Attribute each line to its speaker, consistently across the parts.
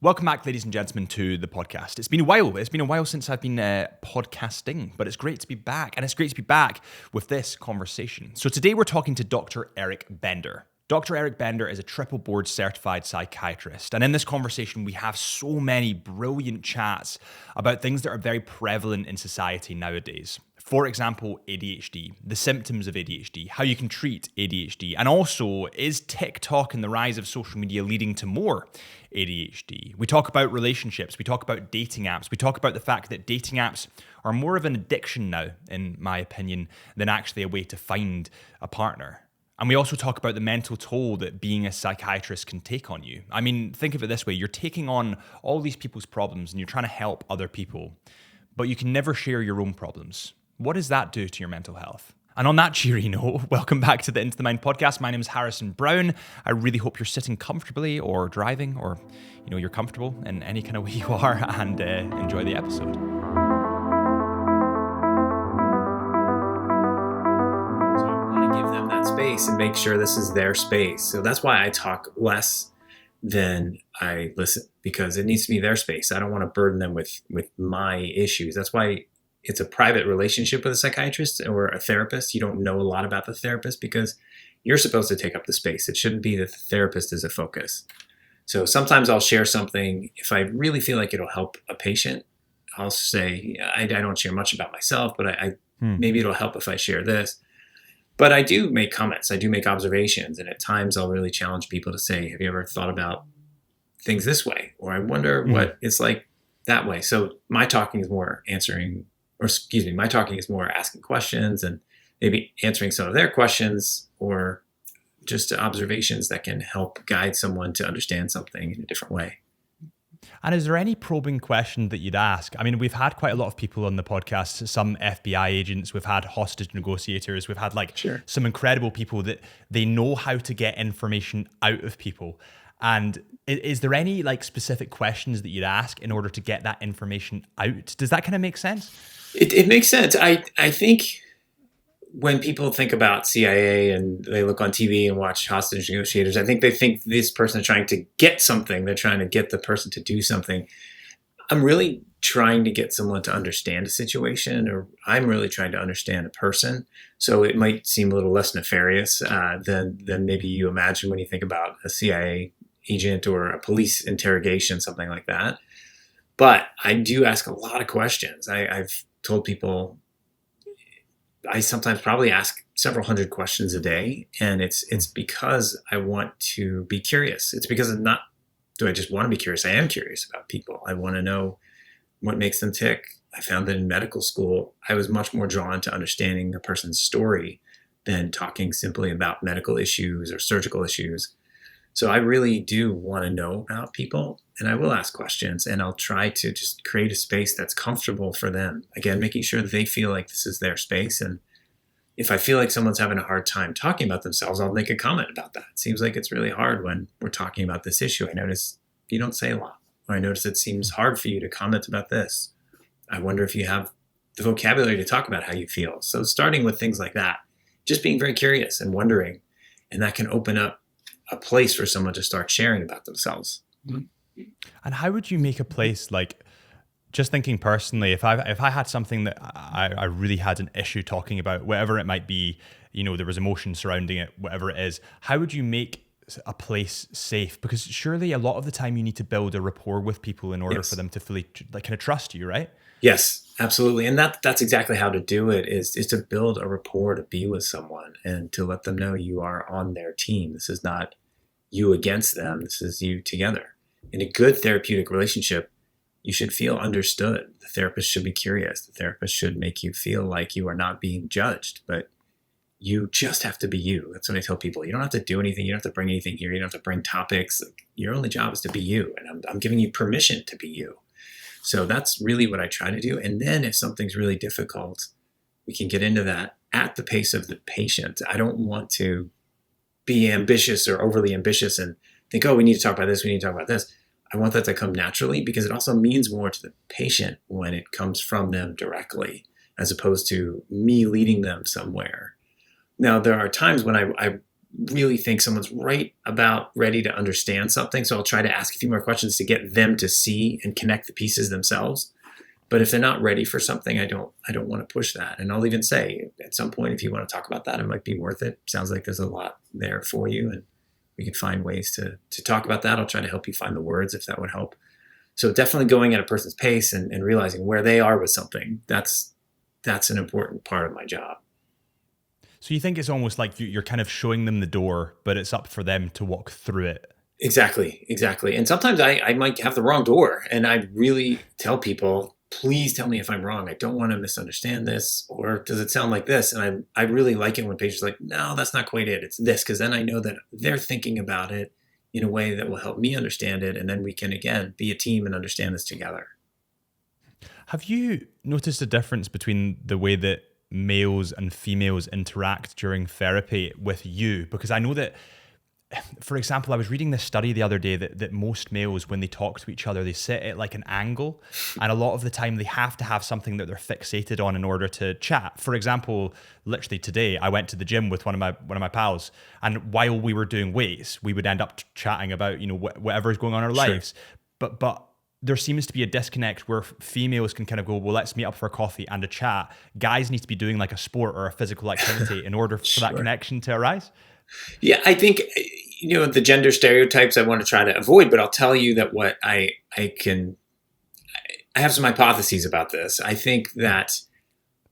Speaker 1: Welcome back, ladies and gentlemen, to the podcast. It's been a while. It's been a while since I've been podcasting, but it's great to be back. And it's great to be back with this conversation. So today we're talking to Dr. Eric Bender. Dr. Eric Bender is a triple board certified psychiatrist. And in this conversation, we have so many brilliant chats about things that are very prevalent in society nowadays. For example, ADHD, the symptoms of ADHD, how you can treat ADHD, and also, is TikTok and the rise of social media leading to more ADHD? We talk about relationships, we talk about dating apps, we talk about the fact that dating apps are more of an addiction now, in my opinion, than actually a way to find a partner. And we also talk about the mental toll that being a psychiatrist can take on you. I mean, think of it this way, you're taking on all these people's problems and you're trying to help other people, but you can never share your own problems. What does that do to your mental health? And on that cheery note, welcome back to the Into the Mind podcast. My name is Harrison Brown. I really hope you're sitting comfortably or driving or, you're comfortable in any kind of way you are and enjoy the episode.
Speaker 2: So I want to give them that space and make sure this is their space. So that's why I talk less than I listen, because it needs to be their space. I don't want to burden them with my issues. That's why it's a private relationship with a psychiatrist or a therapist. You don't know a lot about the therapist because you're supposed to take up the space. It shouldn't be that the therapist is a focus. So sometimes I'll share something. If I really feel like it'll help a patient, I'll say, I don't share much about myself, but maybe it'll help if I share this. But I do make comments. I do make observations. And at times I'll really challenge people to say, have you ever thought about things this way? Or I wonder what it's like that way. So my talking is more asking questions and maybe answering some of their questions or just observations that can help guide someone to understand something in a different way.
Speaker 1: And is there any probing question that you'd ask? I mean, we've had quite a lot of people on the podcast, some FBI agents, we've had hostage negotiators, we've had some incredible people that they know how to get information out of people. And is there any specific questions that you'd ask in order to get that information out? Does that kind of make sense?
Speaker 2: It makes sense. I think when people think about CIA and they look on TV and watch hostage negotiators, I think they think this person is trying to get something. They're trying to get the person to do something. I'm really trying to get someone to understand a situation, or I'm really trying to understand a person. So it might seem a little less nefarious than maybe you imagine when you think about a CIA agent or a police interrogation, something like that. But I do ask a lot of questions. I've told people I sometimes probably ask several hundred questions a day, and it's because I want to be curious. It's because do I just want to be curious? I am curious about people. I want to know what makes them tick. I found that in medical school, I was much more drawn to understanding a person's story than talking simply about medical issues or surgical issues. So I really do want to know about people, and I will ask questions, and I'll try to just create a space that's comfortable for them. Again, making sure that they feel like this is their space. And if I feel like someone's having a hard time talking about themselves, I'll make a comment about that. It seems like it's really hard when we're talking about this issue. I notice you don't say a lot, or I notice it seems hard for you to comment about this. I wonder if you have the vocabulary to talk about how you feel. So starting with things like that, just being very curious and wondering, and that can open up a place for someone to start sharing about themselves.
Speaker 1: And how would you make a place just thinking personally, if I had something that I really had an issue talking about, whatever it might be, there was emotion surrounding it, whatever it is, how would you make a place safe? Because surely a lot of the time you need to build a rapport with people in order for them to fully kind of trust you, right?
Speaker 2: Yes, absolutely. And that's exactly how to do it is to build a rapport, to be with someone and to let them know you are on their team. This is not you against them. This is you together. In a good therapeutic relationship, you should feel understood. The therapist should be curious. The therapist should make you feel like you are not being judged, but you just have to be you. That's what I tell people. You don't have to do anything. You don't have to bring anything here. You don't have to bring topics. Your only job is to be you. And I'm giving you permission to be you. So that's really what I try to do. And then if something's really difficult, we can get into that at the pace of the patient. I don't want to be ambitious or overly ambitious and think, oh, we need to talk about this. We need to talk about this. I want that to come naturally because it also means more to the patient when it comes from them directly, as opposed to me leading them somewhere. Now, there are times when I really think someone's right about ready to understand something. So I'll try to ask a few more questions to get them to see and connect the pieces themselves. But if they're not ready for something, I don't want to push that. And I'll even say at some point, if you want to talk about that, it might be worth it. Sounds like there's a lot there for you, and we can find ways to talk about that. I'll try to help you find the words if that would help. So definitely going at a person's pace and realizing where they are with something. That's an important part of my job.
Speaker 1: So you think it's almost like you're kind of showing them the door, but it's up for them to walk through it.
Speaker 2: Exactly. And sometimes I might have the wrong door, and I really tell people, please tell me if I'm wrong. I don't want to misunderstand this, or does it sound like this? And I really like it when patients are like, no, that's not quite it. It's this, because then I know that they're thinking about it in a way that will help me understand it. And then we can, again, be a team and understand this together.
Speaker 1: Have you noticed a difference between the way that males and females interact during therapy with you? Because I know that, for example, I was reading this study the other day that most males, when they talk to each other, they sit at like an angle, and a lot of the time they have to have something that they're fixated on in order to chat. For example, literally today, I went to the gym with one of my pals, and while we were doing weights, we would end up chatting about whatever is going on in our lives. But there seems to be a disconnect where females can kind of go, well, let's meet up for a coffee and a chat. Guys need to be doing like a sport or a physical activity in order for that connection to arise.
Speaker 2: Yeah, I think, the gender stereotypes I want to try to avoid, but I'll tell you that what I have some hypotheses about this. I think that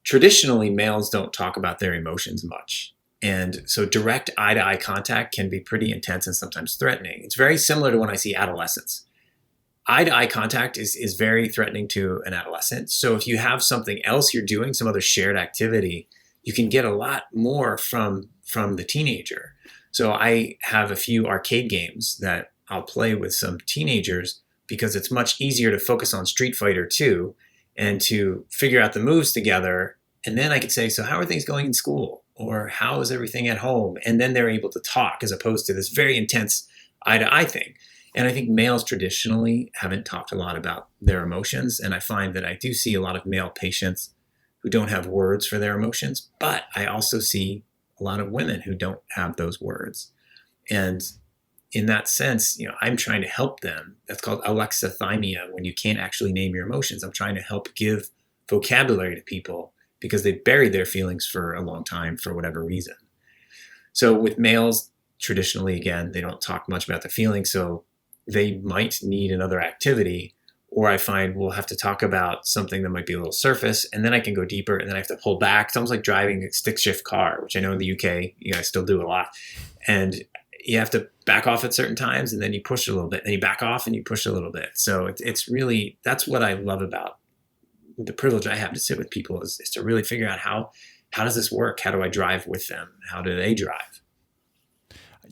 Speaker 2: traditionally males don't talk about their emotions much. And so direct eye-to-eye contact can be pretty intense and sometimes threatening. It's very similar to when I see adolescents. Eye-to-eye contact is very threatening to an adolescent. So if you have something else you're doing, some other shared activity, you can get a lot more from the teenager. So I have a few arcade games that I'll play with some teenagers because it's much easier to focus on Street Fighter 2 and to figure out the moves together. And then I could say, so how are things going in school? Or how is everything at home? And then they're able to talk as opposed to this very intense eye-to-eye thing. And I think males traditionally haven't talked a lot about their emotions. And I find that I do see a lot of male patients who don't have words for their emotions, but I also see a lot of women who don't have those words. And in that sense, I'm trying to help them. That's called alexithymia, when you can't actually name your emotions. I'm trying to help give vocabulary to people because they've buried their feelings for a long time for whatever reason. So with males, traditionally, again, they don't talk much about their feelings, so they might need another activity. Or I find we'll have to talk about something that might be a little surface, and then I can go deeper, and then I have to pull back. It's almost like driving a stick shift car, which I know in the UK, you guys still do a lot. And you have to back off at certain times, and then you push a little bit, then you back off and you push a little bit. So it's really, that's what I love about the privilege I have to sit with people is to really figure out how does this work? How do I drive with them? How do they drive?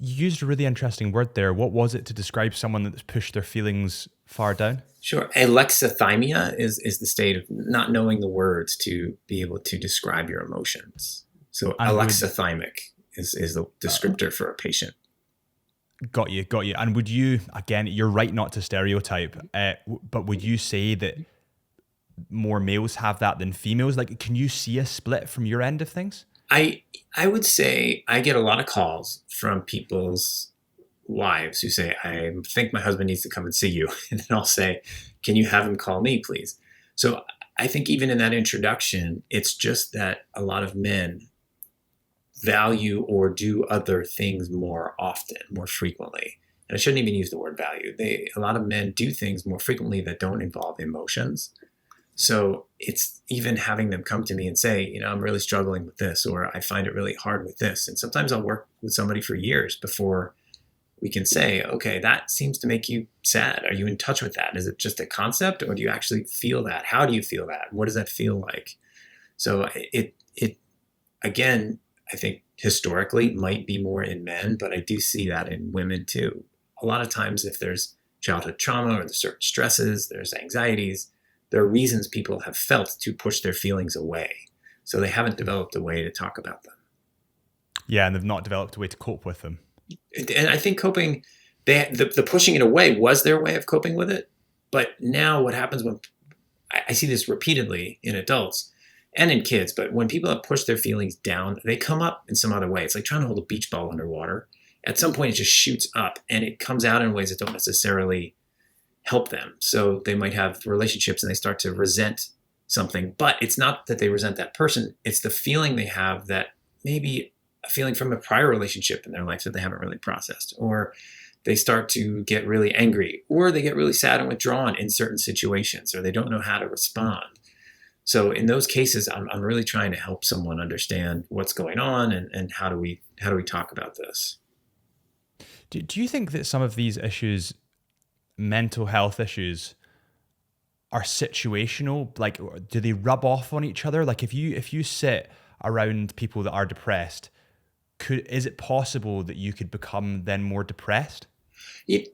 Speaker 1: You used a really interesting word there. What was it to describe someone that's pushed their feelings far down?
Speaker 2: Sure. Alexithymia is the state of not knowing the words to be able to describe your emotions. So alexithymic is the descriptor for a patient.
Speaker 1: Got you. And would you, again, you're right not to stereotype, but would you say that more males have that than females? Like, can you see a split from your end of things?
Speaker 2: I would say I get a lot of calls from people's wives who say, I think my husband needs to come and see you. And then I'll say, can you have him call me, please? So I think even in that introduction, it's just that a lot of men value or do other things more often, more frequently. And I shouldn't even use the word value. A lot of men do things more frequently that don't involve emotions. So it's even having them come to me and say, I'm really struggling with this, or I find it really hard with this. And sometimes I'll work with somebody for years before we can say, okay, that seems to make you sad. Are you in touch with that? Is it just a concept, or do you actually feel that? How do you feel that? What does that feel like? So it again, I think historically might be more in men, but I do see that in women too. A lot of times if there's childhood trauma or there's certain stresses, there's anxieties, there are reasons people have felt to push their feelings away. So they haven't developed a way to talk about them.
Speaker 1: Yeah, and they've not developed a way to cope with them.
Speaker 2: And I think coping, the pushing it away was their way of coping with it. But now what happens when, I see this repeatedly in adults, and in kids. But when people have pushed their feelings down, they come up in some other way. It's like trying to hold a beach ball underwater. At some point, it just shoots up and it comes out in ways that don't necessarily help them. So they might have relationships and they start to resent something, but it's not that they resent that person. It's the feeling they have that maybe a feeling from a prior relationship in their life that they haven't really processed, or they start to get really angry, or they get really sad and withdrawn in certain situations, or they don't know how to respond. So in those cases, I'm really trying to help someone understand what's going on and how do we talk about this.
Speaker 1: Do you think that some of these issues, mental health issues, are situational? Like, do they rub off on each other? Like, if you sit around people that are depressed, is it possible that you could become then more depressed?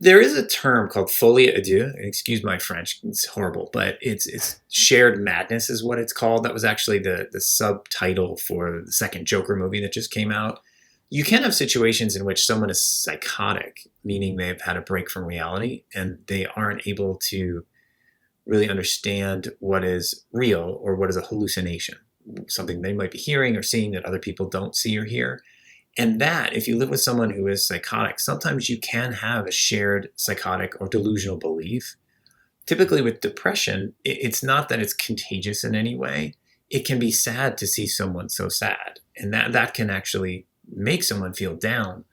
Speaker 2: There is a term called folie à deux. Excuse my French; it's horrible, but it's shared madness is what it's called. That was actually the subtitle for the second Joker movie that just came out. You can have situations in which someone is psychotic, meaning they've had a break from reality and they aren't able to really understand what is real or what is a hallucination, something they might be hearing or seeing that other people don't see or hear. And that, if you live with someone who is psychotic, sometimes you can have a shared psychotic or delusional belief. Typically with depression, it's not that it's contagious in any way. It can be sad to see someone so sad. And that can actually make someone feel down,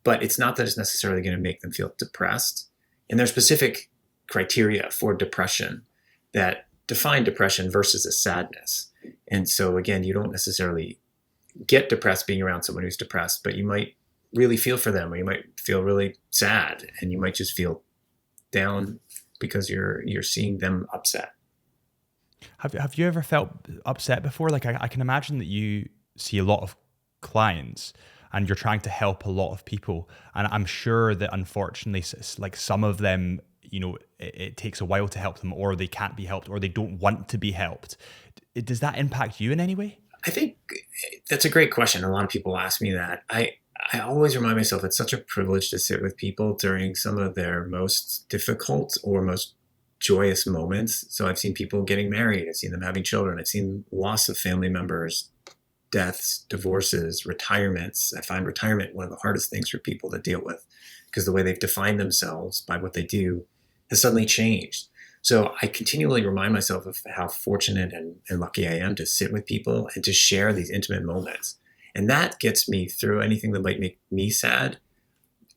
Speaker 2: but it's not that it's necessarily going to make them feel depressed. And there's specific criteria for depression that define depression versus a sadness. And so again, you don't necessarily get depressed being around someone who's depressed, but you might really feel for them, or you might feel really sad, and you might just feel down because you're seeing them upset.
Speaker 1: Have you ever felt upset before? Like, I can imagine that you see a lot of clients and you're trying to help a lot of people, and I'm sure that unfortunately, like, some of them, it takes a while to help them, or they can't be helped, or they don't want to be helped. Does that impact you in any way?
Speaker 2: I think that's a great question. A lot of people ask me that. I always remind myself it's such a privilege to sit with people during some of their most difficult or most joyous moments. So I've seen people getting married. I've seen them having children. I've seen loss of family members, deaths, divorces, retirements. I find retirement one of the hardest things for people to deal with because the way they've defined themselves by what they do has suddenly changed. So I continually remind myself of how fortunate and lucky I am to sit with people and to share these intimate moments. And that gets me through anything that might make me sad,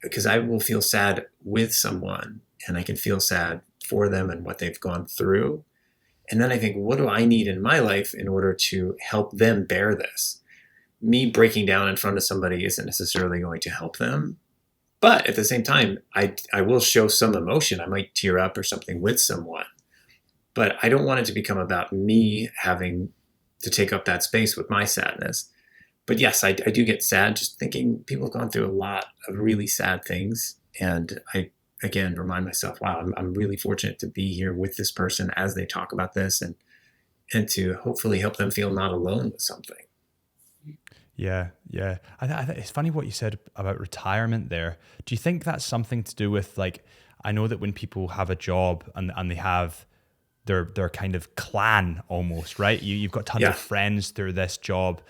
Speaker 2: because I will feel sad with someone and I can feel sad for them and what they've gone through. And then I think, what do I need in my life in order to help them bear this? Me breaking down in front of somebody isn't necessarily going to help them. But at the same time, I will show some emotion. I might tear up or something with someone. But I don't want it to become about me having to take up that space with my sadness. But yes, I do get sad just thinking people have gone through a lot of really sad things. And I, again, remind myself, wow, I'm really fortunate to be here with this person as they talk about this and to hopefully help them feel not alone with something.
Speaker 1: Yeah. It's funny what you said about retirement there. Do you think that's something to do with, like, I know that when people have a job and they have their kind of clan almost, right? You've got tons of friends through this job.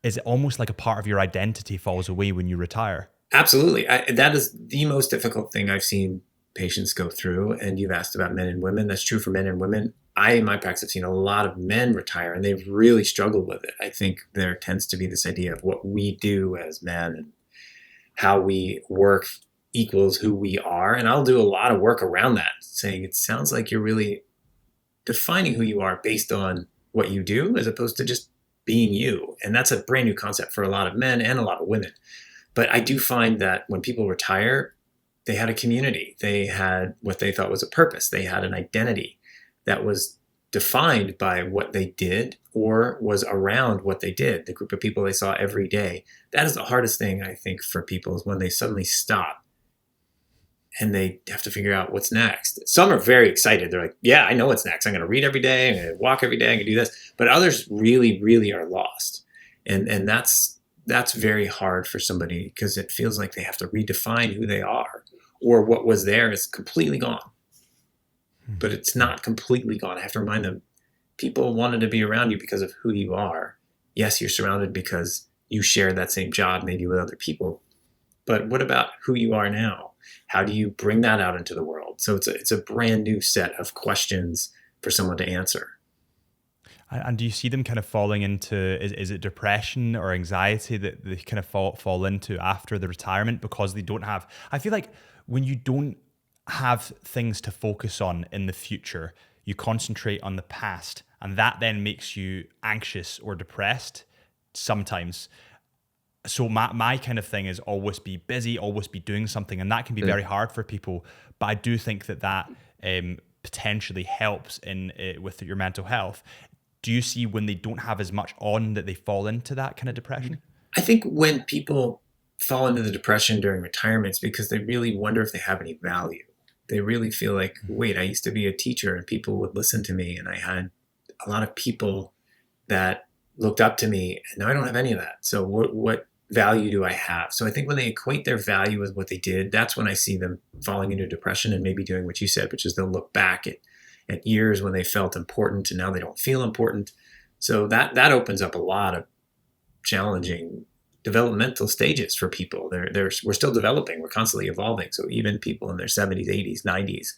Speaker 1: Is it almost like a part of your identity falls away when you retire?
Speaker 2: Absolutely. That is the most difficult thing I've seen patients go through. And you've asked about men and women. That's true for men and women. In my practice, have seen a lot of men retire and they've really struggled with it. I think there tends to be this idea of what we do as men and how we work equals who we are. And I'll do a lot of work around that, saying it sounds like you're really defining who you are based on what you do as opposed to just being you. And that's a brand new concept for a lot of men and a lot of women. But I do find that when people retire, they had a community. They had what they thought was a purpose. They had an identity that was defined by what they did or was around what they did, the group of people they saw every day. That is the hardest thing, I think, for people, is when they suddenly stop and they have to figure out what's next. Some are very excited. They're like, yeah, I know what's next. I'm going to read every day. I'm going to walk every day. I'm going to do this. But others really, really are lost. And that's very hard for somebody because it feels like they have to redefine who they are, or what was there is completely gone. But it's not completely gone. I have to remind them, people wanted to be around you because of who you are. Yes, you're surrounded because you share that same job maybe with other people. But what about who you are now? How do you bring that out into the world? So it's a brand new set of questions for someone to answer.
Speaker 1: And do you see them kind of falling into, is it depression or anxiety that they kind of fall into after the retirement because they don't have, I feel like when you don't have things to focus on in the future, you concentrate on the past, and that then makes you anxious or depressed sometimes. So my kind of thing is always be busy, always be doing something, and that can be very hard for people. But I do think that potentially helps in with your mental health. Do you see when they don't have as much on that they fall into that kind of depression?
Speaker 2: I think when people fall into the depression during retirement, it's because they really wonder if they have any value. They really feel like, wait, I used to be a teacher and people would listen to me, and I had a lot of people that looked up to me, and now I don't have any of that. So what value do I have? So I think when they equate their value with what they did, that's when I see them falling into depression and maybe doing what you said, which is they'll look back at years when they felt important and now they don't feel important. So that opens up a lot of challenging developmental stages for people. We're still developing. We're constantly evolving. So even people in their 70s, 80s, 90s,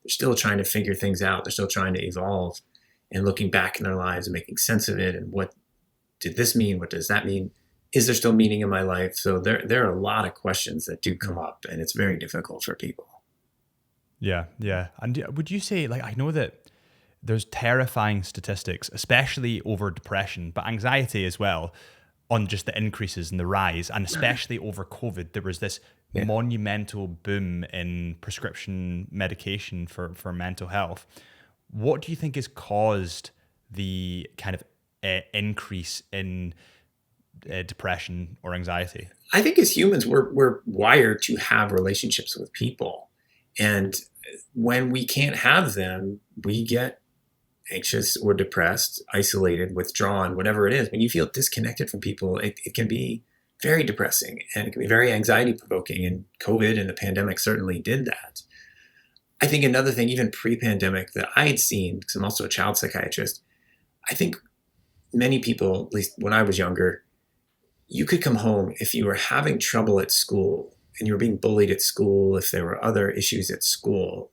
Speaker 2: they're still trying to figure things out. They're still trying to evolve and looking back in their lives and making sense of it. And what did this mean? What does that mean? Is there still meaning in my life? So there are a lot of questions that do come up, and it's very difficult for people.
Speaker 1: Yeah. And would you say, like, I know that there's terrifying statistics, especially over depression, but anxiety as well, on just the increases and the rise, and especially over COVID, there was this monumental boom in prescription medication for mental health. What do you think has caused the kind of increase in depression or anxiety?
Speaker 2: I think as humans, we're wired to have relationships with people. And when we can't have them, we get anxious or depressed, isolated, withdrawn, whatever it is. When you feel disconnected from people, it can be very depressing and it can be very anxiety provoking. And COVID and the pandemic certainly did that. I think another thing, even pre-pandemic, that I had seen, because I'm also a child psychiatrist, I think many people, at least when I was younger, you could come home if you were having trouble at school and you were being bullied at school, if there were other issues at school,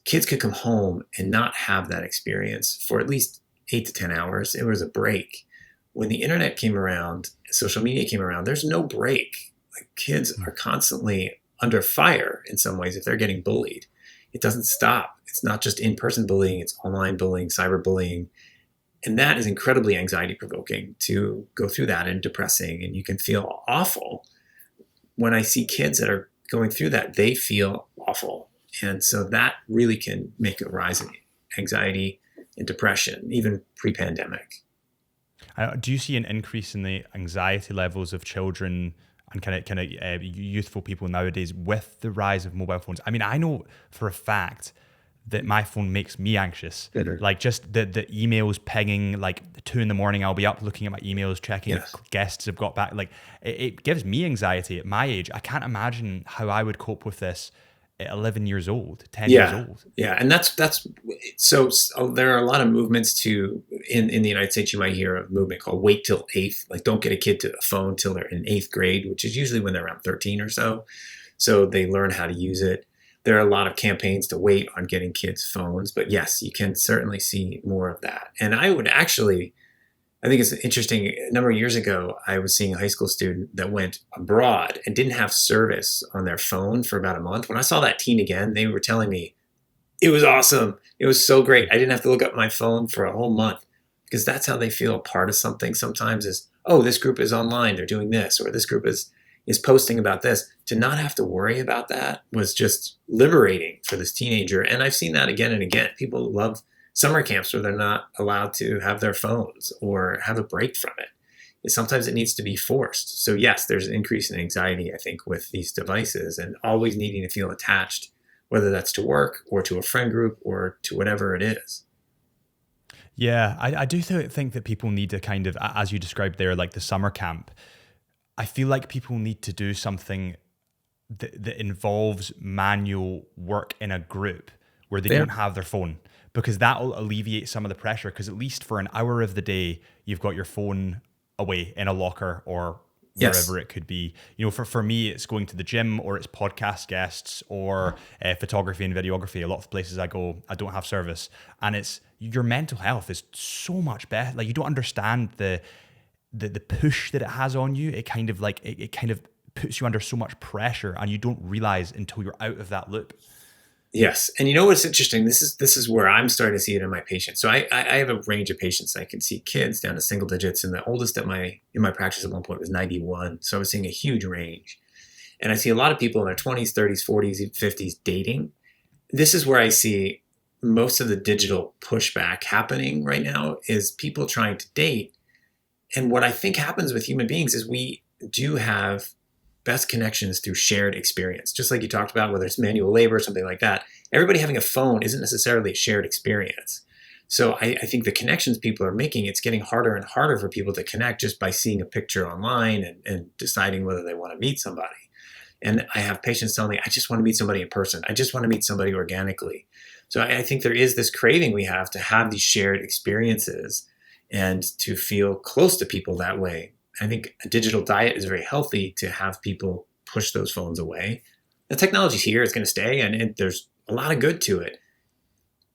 Speaker 2: kids could come home and not have that experience for at least 8 to 10 hours. It was a break. When the internet came around, social media came around, there's no break. Like, kids are constantly under fire in some ways if they're getting bullied. It doesn't stop. It's not just in-person bullying, it's online bullying, cyberbullying. And that is incredibly anxiety provoking to go through that, and depressing, and you can feel awful. When I see kids that are going through that, they feel awful. And so that really can make a rise in anxiety and depression, even pre-pandemic.
Speaker 1: Do you see an increase in the anxiety levels of children and kind of youthful people nowadays with the rise of mobile phones? I mean, I know for a fact that my phone makes me anxious.
Speaker 2: Bitter.
Speaker 1: Like, just the emails pinging, like 2 a.m, I'll be up looking at my emails, checking if guests have got back. Like, it gives me anxiety at my age. I can't imagine how I would cope with this at 11 years old, 10 years old.
Speaker 2: Yeah. And that's so there are a lot of movements in the United States. You might hear a movement called wait till 8th, like don't get a kid to a phone till they're in 8th grade, which is usually when they're around 13 or so. So they learn how to use it. There are a lot of campaigns to wait on getting kids phones, but yes, you can certainly see more of that. And I think it's interesting. A number of years ago, I was seeing a high school student that went abroad and didn't have service on their phone for about a month. When I saw that teen again, they were telling me, it was awesome. It was so great. I didn't have to look up my phone for a whole month, because that's how they feel a part of something sometimes is, oh, this group is online, they're doing this, or this group is posting about this. To not have to worry about that was just liberating for this teenager. And I've seen that again and again. People love summer camps where they're not allowed to have their phones or have a break from it. And sometimes it needs to be forced. So yes, there's an increase in anxiety, I think, with these devices, and always needing to feel attached, whether that's to work or to a friend group or to whatever it is.
Speaker 1: Yeah, I do think that people need to kind of, as you described there, like the summer camp, I feel like people need to do something that involves manual work in a group where they don't have their phone, because that will alleviate some of the pressure. Because at least for an hour of the day, you've got your phone away in a locker or wherever it could be. For me, it's going to the gym, or it's podcast guests, or photography and videography. A lot of the places I go, I don't have service, and it's your mental health is so much better. Like, you don't understand the push that it has on you. It kind of puts you under so much pressure, and you don't realize until you're out of that loop.
Speaker 2: Yes. And you know what's interesting? This is where I'm starting to see it in my patients. So I have a range of patients. I can see kids down to single digits, and the oldest in my practice at one point was 91. So I was seeing a huge range. And I see a lot of people in their 20s, 30s, 40s, 50s dating. This is where I see most of the digital pushback happening right now, is people trying to date. And what I think happens with human beings is we do have best connections through shared experience. Just like you talked about, whether it's manual labor or something like that, everybody having a phone isn't necessarily a shared experience. So I think the connections people are making, it's getting harder and harder for people to connect just by seeing a picture online and deciding whether they want to meet somebody. And I have patients telling me, I just want to meet somebody in person. I just want to meet somebody organically. So I think there is this craving we have to have these shared experiences and to feel close to people that way. I think a digital diet is very healthy to have people push those phones away. The technology's here, it's going to stay, and there's a lot of good to it.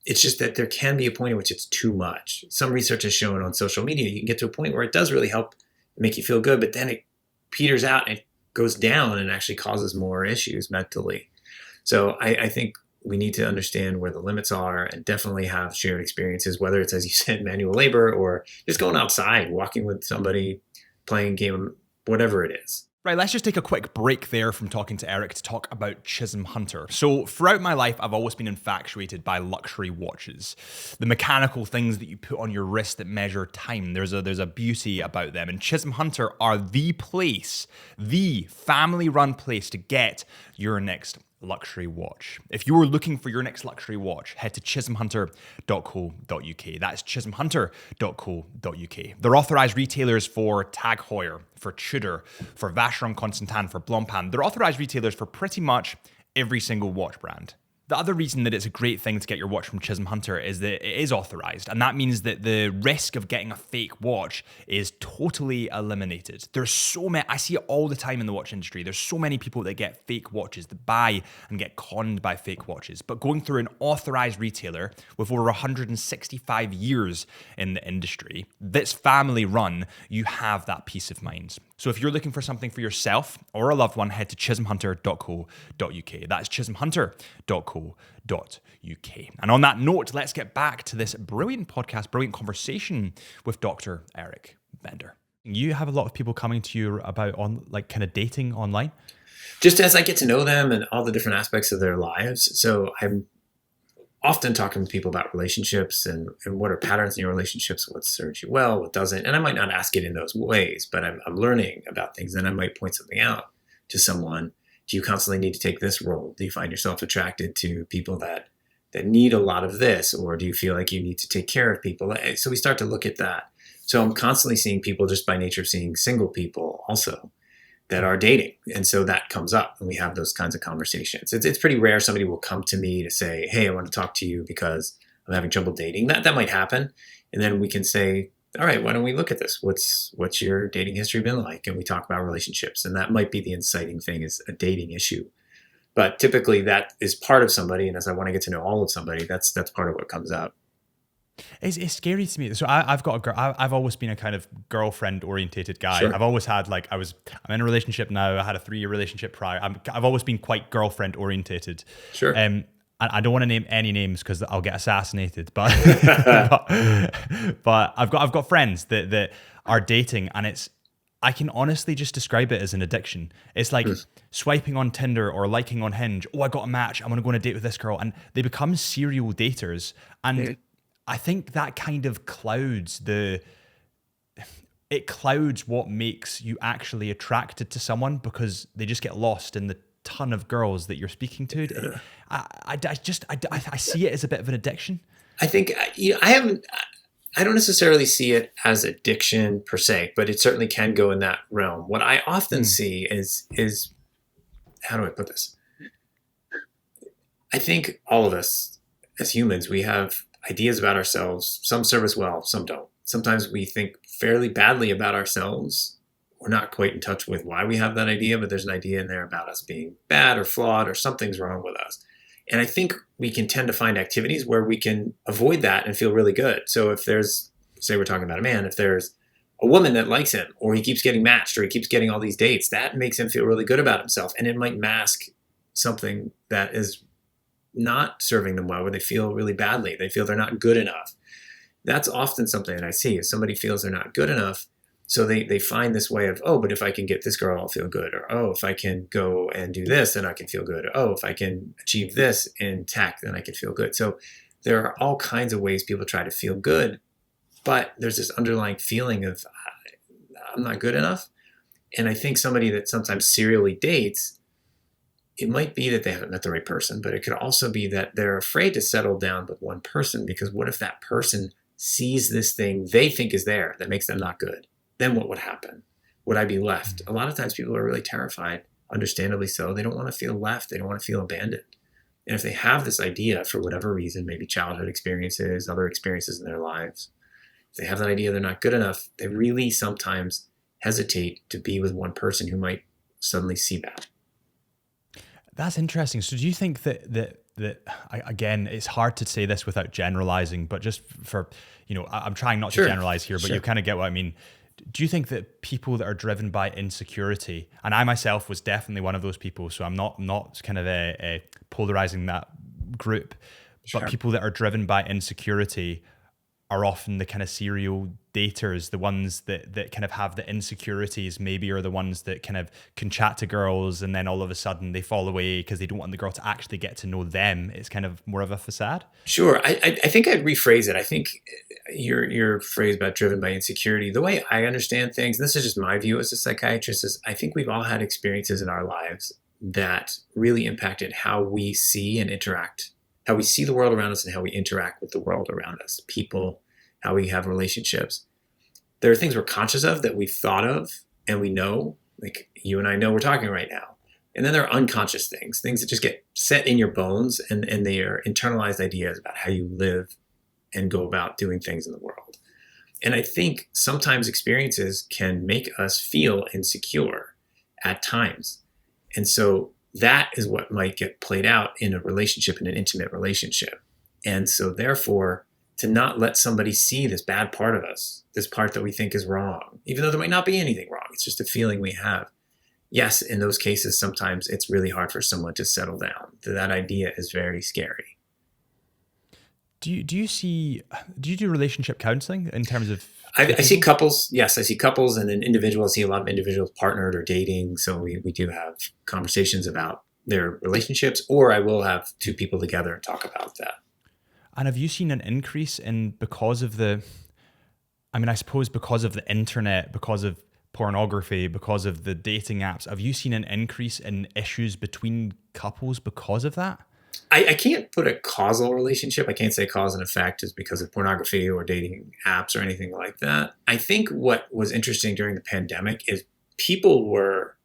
Speaker 2: It's just that there can be a point at which it's too much. Some research has shown on social media, you can get to a point where it does really help make you feel good, but then it peters out and it goes down and actually causes more issues mentally. So I think we need to understand where the limits are and definitely have shared experiences, whether it's, as you said, manual labor, or just going outside, walking with somebody, playing a game, whatever it is.
Speaker 1: Right, let's just take a quick break there from talking to Eric to talk about Chisholm Hunter. So throughout my life, I've always been infatuated by luxury watches. The mechanical things that you put on your wrist that measure time. There's a beauty about them. And Chisholm Hunter are the family-run place to get your next luxury watch. If you are looking for your next luxury watch, head to chisholmhunter.co.uk. That's chisholmhunter.co.uk. They're authorized retailers for Tag Heuer, for Tudor, for Vacheron Constantin, for Blancpain. They're authorized retailers for pretty much every single watch brand. The other reason that it's a great thing to get your watch from Chisholm Hunter is that it is authorized, and that means that the risk of getting a fake watch is totally eliminated. There's so many, I see it all the time in the watch industry. There's so many people that get fake watches, that buy and get conned by fake watches. But going through an authorized retailer with over 165 years in the industry, that's family run, you have that peace of mind. So if you're looking for something for yourself or a loved one, head to chisholmhunter.co.uk. That's chisholmhunter.co.uk. And on that note, let's get back to this brilliant podcast, brilliant conversation with Dr. Eric Bender. You have a lot of people coming to you about kind of dating online?
Speaker 2: Just as I get to know them and all the different aspects of their lives. So I'm often talking to people about relationships and what are patterns in your relationships, what serves you well, what doesn't. And I might not ask it in those ways, but I'm learning about things. And I might point something out to someone. Do you constantly need to take this role? Do you find yourself attracted to people that need a lot of this? Or do you feel like you need to take care of people? So we start to look at that. So I'm constantly seeing people, just by nature of seeing single people also, that are dating. And so that comes up and we have those kinds of conversations. It's pretty rare somebody will come to me to say, hey, I want to talk to you because I'm having trouble dating. That might happen. And then we can say, all right, why don't we look at this? What's your dating history been like? And we talk about relationships. And that might be the inciting thing, is a dating issue. But typically that is part of somebody. And as I want to get to know all of somebody, that's part of what comes up.
Speaker 1: It's scary to me. So I've got a girl. I've always been a kind of girlfriend orientated guy.
Speaker 2: Sure.
Speaker 1: I've always had I'm in a relationship now. I had a 3-year relationship prior. I've always been quite girlfriend orientated.
Speaker 2: Sure.
Speaker 1: I don't want to name any names because I'll get assassinated. But but I've got friends that are dating, and I can honestly just describe it as an addiction. It's like swiping on Tinder or liking on Hinge. Oh, I got a match. I'm going to go on a date with this girl, and they become serial daters. And I think that kind of clouds what makes you actually attracted to someone, because they just get lost in the ton of girls that you're speaking to. I see it as a bit of an addiction. I
Speaker 2: think I don't necessarily see it as addiction per se, but it certainly can go in that realm. What I often see is how do I put this? I think all of us as humans, we have ideas about ourselves. Some serve us well, some don't. Sometimes we think fairly badly about ourselves. We're not quite in touch with why we have that idea, but there's an idea in there about us being bad or flawed or something's wrong with us. And I think we can tend to find activities where we can avoid that and feel really good. So if there's, say we're talking about a man, if there's a woman that likes him, or he keeps getting matched, or he keeps getting all these dates, that makes him feel really good about himself. And it might mask something that is not serving them well, where they feel really badly. They feel they're not good enough. That's often something that I see, is somebody feels they're not good enough. So they find this way of, oh, but if I can get this girl, I'll feel good. Or, oh, if I can go and do this, then I can feel good. Or, oh, if I can achieve this in tech, then I can feel good. So there are all kinds of ways people try to feel good. But there's this underlying feeling of, I'm not good enough. And I think somebody that sometimes serially dates, it might be that they haven't met the right person, but it could also be that they're afraid to settle down with one person, because what if that person sees this thing they think is there that makes them not good? Then what would happen? Would I be left? A lot of times people are really terrified, understandably so. They don't want to feel left. They don't want to feel abandoned. And if they have this idea for whatever reason, maybe childhood experiences, other experiences in their lives, if they have that idea they're not good enough, they really sometimes hesitate to be with one person who might suddenly see that.
Speaker 1: That's interesting. So do you think that again, it's hard to say this without generalizing, but just for, I'm trying not to generalize here, but you kind of get what I mean. Do you think that people that are driven by insecurity, and I myself was definitely one of those people, so I'm not kind of a polarizing that group, but people that are driven by insecurity are often the kind of serial daters, the ones that kind of have the insecurities, maybe are the ones that kind of can chat to girls and then all of a sudden they fall away because they don't want the girl to actually get to know them. It's kind of more of a facade.
Speaker 2: Sure. I think I'd rephrase it. I think your phrase about driven by insecurity, the way I understand things, and this is just my view as a psychiatrist, is I think we've all had experiences in our lives that really impacted how we see and interact, how we see the world around us and how we interact with the world around us, people, how we have relationships. There are things we're conscious of that we've thought of and we know, like you and I know we're talking right now. And then there are unconscious things that just get set in your bones, and they are internalized ideas about how you live and go about doing things in the world. And I think sometimes experiences can make us feel insecure at times. And so that is what might get played out in a relationship, in an intimate relationship. And so therefore, to not let somebody see this bad part of us, this part that we think is wrong, even though there might not be anything wrong, it's just a feeling we have. Yes, in those cases, sometimes it's really hard for someone to settle down. That idea is very scary.
Speaker 1: Do you do relationship counseling in terms of?
Speaker 2: I see couples. Yes, I see couples, and then individuals. I see a lot of individuals partnered or dating. So we do have conversations about their relationships, or I will have two people together and talk about that.
Speaker 1: And have you seen an increase because of the internet, because of pornography, because of the dating apps, have you seen an increase in issues between couples because of that?
Speaker 2: I can't put a causal relationship. I can't say cause and effect is because of pornography or dating apps or anything like that. I think what was interesting during the pandemic is people were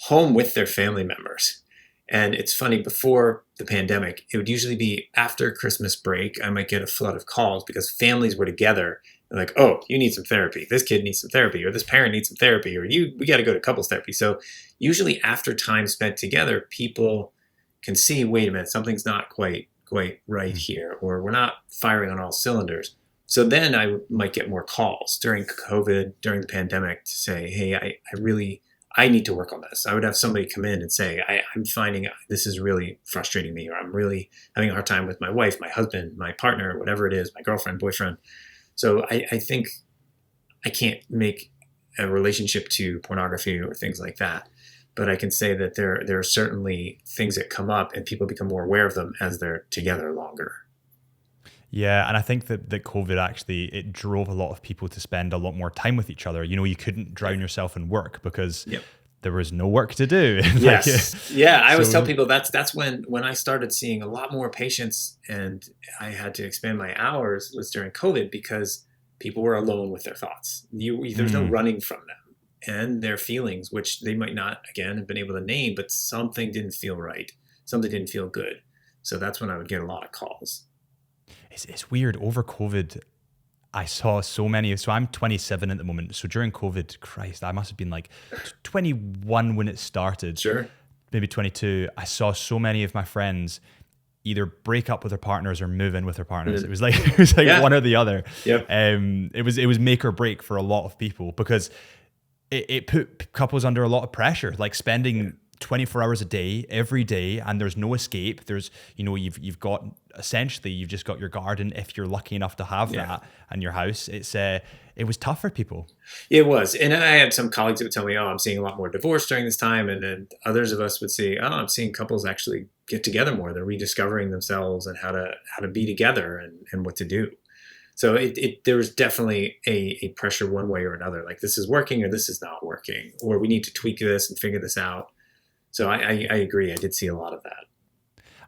Speaker 2: home with their family members. And it's funny, before the pandemic, it would usually be after Christmas break, I might get a flood of calls because families were together. They're like, oh, you need some therapy. This kid needs some therapy, or this parent needs some therapy, or we got to go to couples therapy. So usually after time spent together, people can see, wait a minute, something's not quite right here, or we're not firing on all cylinders. So then I might get more calls during COVID, during the pandemic, to say, hey, I need to work on this. I would have somebody come in and say, I'm finding this is really frustrating me, or I'm really having a hard time with my wife, my husband, my partner, whatever it is, my girlfriend, boyfriend. So I think I can't make a relationship to pornography or things like that. But I can say that there are certainly things that come up and people become more aware of them as they're together longer.
Speaker 1: Yeah, and I think that COVID actually, it drove a lot of people to spend a lot more time with each other. You couldn't drown yourself in work because there was no work to do.
Speaker 2: Yes. Yeah, I always tell people that's when I started seeing a lot more patients and I had to expand my hours was during COVID, because people were alone with their thoughts. There's no running from them and their feelings, which they might not, again, have been able to name, but something didn't feel right. Something didn't feel good. So that's when I would get a lot of calls.
Speaker 1: it's weird. Over COVID, I saw so many. So I'm 27 at the moment. So during COVID, Christ, I must have been like 21 when it started.
Speaker 2: Sure.
Speaker 1: Maybe 22. I saw so many of my friends either break up with their partners or move in with their partners. It was like one or the other.
Speaker 2: Yep.
Speaker 1: It was make or break for a lot of people because it put couples under a lot of pressure, like spending 24 hours a day, every day, and there's no escape. There's, you've got, essentially, you've just got your garden if you're lucky enough to have that, and your house. It was tough for people.
Speaker 2: It was. And I had some colleagues that would tell me, I'm seeing a lot more divorce during this time. And then others of us would say, I'm seeing couples actually get together more. They're rediscovering themselves and how to be together and what to do. So there was definitely a pressure one way or another, like this is working or this is not working, or we need to tweak this and figure this out. So I agree. I did see a lot of that.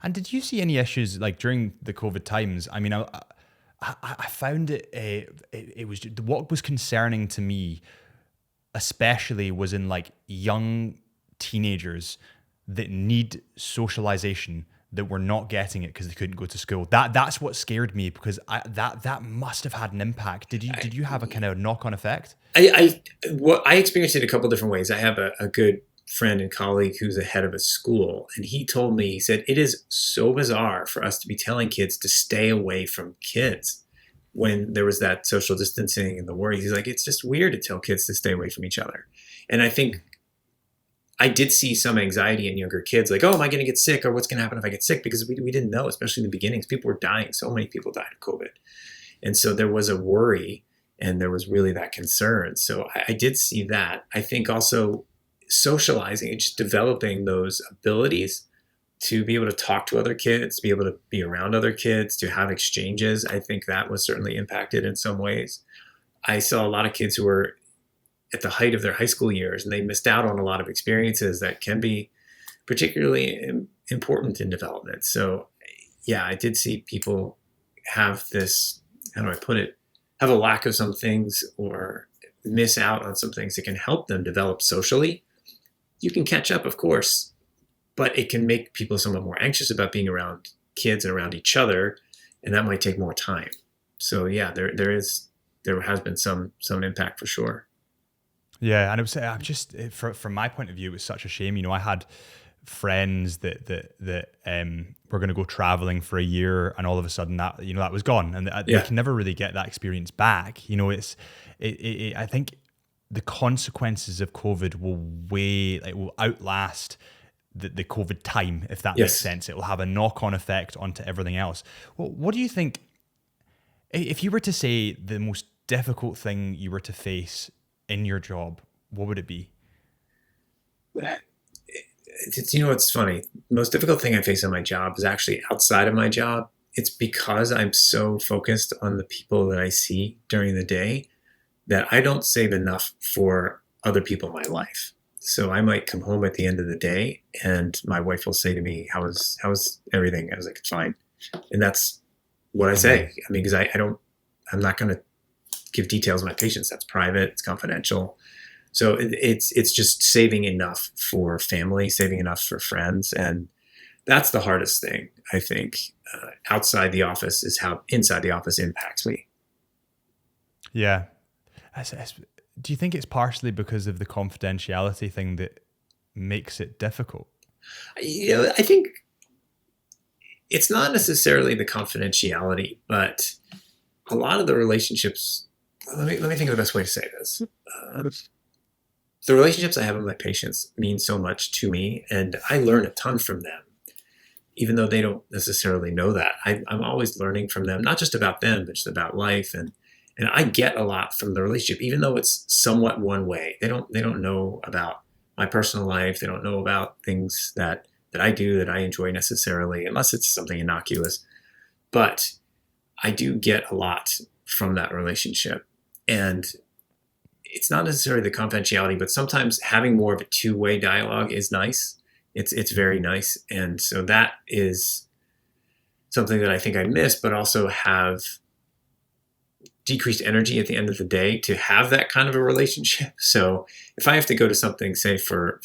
Speaker 1: And did you see any issues like during the COVID times? I mean, I found it was what was concerning to me, especially was in like young teenagers that need socialization that were not getting it because they couldn't go to school. That's what scared me, because that must have had an impact. Did you have a kind of knock-on effect?
Speaker 2: I experienced it a couple different ways. I have a good friend and colleague who's the head of a school, and he told me, he said, it is so bizarre for us to be telling kids to stay away from kids when there was that social distancing and the worry. He's like, it's just weird to tell kids to stay away from each other. And I think I did see some anxiety in younger kids, like, am I going to get sick, or what's going to happen if I get sick? Because we didn't know, especially in the beginnings. People were dying. So many people died of COVID. And so there was a worry, and there was really that concern. So I did see that. I think also socializing and just developing those abilities to be able to talk to other kids, to be able to be around other kids, to have exchanges. I think that was certainly impacted in some ways. I saw a lot of kids who were at the height of their high school years, and they missed out on a lot of experiences that can be particularly important in development. So yeah, I did see people have this, how do I put it, have a lack of some things or miss out on some things that can help them develop socially. You can catch up, of course, but it can make people somewhat more anxious about being around kids and around each other, and that might take more time. So yeah, there has been some impact for sure.
Speaker 1: Yeah, and I'm just from my point of view, it was such a shame. I had friends that were going to go traveling for a year, and all of a sudden that that was gone, and they can never really get that experience back. I think the consequences of COVID will outlast the COVID time, if that makes sense. It will have a knock-on effect onto everything else. Well, what do you think, if you were to say the most difficult thing you were to face in your job, what would it be?
Speaker 2: It's funny. The most difficult thing I face in my job is actually outside of my job. It's because I'm so focused on the people that I see during the day that I don't save enough for other people in my life. So I might come home at the end of the day, and my wife will say to me, how's everything? I was like, it's fine. And that's what I say. I mean, because I'm not going to give details of my patients. That's private. It's confidential. So it's just saving enough for family, saving enough for friends. And that's the hardest thing, I think. Outside the office is how inside the office impacts me.
Speaker 1: Yeah. Do you think it's partially because of the confidentiality thing that makes it difficult?
Speaker 2: I think it's not necessarily the confidentiality, but a lot of the relationships. Let me think of the best way to say this. The relationships I have with my patients mean so much to me, and I learn a ton from them, even though they don't necessarily know that. I'm always learning from them, not just about them, but just about life, and I get a lot from the relationship, even though it's somewhat one way. They don't know about my personal life. They don't know about things that I do that I enjoy necessarily, unless it's something innocuous. But I do get a lot from that relationship. And it's not necessarily the confidentiality, but sometimes having more of a two-way dialogue is nice. It's very nice. And so that is something that I think I miss, but also have decreased energy at the end of the day to have that kind of a relationship. So if I have to go to something, say for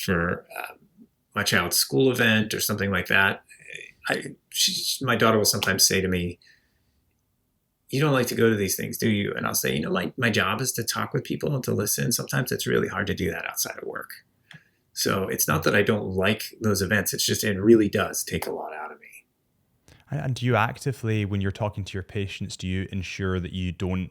Speaker 2: my child's school event or something like that, my daughter will sometimes say to me, you don't like to go to these things, do you? And I'll say, my job is to talk with people and to listen. Sometimes it's really hard to do that outside of work. So it's not that I don't like those events. It's just, it really does take a lot out of me.
Speaker 1: And do you actively, when you're talking to your patients, do you ensure that you don't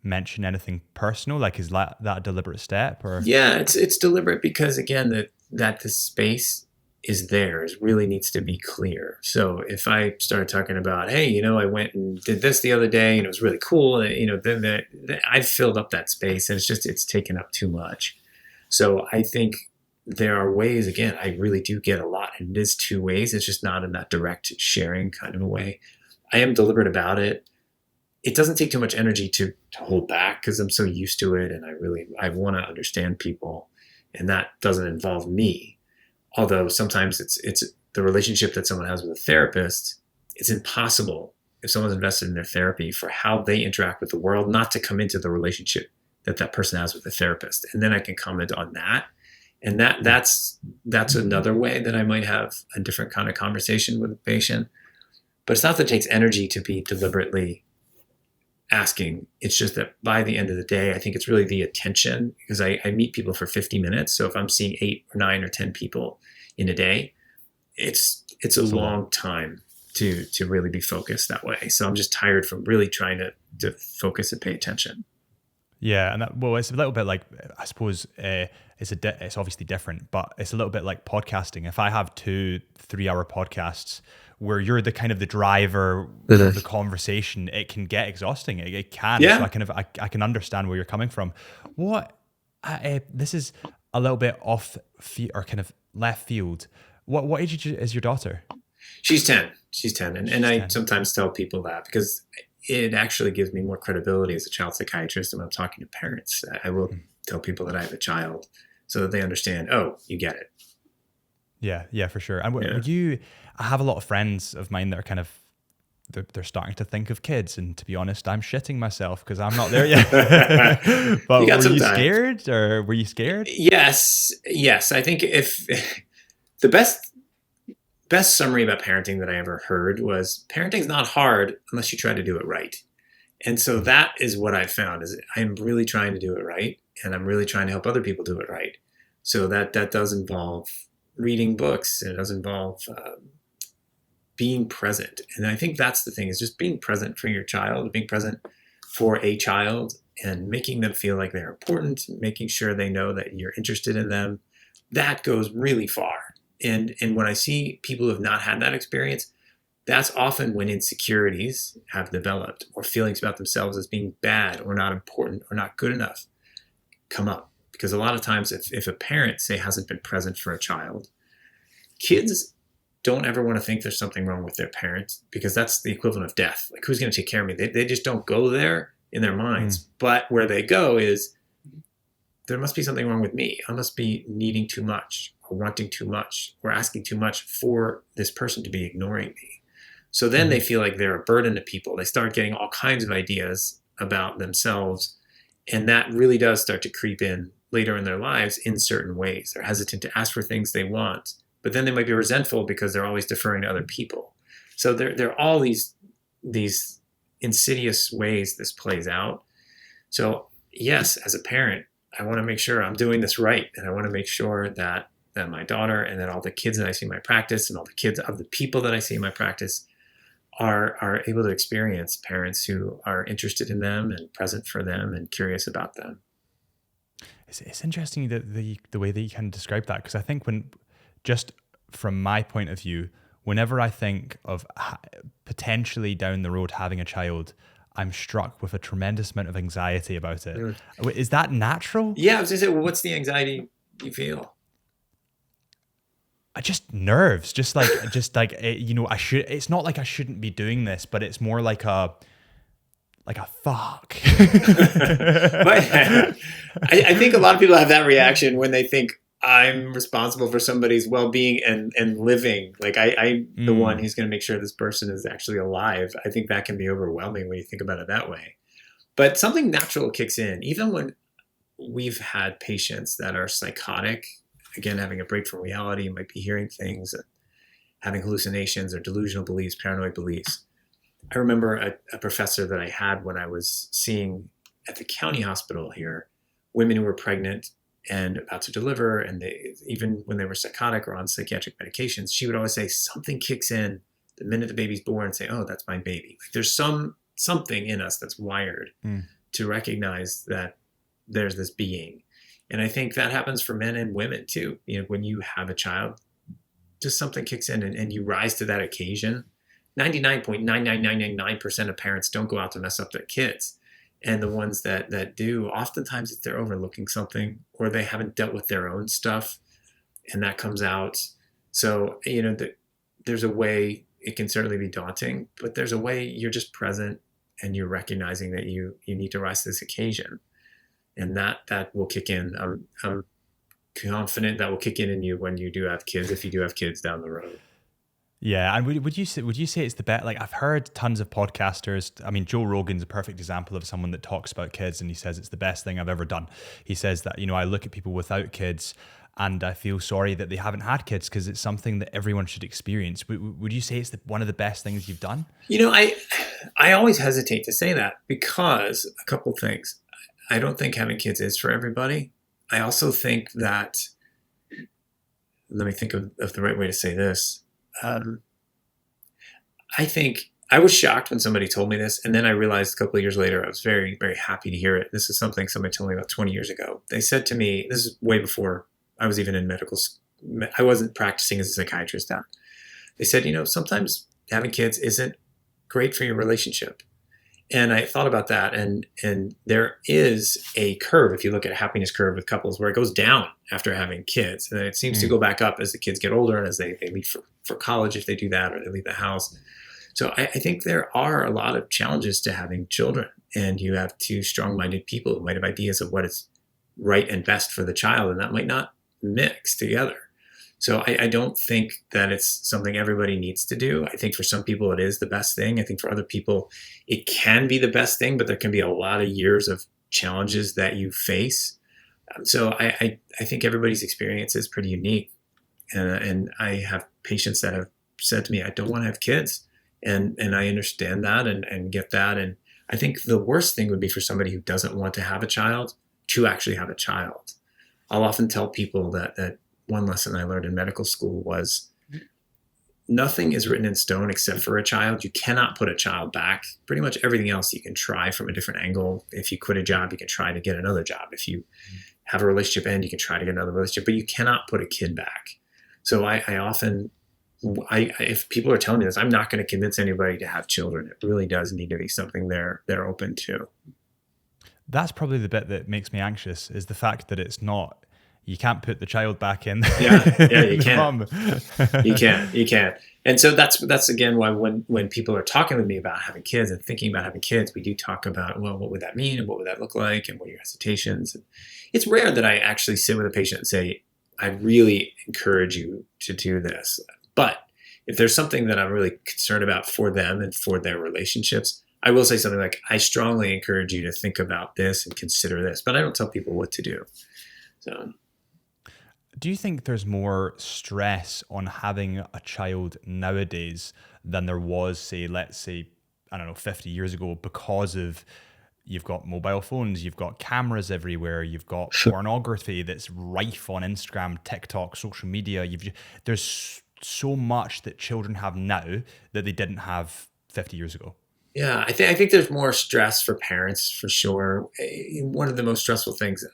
Speaker 1: mention anything personal? Like, is that a deliberate step? Or
Speaker 2: yeah, it's deliberate because, again, that the space is theirs really needs to be clear. So if I started talking about, hey, I went and did this the other day and it was really cool, and then I've filled up that space, and it's taken up too much. So I think there are ways, again, I really do get a lot, and it is two ways. It's just not in that direct sharing kind of a way. I am deliberate about it. It doesn't take too much energy to hold back because I'm so used to it, and I want to understand people, and that doesn't involve me. Although sometimes it's the relationship that someone has with a therapist. It's impossible if someone's invested in their therapy for how they interact with the world not to come into the relationship that person has with the therapist, and then I can comment on that. And that's another way that I might have a different kind of conversation with a patient. But it's not that it takes energy to be deliberately asking. It's just that by the end of the day, I think it's really the attention, because I meet people for 50 minutes. So if I'm seeing 8 or 9 or 10 people in a day, it's a long time to really be focused that way. So I'm just tired from really trying to focus and pay attention.
Speaker 1: Yeah, and it's a little bit like, I suppose it's obviously different, but it's a little bit like podcasting. If I have 2-3 hour podcasts where you're the kind of the driver of the conversation, it can get exhausting. It can.
Speaker 2: Yeah.
Speaker 1: So I can understand where you're coming from. This is a little bit or kind of left field. What age is your daughter?
Speaker 2: She's 10. She's 10, and I
Speaker 1: 10.
Speaker 2: sometimes tell people that because it actually gives me more credibility as a child psychiatrist when I'm talking to parents. I will tell people that I have a child so that they understand, oh, you get it.
Speaker 1: Yeah, for sure. And I have a lot of friends of mine that are kind of, they're starting to think of kids. And to be honest, I'm shitting myself because I'm not there yet. But were you scared, or were you scared?
Speaker 2: Yes. I think if the best summary about parenting that I ever heard was, parenting's not hard unless you try to do it right. And so that is what I found, is I'm really trying to do it right, and I'm really trying to help other people do it right. So that does involve reading books, and it does involve being present. And I think that's the thing, is just being present for your child, being present for a child, and making them feel like they're important, making sure they know that you're interested in them. That goes really far. And when I see people who have not had that experience, that's often when insecurities have developed, or feelings about themselves as being bad or not important or not good enough come up. Because a lot of times if a parent, say, hasn't been present for a child, kids don't ever want to think there's something wrong with their parent, because that's the equivalent of death. Like, who's going to take care of me? They just don't go there in their minds. But where they go is, there must be something wrong with me. I must be needing too much, or wanting too much, or asking too much for this person to be ignoring me. So then they feel like they're a burden to people. They start getting all kinds of ideas about themselves. And that really does start to creep in later in their lives in certain ways. They're hesitant to ask for things they want, but then they might be resentful because they're always deferring to other people. So there are all these insidious ways this plays out. So yes, as a parent, I want to make sure I'm doing this right. And I want to make sure that my daughter, and that all the kids that I see in my practice, and all the kids of the people that I see in my practice are able to experience parents who are interested in them and present for them and curious about them.
Speaker 1: It's interesting that the way that you kind of describe that, because I think just from my point of view, whenever I think of potentially down the road having a child, I'm struck with a tremendous amount of anxiety about it. Is that natural?
Speaker 2: Yeah, I was going to say, well, what's the anxiety you feel?
Speaker 1: Just nerves, just like it's not like I shouldn't be doing this, but it's more like a fuck.
Speaker 2: But I think a lot of people have that reaction when they think I'm responsible for somebody's well-being and living. Like I'm the one who's going to make sure this person is actually alive. I think that can be overwhelming when you think about it that way. But something natural kicks in, even when we've had patients that are psychotic. Again, having a break from reality, might be hearing things, having hallucinations or delusional beliefs, paranoid beliefs. I remember a professor that I had when I was seeing at the county hospital here, women who were pregnant and about to deliver, and even when they were psychotic or on psychiatric medications, she would always say something kicks in the minute the baby's born and say, "Oh, that's my baby." Like there's something in us that's wired to recognize that there's this being. And I think that happens for men and women too. When you have a child, just something kicks in and you rise to that occasion. 99.99999% of parents don't go out to mess up their kids. And the ones that do, oftentimes if they're overlooking something or they haven't dealt with their own stuff and that comes out. So, there's a way it can certainly be daunting, but there's a way you're just present and you're recognizing that you need to rise to this occasion. And that will kick in. I'm confident that will kick in you when you do have kids, if you do have kids down the road.
Speaker 1: Yeah, and would you say it's the best? Like I've heard tons of podcasters. I mean, Joe Rogan's a perfect example of someone that talks about kids, and he says it's the best thing I've ever done. He says that I look at people without kids, and I feel sorry that they haven't had kids because it's something that everyone should experience. Would you say it's one of the best things you've done?
Speaker 2: I always hesitate to say that because a couple things. I don't think having kids is for everybody. I also think that. Let me think of the right way to say this. I think I was shocked when somebody told me this, and then I realized a couple of years later I was very, very happy to hear it. This is something somebody told me about 20 years ago. They said to me, this is way before I was even in medical school. I wasn't practicing as a psychiatrist now. They said, sometimes having kids isn't great for your relationship. And I thought about that, and there is a curve, if you look at a happiness curve with couples, where it goes down after having kids. And then it seems to go back up as the kids get older and as they leave for college, if they do that, or they leave the house. So I think there are a lot of challenges to having children. And you have two strong-minded people who might have ideas of what is right and best for the child, and that might not mix together. So I don't think that it's something everybody needs to do. I think for some people it is the best thing. I think for other people it can be the best thing, but there can be a lot of years of challenges that you face. So I think everybody's experience is pretty unique. And I have patients that have said to me, I don't want to have kids. And I understand that and get that. And I think the worst thing would be for somebody who doesn't want to have a child to actually have a child. I'll often tell people that one lesson I learned in medical school was nothing is written in stone except for a child. You cannot put a child back. Pretty much everything else you can try from a different angle. If you quit a job, you can try to get another job. If you have a relationship end, you can try to get another relationship, but you cannot put a kid back. So I often, if people are telling me this, I'm not going to convince anybody to have children. It really does need to be something they're open to.
Speaker 1: That's probably the bit that makes me anxious, is the fact that it's not, you can't put the child back in.
Speaker 2: Yeah, you can. You can. And so that's again why when people are talking with me about having kids and thinking about having kids, we do talk about, well, what would that mean and what would that look like and what are your hesitations? And it's rare that I actually sit with a patient and say, I really encourage you to do this. But if there's something that I'm really concerned about for them and for their relationships, I will say something like, I strongly encourage you to think about this and consider this, but I don't tell people what to do. So.
Speaker 1: Do you think there's more stress on having a child nowadays than there was, say, let's say, 50 years ago, because of you've got mobile phones, you've got cameras everywhere, you've got pornography that's rife on Instagram, TikTok, social media. There's so much that children have now that they didn't have 50 years ago.
Speaker 2: Yeah, I think there's more stress for parents for sure. One of the most stressful things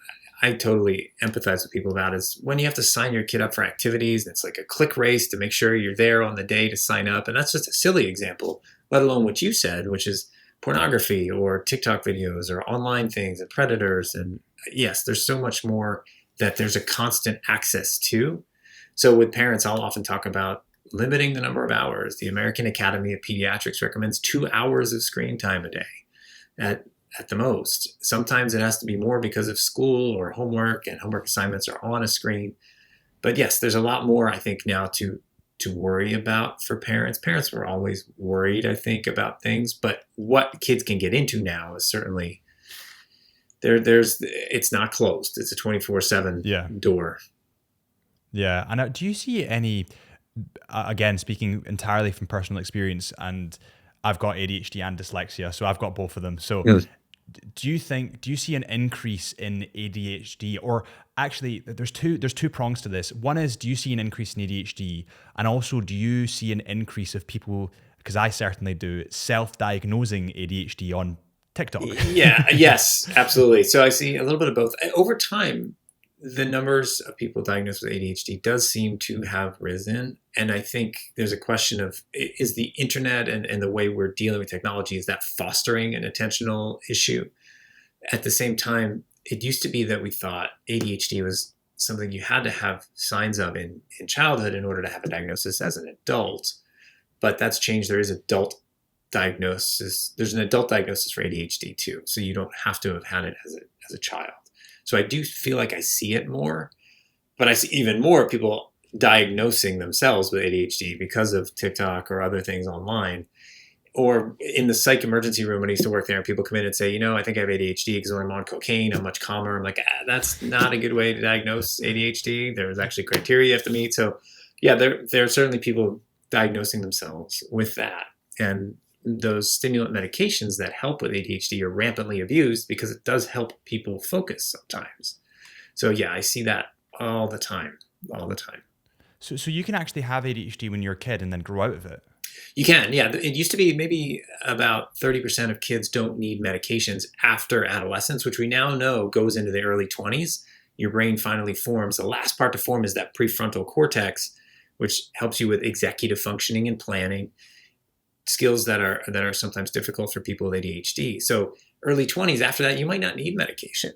Speaker 2: I totally empathize with people about is when you have to sign your kid up for activities. It's like a click race to make sure you're there on the day to sign up. And that's just a silly example, let alone what you said, which is pornography or TikTok videos or online things and predators. And yes, there's so much more that there's a constant access to. So with parents, I'll often talk about limiting the number of hours. The American Academy of Pediatrics recommends 2 hours of screen time a day at the most. Sometimes it has to be more because of school or homework, and homework assignments are on a screen. But yes, there's a lot more, I think, now to worry about for parents. Parents were always worried, I think, about things, but what kids can get into now is certainly it's not closed. It's a 24/7 door.
Speaker 1: Yeah. And do you see any, again, speaking entirely from personal experience, and I've got ADHD and dyslexia, so I've got both of them. So
Speaker 2: Yes.
Speaker 1: do you see an increase in ADHD, or actually there's two prongs to this. One is, do you see an increase in ADHD, and also do you see an increase of people, because I certainly do, self-diagnosing ADHD on TikTok?
Speaker 2: Yeah, yes, absolutely. So I see a little bit of both. Over time, the numbers of people diagnosed with ADHD does seem to have risen. And I think there's a question of, is the internet and the way we're dealing with technology, is that fostering an attentional issue? At the same time, it used to be that we thought ADHD was something you had to have signs of in childhood in order to have a diagnosis as an adult. But that's changed. There is adult diagnosis. There's an adult diagnosis for ADHD too. So you don't have to have had it as a child. So I do feel like I see it more, but I see even more people diagnosing themselves with ADHD because of TikTok or other things online. Or in the psych emergency room when I used to work there, people come in and say, I think I have ADHD because when I'm on cocaine, I'm much calmer. I'm like, that's not a good way to diagnose ADHD. There's actually criteria you have to meet. So yeah, there are certainly people diagnosing themselves with that. And those stimulant medications that help with ADHD are rampantly abused because it does help people focus sometimes. So yeah, I see that all the time.
Speaker 1: So you can actually have ADHD when you're a kid and then grow out of it?
Speaker 2: You can, yeah. It used to be maybe about 30% of kids don't need medications after adolescence, which we now know goes into the early 20s. Your brain finally forms. The last part to form is that prefrontal cortex, which helps you with executive functioning and planning, skills that are sometimes difficult for people with ADHD. So early 20s, after that, you might not need medication.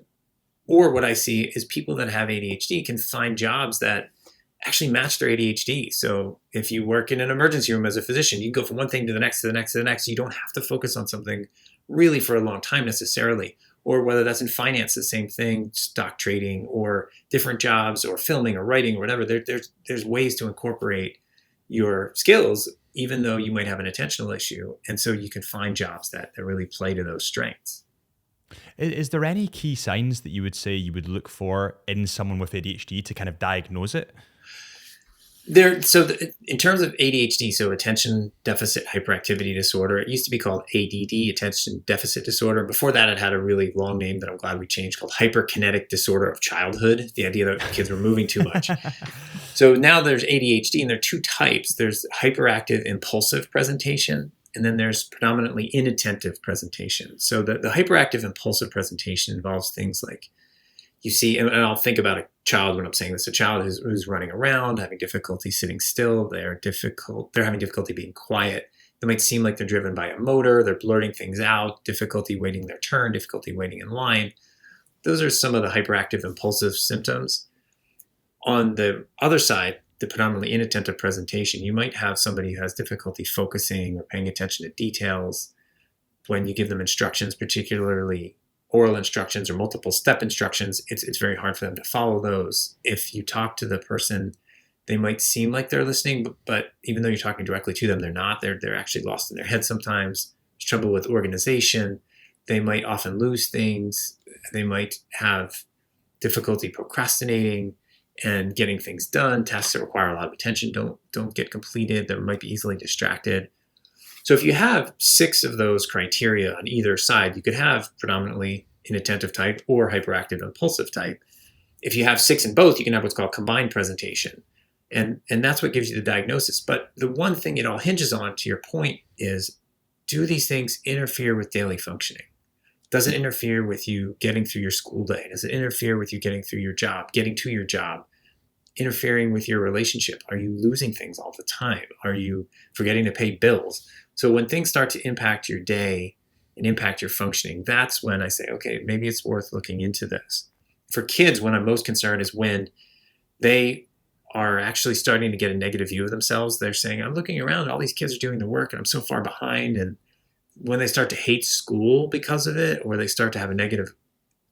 Speaker 2: Or what I see is people that have ADHD can find jobs that actually match their ADHD. So if you work in an emergency room as a physician, you go from one thing to the next, to the next, to the next. You don't have to focus on something really for a long time necessarily. Or whether that's in finance, the same thing, stock trading, or different jobs, or filming, or writing, or whatever. There's ways to incorporate your skills, even though you might have an attentional issue. And so you can find jobs that really play to those strengths.
Speaker 1: Is there any key signs that you would say you would look for in someone with ADHD to kind of diagnose it?
Speaker 2: In terms of ADHD, so attention deficit hyperactivity disorder, it used to be called ADD, attention deficit disorder. Before that, it had a really long name that I'm glad we changed, called hyperkinetic disorder of childhood. The idea that kids were moving too much. So now there's ADHD, and there are two types. There's hyperactive impulsive presentation, and then there's predominantly inattentive presentation. So the hyperactive impulsive presentation involves things like, you see, and I'll think about a child when I'm saying this, a child who's running around, having difficulty sitting still, they're having difficulty being quiet. They might seem like they're driven by a motor, they're blurting things out, difficulty waiting their turn, difficulty waiting in line. Those are some of the hyperactive impulsive symptoms. On the other side, the predominantly inattentive presentation, you might have somebody who has difficulty focusing or paying attention to details when you give them instructions, particularly oral instructions or multiple step instructions. It's very hard for them to follow those. If you talk to the person, they might seem like they're listening, but even though you're talking directly to them, they're not. They're actually lost in their head sometimes. There's trouble with organization. They might often lose things. They might have difficulty procrastinating and getting things done. Tasks that require a lot of attention don't get completed. They might be easily distracted. So if you have 6 of those criteria on either side, you could have predominantly inattentive type or hyperactive impulsive type. If you have 6 in both, you can have what's called combined presentation. And that's what gives you the diagnosis. But the one thing it all hinges on, to your point, is, do these things interfere with daily functioning? Does it interfere with you getting through your school day? Does it interfere with you getting through your job, getting to your job? Interfering with your relationship? Are you losing things all the time? Are you forgetting to pay bills? So when things start to impact your day and impact your functioning, that's when I say, okay, maybe it's worth looking into this. For kids, when I'm most concerned is when they are actually starting to get a negative view of themselves. They're saying, I'm looking around, all these kids are doing the work and I'm so far behind. And when they start to hate school because of it, or they start to have a negative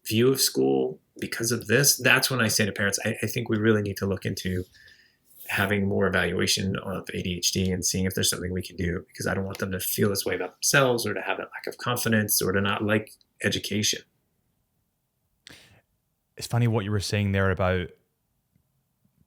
Speaker 2: view of school because of this, that's when I say to parents, I think we really need to look into having more evaluation of ADHD and seeing if there's something we can do, because I don't want them to feel this way about themselves or to have that lack of confidence or to not like education.
Speaker 1: It's funny what you were saying there about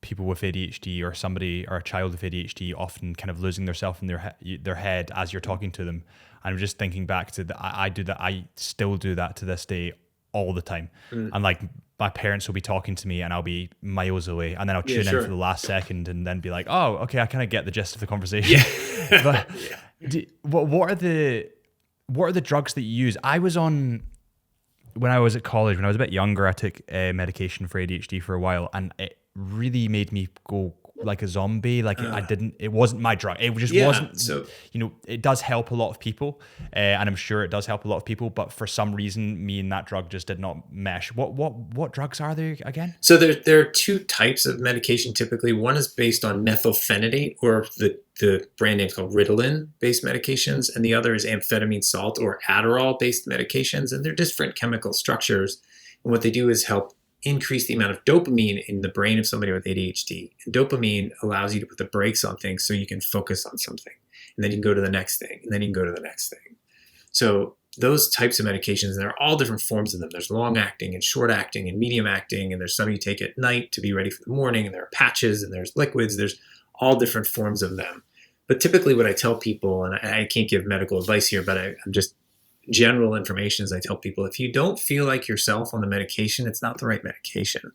Speaker 1: people with ADHD or somebody or a child with ADHD often kind of losing themselves in their head as you're talking to them. And I'm just thinking back to I do that. I still do that to this day all the time. And like my parents will be talking to me and I'll be miles away, and then I'll tune in for the last second and then be like, oh, okay, I kind of get the gist of the conversation. But what are the drugs that you use? I was on, when I was at college, when I was a bit younger, I took medication for ADHD for a while, and it really made me go like a zombie. Like it wasn't my drug. It just wasn't,
Speaker 2: so
Speaker 1: it does help a lot of people, and I'm sure it does help a lot of people, but for some reason, me and that drug just did not mesh. What drugs are there again?
Speaker 2: So there are two types of medication typically. One is based on methylphenidate, or the brand name is called Ritalin-based medications, and the other is amphetamine salt or Adderall-based medications, and they're different chemical structures. And what they do is help increase the amount of dopamine in the brain of somebody with ADHD. And dopamine allows you to put the brakes on things so you can focus on something. And then you can go to the next thing, and then you can go to the next thing. So those types of medications, and there are all different forms of them. There's long acting and short acting and medium acting, and there's some you take at night to be ready for the morning, and there are patches and there's liquids. There's all different forms of them. But typically what I tell people, and I can't give medical advice here, but I'm just general information is I tell people, if you don't feel like yourself on the medication, it's not the right medication.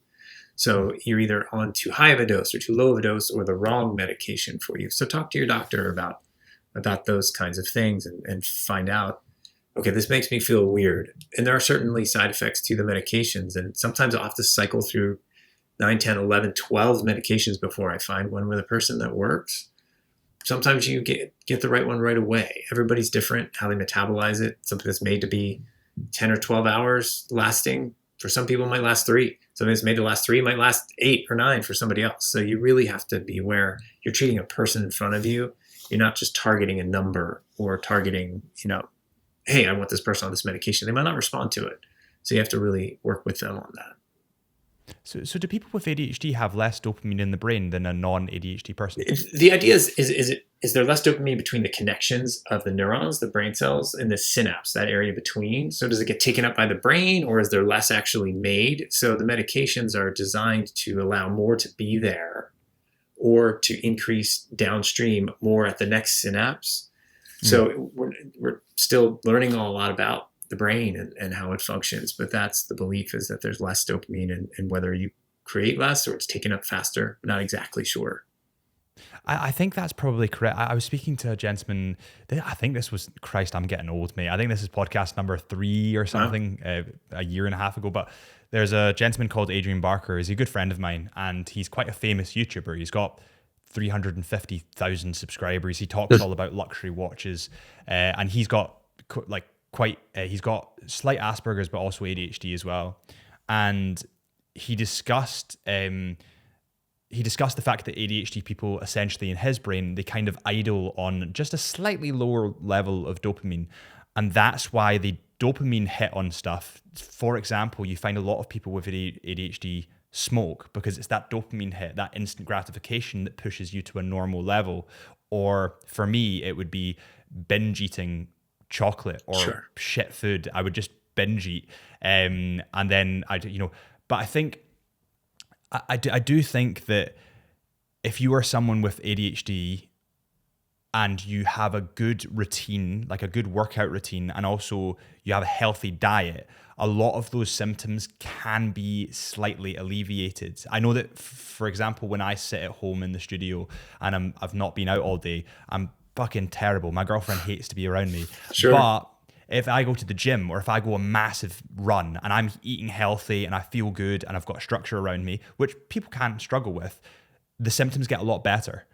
Speaker 2: So you're either on too high of a dose or too low of a dose, or the wrong medication for you. So talk to your doctor about those kinds of things and find out, okay, this makes me feel weird. And there are certainly side effects to the medications. And sometimes I'll have to cycle through 9, 10, 11, 12 medications before I find one with a person that works. Sometimes you get the right one right away. Everybody's different, how they metabolize it. Something that's made to be 10 or 12 hours lasting, for some people might last 3. Something that's made to last 3 might last 8 or 9 for somebody else. So you really have to be aware you're treating a person in front of you. You're not just targeting a number or targeting, hey, I want this person on this medication. They might not respond to it. So you have to really work with them on that.
Speaker 1: So do people with ADHD have less dopamine in the brain than a non-ADHD person?
Speaker 2: The idea is there less dopamine between the connections of the neurons, the brain cells, and the synapse, that area between? So does it get taken up by the brain, or is there less actually made? So the medications are designed to allow more to be there, or to increase downstream more at the next synapse. So we're still learning a lot about the brain and how it functions, but that's the belief, is that there's less dopamine, and whether you create less or it's taken up faster, I'm not exactly sure.
Speaker 1: I think that's probably correct. I was speaking to a gentleman, I think this was, Christ, I'm getting old, mate. I think this is podcast number 3 or something, a year and a half ago, but there's a gentleman called Adrian Barker. He's a good friend of mine, and he's quite a famous YouTuber. He's got 350,000 subscribers. He talks all about luxury watches, and he's got he's got slight Asperger's, but also ADHD as well. And he discussed the fact that ADHD people, essentially in his brain, they kind of idle on just a slightly lower level of dopamine, and that's why the dopamine hit on stuff. For example, you find a lot of people with ADHD smoke because it's that dopamine hit, that instant gratification, that pushes you to a normal level. Or for me, it would be binge eating chocolate or shit food. I would just binge eat, and then but I think I do think that if you are someone with ADHD and you have a good routine, like a good workout routine, and also you have a healthy diet, a lot of those symptoms can be slightly alleviated. I know that, for example, when I sit at home in the studio and I've not been out all day, I'm fucking terrible. My girlfriend hates to be around me.
Speaker 2: Sure.
Speaker 1: But if I go to the gym, or if I go a massive run and I'm eating healthy and I feel good and I've got structure around me, which people can struggle with, the symptoms get a lot better.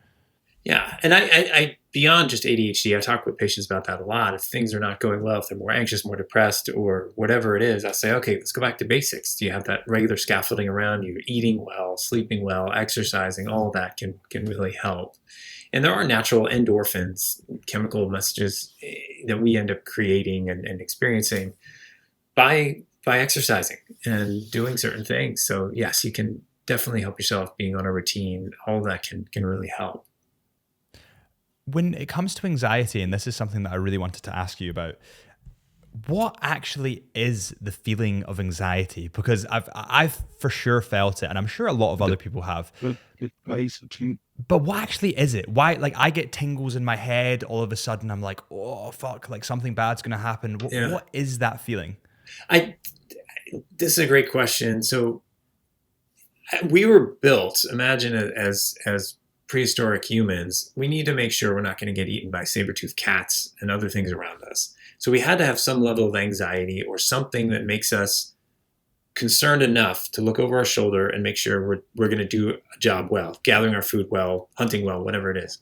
Speaker 2: Yeah. And I beyond just ADHD, I talk with patients about that a lot. If things are not going well, if they're more anxious, more depressed, or whatever it is, I say, okay, let's go back to basics. Do you have that regular scaffolding around you? Eating well, sleeping well, exercising, all that can really help. And there are natural endorphins, chemical messages that we end up creating and experiencing by exercising and doing certain things. So yes, you can definitely help yourself being on a routine. All of that can really help.
Speaker 1: When it comes to anxiety, and this is something that I really wanted to ask you about, what actually is the feeling of anxiety? Because I've for sure felt it, and I'm sure a lot of other people have. But what actually is it? Why, like, I get tingles in my head all of a sudden. I'm like, oh fuck, like something bad's gonna happen.
Speaker 2: Yeah.
Speaker 1: What is that feeling?
Speaker 2: This is a great question. So we were built, imagine it as prehistoric humans, we need to make sure we're not going to get eaten by saber-toothed cats and other things around us. So we had to have some level of anxiety or something that makes us concerned enough to look over our shoulder and make sure we're going to do a job well, gathering our food well, hunting well, whatever it is.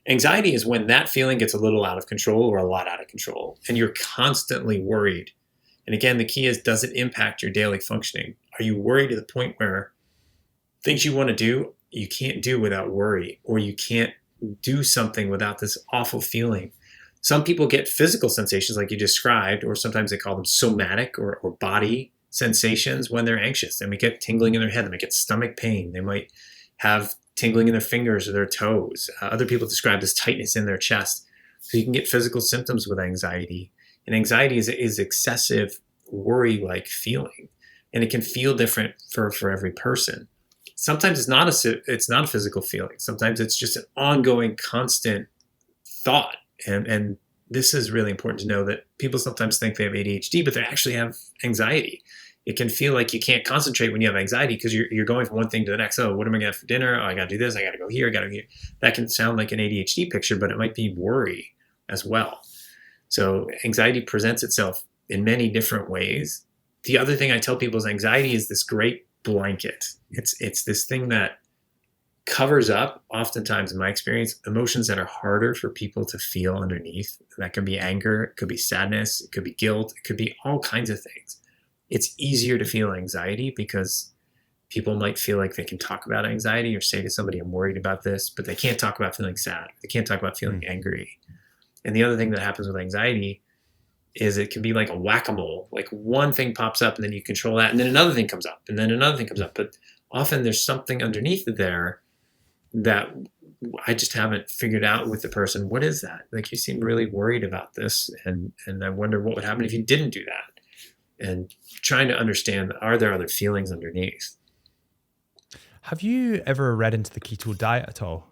Speaker 2: Anxiety is when that feeling gets a little out of control or a lot out of control, and you're constantly worried. And again, the key is, does it impact your daily functioning? Are you worried to the point where things you want to do, you can't do without worry, or you can't do something without this awful feeling? Some people get physical sensations like you described, or sometimes they call them somatic or body sensations when they're anxious. They might get tingling in their head. They might get stomach pain. They might have tingling in their fingers or their toes. Other people describe this tightness in their chest. So you can get physical symptoms with anxiety. And anxiety is excessive worry-like feeling. And it can feel different for every person. Sometimes it's not a physical feeling. Sometimes it's just an ongoing, constant thought. And this is really important to know, that people sometimes think they have ADHD, but they actually have anxiety. It can feel like you can't concentrate when you have anxiety because you're going from one thing to the next. Oh, what am I going to have for dinner? Oh, I got to do this. I got to go here. I got to go here. That can sound like an ADHD picture, but it might be worry as well. So anxiety presents itself in many different ways. The other thing I tell people is anxiety is this great blanket. It's this thing that covers up, oftentimes in my experience, emotions that are harder for people to feel underneath. That can be anger, it could be sadness, it could be guilt, it could be all kinds of things. It's easier to feel anxiety because people might feel like they can talk about anxiety or say to somebody, I'm worried about this, but they can't talk about feeling sad. They can't talk about feeling angry. And the other thing that happens with anxiety is it can be like a whack-a-mole. Like one thing pops up and then you control that, and then another thing comes up, and then another thing comes up. But often there's something underneath there that I just haven't figured out with the person. What is that? Like, you seem really worried about this, and I wonder what would happen if you didn't do that. And trying to understand, are there other feelings underneath?
Speaker 1: Have you ever read into the keto diet at all?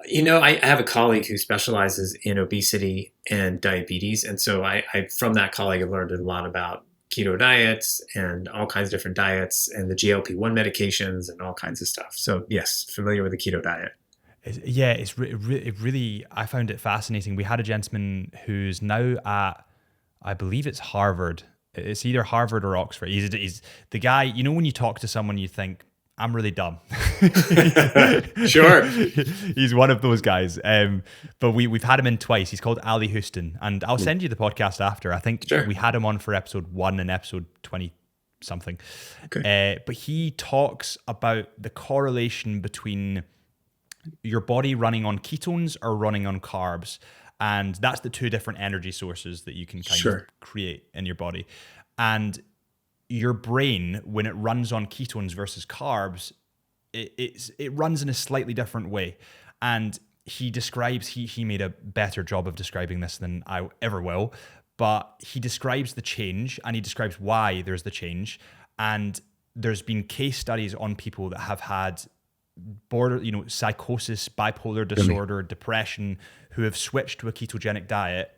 Speaker 2: You know, I have a colleague who specializes in obesity and diabetes. And so I from that colleague, I've learned a lot about keto diets and all kinds of different diets and the GLP-1 medications and all kinds of stuff. So yes, familiar with the keto diet.
Speaker 1: It really, I found it fascinating. We had a gentleman who's now at, I believe it's Harvard. It's either Harvard or Oxford. He's the guy, you know, when you talk to someone, you think, I'm really dumb.
Speaker 2: Sure.
Speaker 1: He's one of those guys. But we've had him in twice. He's called Ali Houston. And I'll send you the podcast after. I think we had him on for episode 1 and episode 20 something. Okay. But he talks about the correlation between your body running on ketones or running on carbs. And that's the two different energy sources that you can kind of create in your body. And your brain, when it runs on ketones versus carbs, it runs in a slightly different way. And he describes, he made a better job of describing this than I ever will, but he describes the change and he describes why there's the change. And there's been case studies on people that have had psychosis, bipolar disorder, depression, who have switched to a ketogenic diet.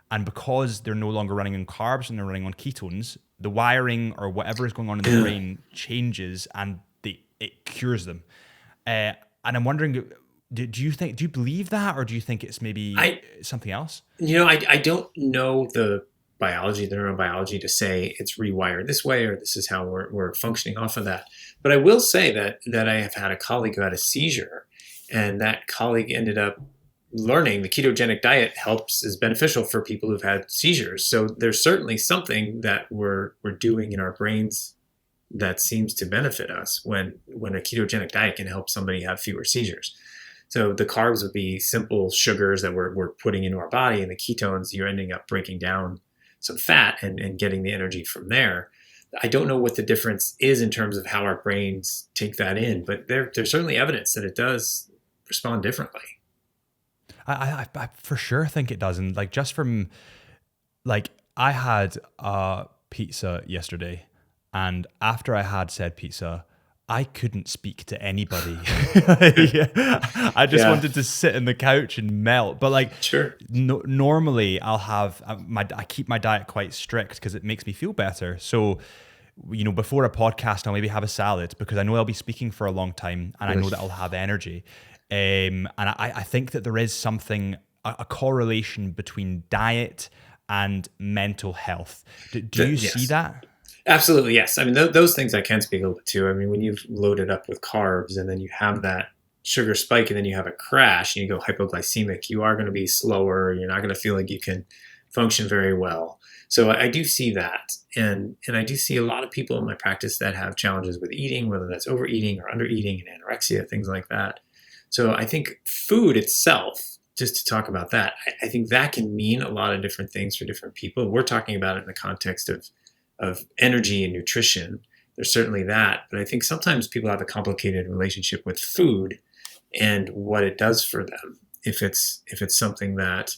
Speaker 1: And because they're no longer running on carbs and they're running on ketones, the wiring or whatever is going on in the brain changes and it cures them. And I'm wondering, do you believe that, or do you think it's maybe something else? You know,
Speaker 2: I don't know the biology, the neurobiology to say it's rewired this way or this is how we're functioning off of that. But I will say that I have had a colleague who had a seizure, and that colleague ended up learning the ketogenic diet is beneficial for people who've had seizures. So there's certainly something that we're doing in our brains that seems to benefit us when a ketogenic diet can help somebody have fewer seizures. So the carbs would be simple sugars that we're putting into our body, and the ketones, you're ending up breaking down some fat and getting the energy from there. I don't know what the difference is in terms of how our brains take that in, but there's certainly evidence that it does respond differently.
Speaker 1: I for sure think it does. And like, just from like I had a pizza yesterday, and after I had said pizza, I couldn't speak to anybody. I just
Speaker 2: Yeah,
Speaker 1: wanted to sit on the couch and melt. But like,
Speaker 2: sure.
Speaker 1: normally I'll have I keep my diet quite strict because it makes me feel better. So, before a podcast, I'll maybe have a salad because I know I'll be speaking for a long time, and I know that I'll have energy. And I think that there is something, a correlation between diet and mental health. Do you see
Speaker 2: Yes.
Speaker 1: that?
Speaker 2: Absolutely, yes. I mean, those things I can speak a little bit to. I mean, when you've loaded up with carbs and then you have that sugar spike and then you have a crash and you go hypoglycemic, you are going to be slower. You're not going to feel like you can function very well. So I do see that, and I do see a lot of people in my practice that have challenges with eating, whether that's overeating or undereating and anorexia, things like that. So I think food itself, just to talk about that, I think that can mean a lot of different things for different people. We're talking about it in the context of energy and nutrition. There's certainly that, but I think sometimes people have a complicated relationship with food and what it does for them. If it's something that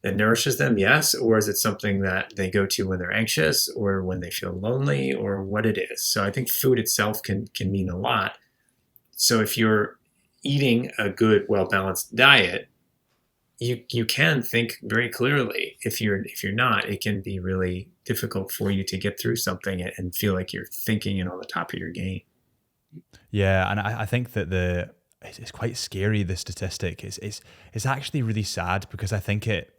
Speaker 2: nourishes them, yes, or is it something that they go to when they're anxious or when they feel lonely, or what it is. So I think food itself can mean a lot. So if you're eating a good, well balanced diet, you can think very clearly. If you're not, it can be really difficult for you to get through something and feel like you're thinking and on the top of your game.
Speaker 1: Yeah, and I think that it's quite scary. The statistic it's actually really sad because I think it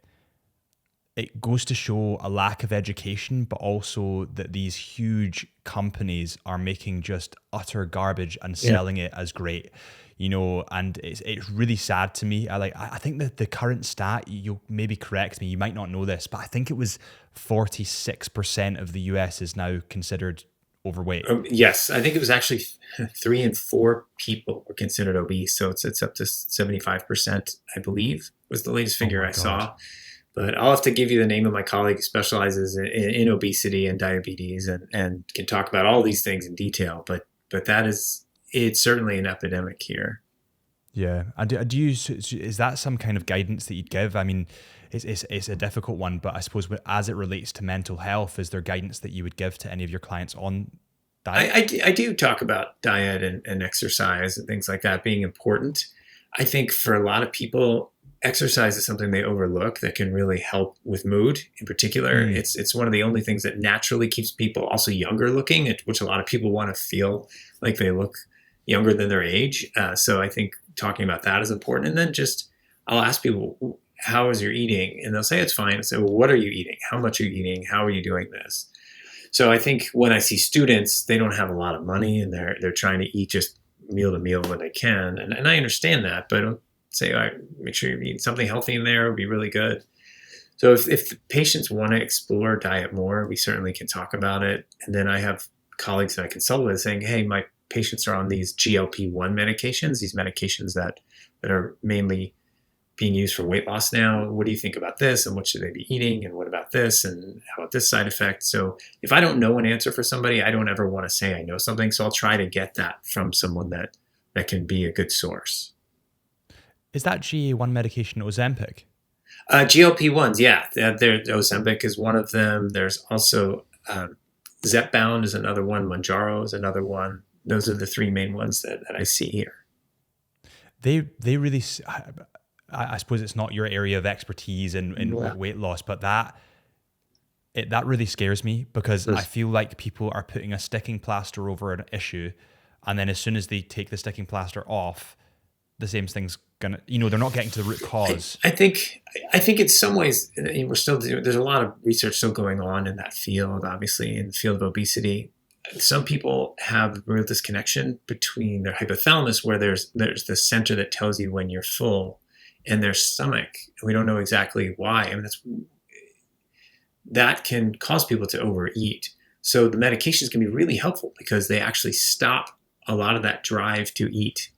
Speaker 1: goes to show a lack of education, but also that these huge companies are making just utter garbage and
Speaker 2: Yeah.
Speaker 1: selling it as great, and it's really sad to me. I think that the current stat, you'll maybe correct me, you might not know this, but I think it was 46% of the US is now considered overweight.
Speaker 2: Yes, I think it was actually 3 in 4 people were considered obese. So it's up to 75%, I believe, was the latest
Speaker 1: Oh
Speaker 2: figure
Speaker 1: my
Speaker 2: I
Speaker 1: God.
Speaker 2: saw. But I'll have to give you the name of my colleague who specializes in obesity and diabetes and can talk about all these things in detail. But it's certainly an epidemic here.
Speaker 1: Yeah, and do you, is that some kind of guidance that you'd give? I mean, it's a difficult one, but I suppose as it relates to mental health, is there guidance that you would give to any of your clients on diet?
Speaker 2: I do talk about diet and exercise and things like that being important. I think for a lot of people, exercise is something they overlook that can really help with mood in particular.
Speaker 1: Mm.
Speaker 2: It's one of the only things that naturally keeps people also younger looking, which a lot of people want to feel like they look younger than their age. So I think talking about that is important. And then just I'll ask people, how is your eating? And they'll say it's fine. I say, well, what are you eating? How much are you eating? How are you doing this? So I think when I see students, they don't have a lot of money and they're trying to eat just meal to meal when they can. And I understand that, but I don't say, all right, make sure you're eating something healthy in there, it would be really good. So if the patients want to explore diet more, we certainly can talk about it. And then I have colleagues that I consult with saying, hey, my patients are on these GLP-1 medications, these medications that are mainly being used for weight loss now. What do you think about this? And what should they be eating? And what about this? And how about this side effect? So if I don't know an answer for somebody, I don't ever want to say I know something. So I'll try to get that from someone that can be a good source.
Speaker 1: Is that GA1 medication Ozempic?
Speaker 2: GLP-1s, yeah. Ozempic is one of them. There's also Zepbound is another one. Mounjaro is another one. Those are the 3 main ones that I see here.
Speaker 1: They really, I suppose it's not your area of expertise in
Speaker 2: Yeah.
Speaker 1: weight loss, but that really scares me because I feel like people are putting a sticking plaster over an issue, and then as soon as they take the sticking plaster off, the same thing's gonna, they're not getting to the root cause.
Speaker 2: I think in some ways we're still there's a lot of research still going on in that field. Obviously, in the field of obesity, some people have a real disconnection between their hypothalamus, where there's the center that tells you when you're full, and their stomach. And we don't know exactly why. I mean, that can cause people to overeat. So the medications can be really helpful because they actually stop a lot of that drive to eat,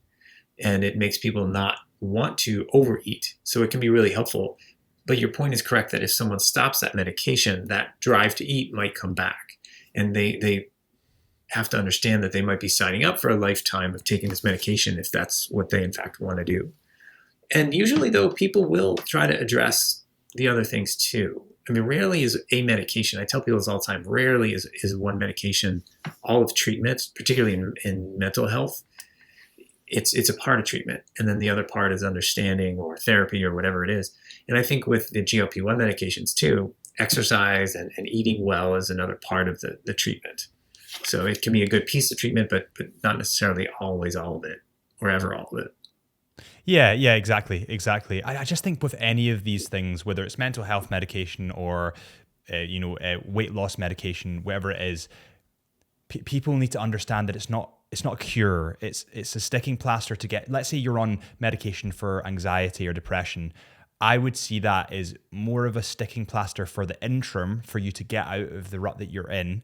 Speaker 2: and it makes people not want to overeat. So it can be really helpful. But your point is correct that if someone stops that medication, that drive to eat might come back. And they have to understand that they might be signing up for a lifetime of taking this medication if that's what they in fact want to do. And usually, though, people will try to address the other things too. I mean, rarely is a medication. I tell people this all the time. Rarely is one medication all of treatment, particularly in mental health. It's a part of treatment, and then the other part is understanding or therapy or whatever it is. And I think with the GLP-1 medications too, exercise and eating well is another part of the treatment. So it can be a good piece of treatment, but not necessarily always all of it or ever all of it.
Speaker 1: Yeah, exactly. I just think with any of these things, whether it's mental health medication or weight loss medication, whatever it is, people need to understand that it's not a cure. It's a sticking plaster to get. Let's say you're on medication for anxiety or depression. I would see that as more of a sticking plaster for the interim for you to get out of the rut that you're in.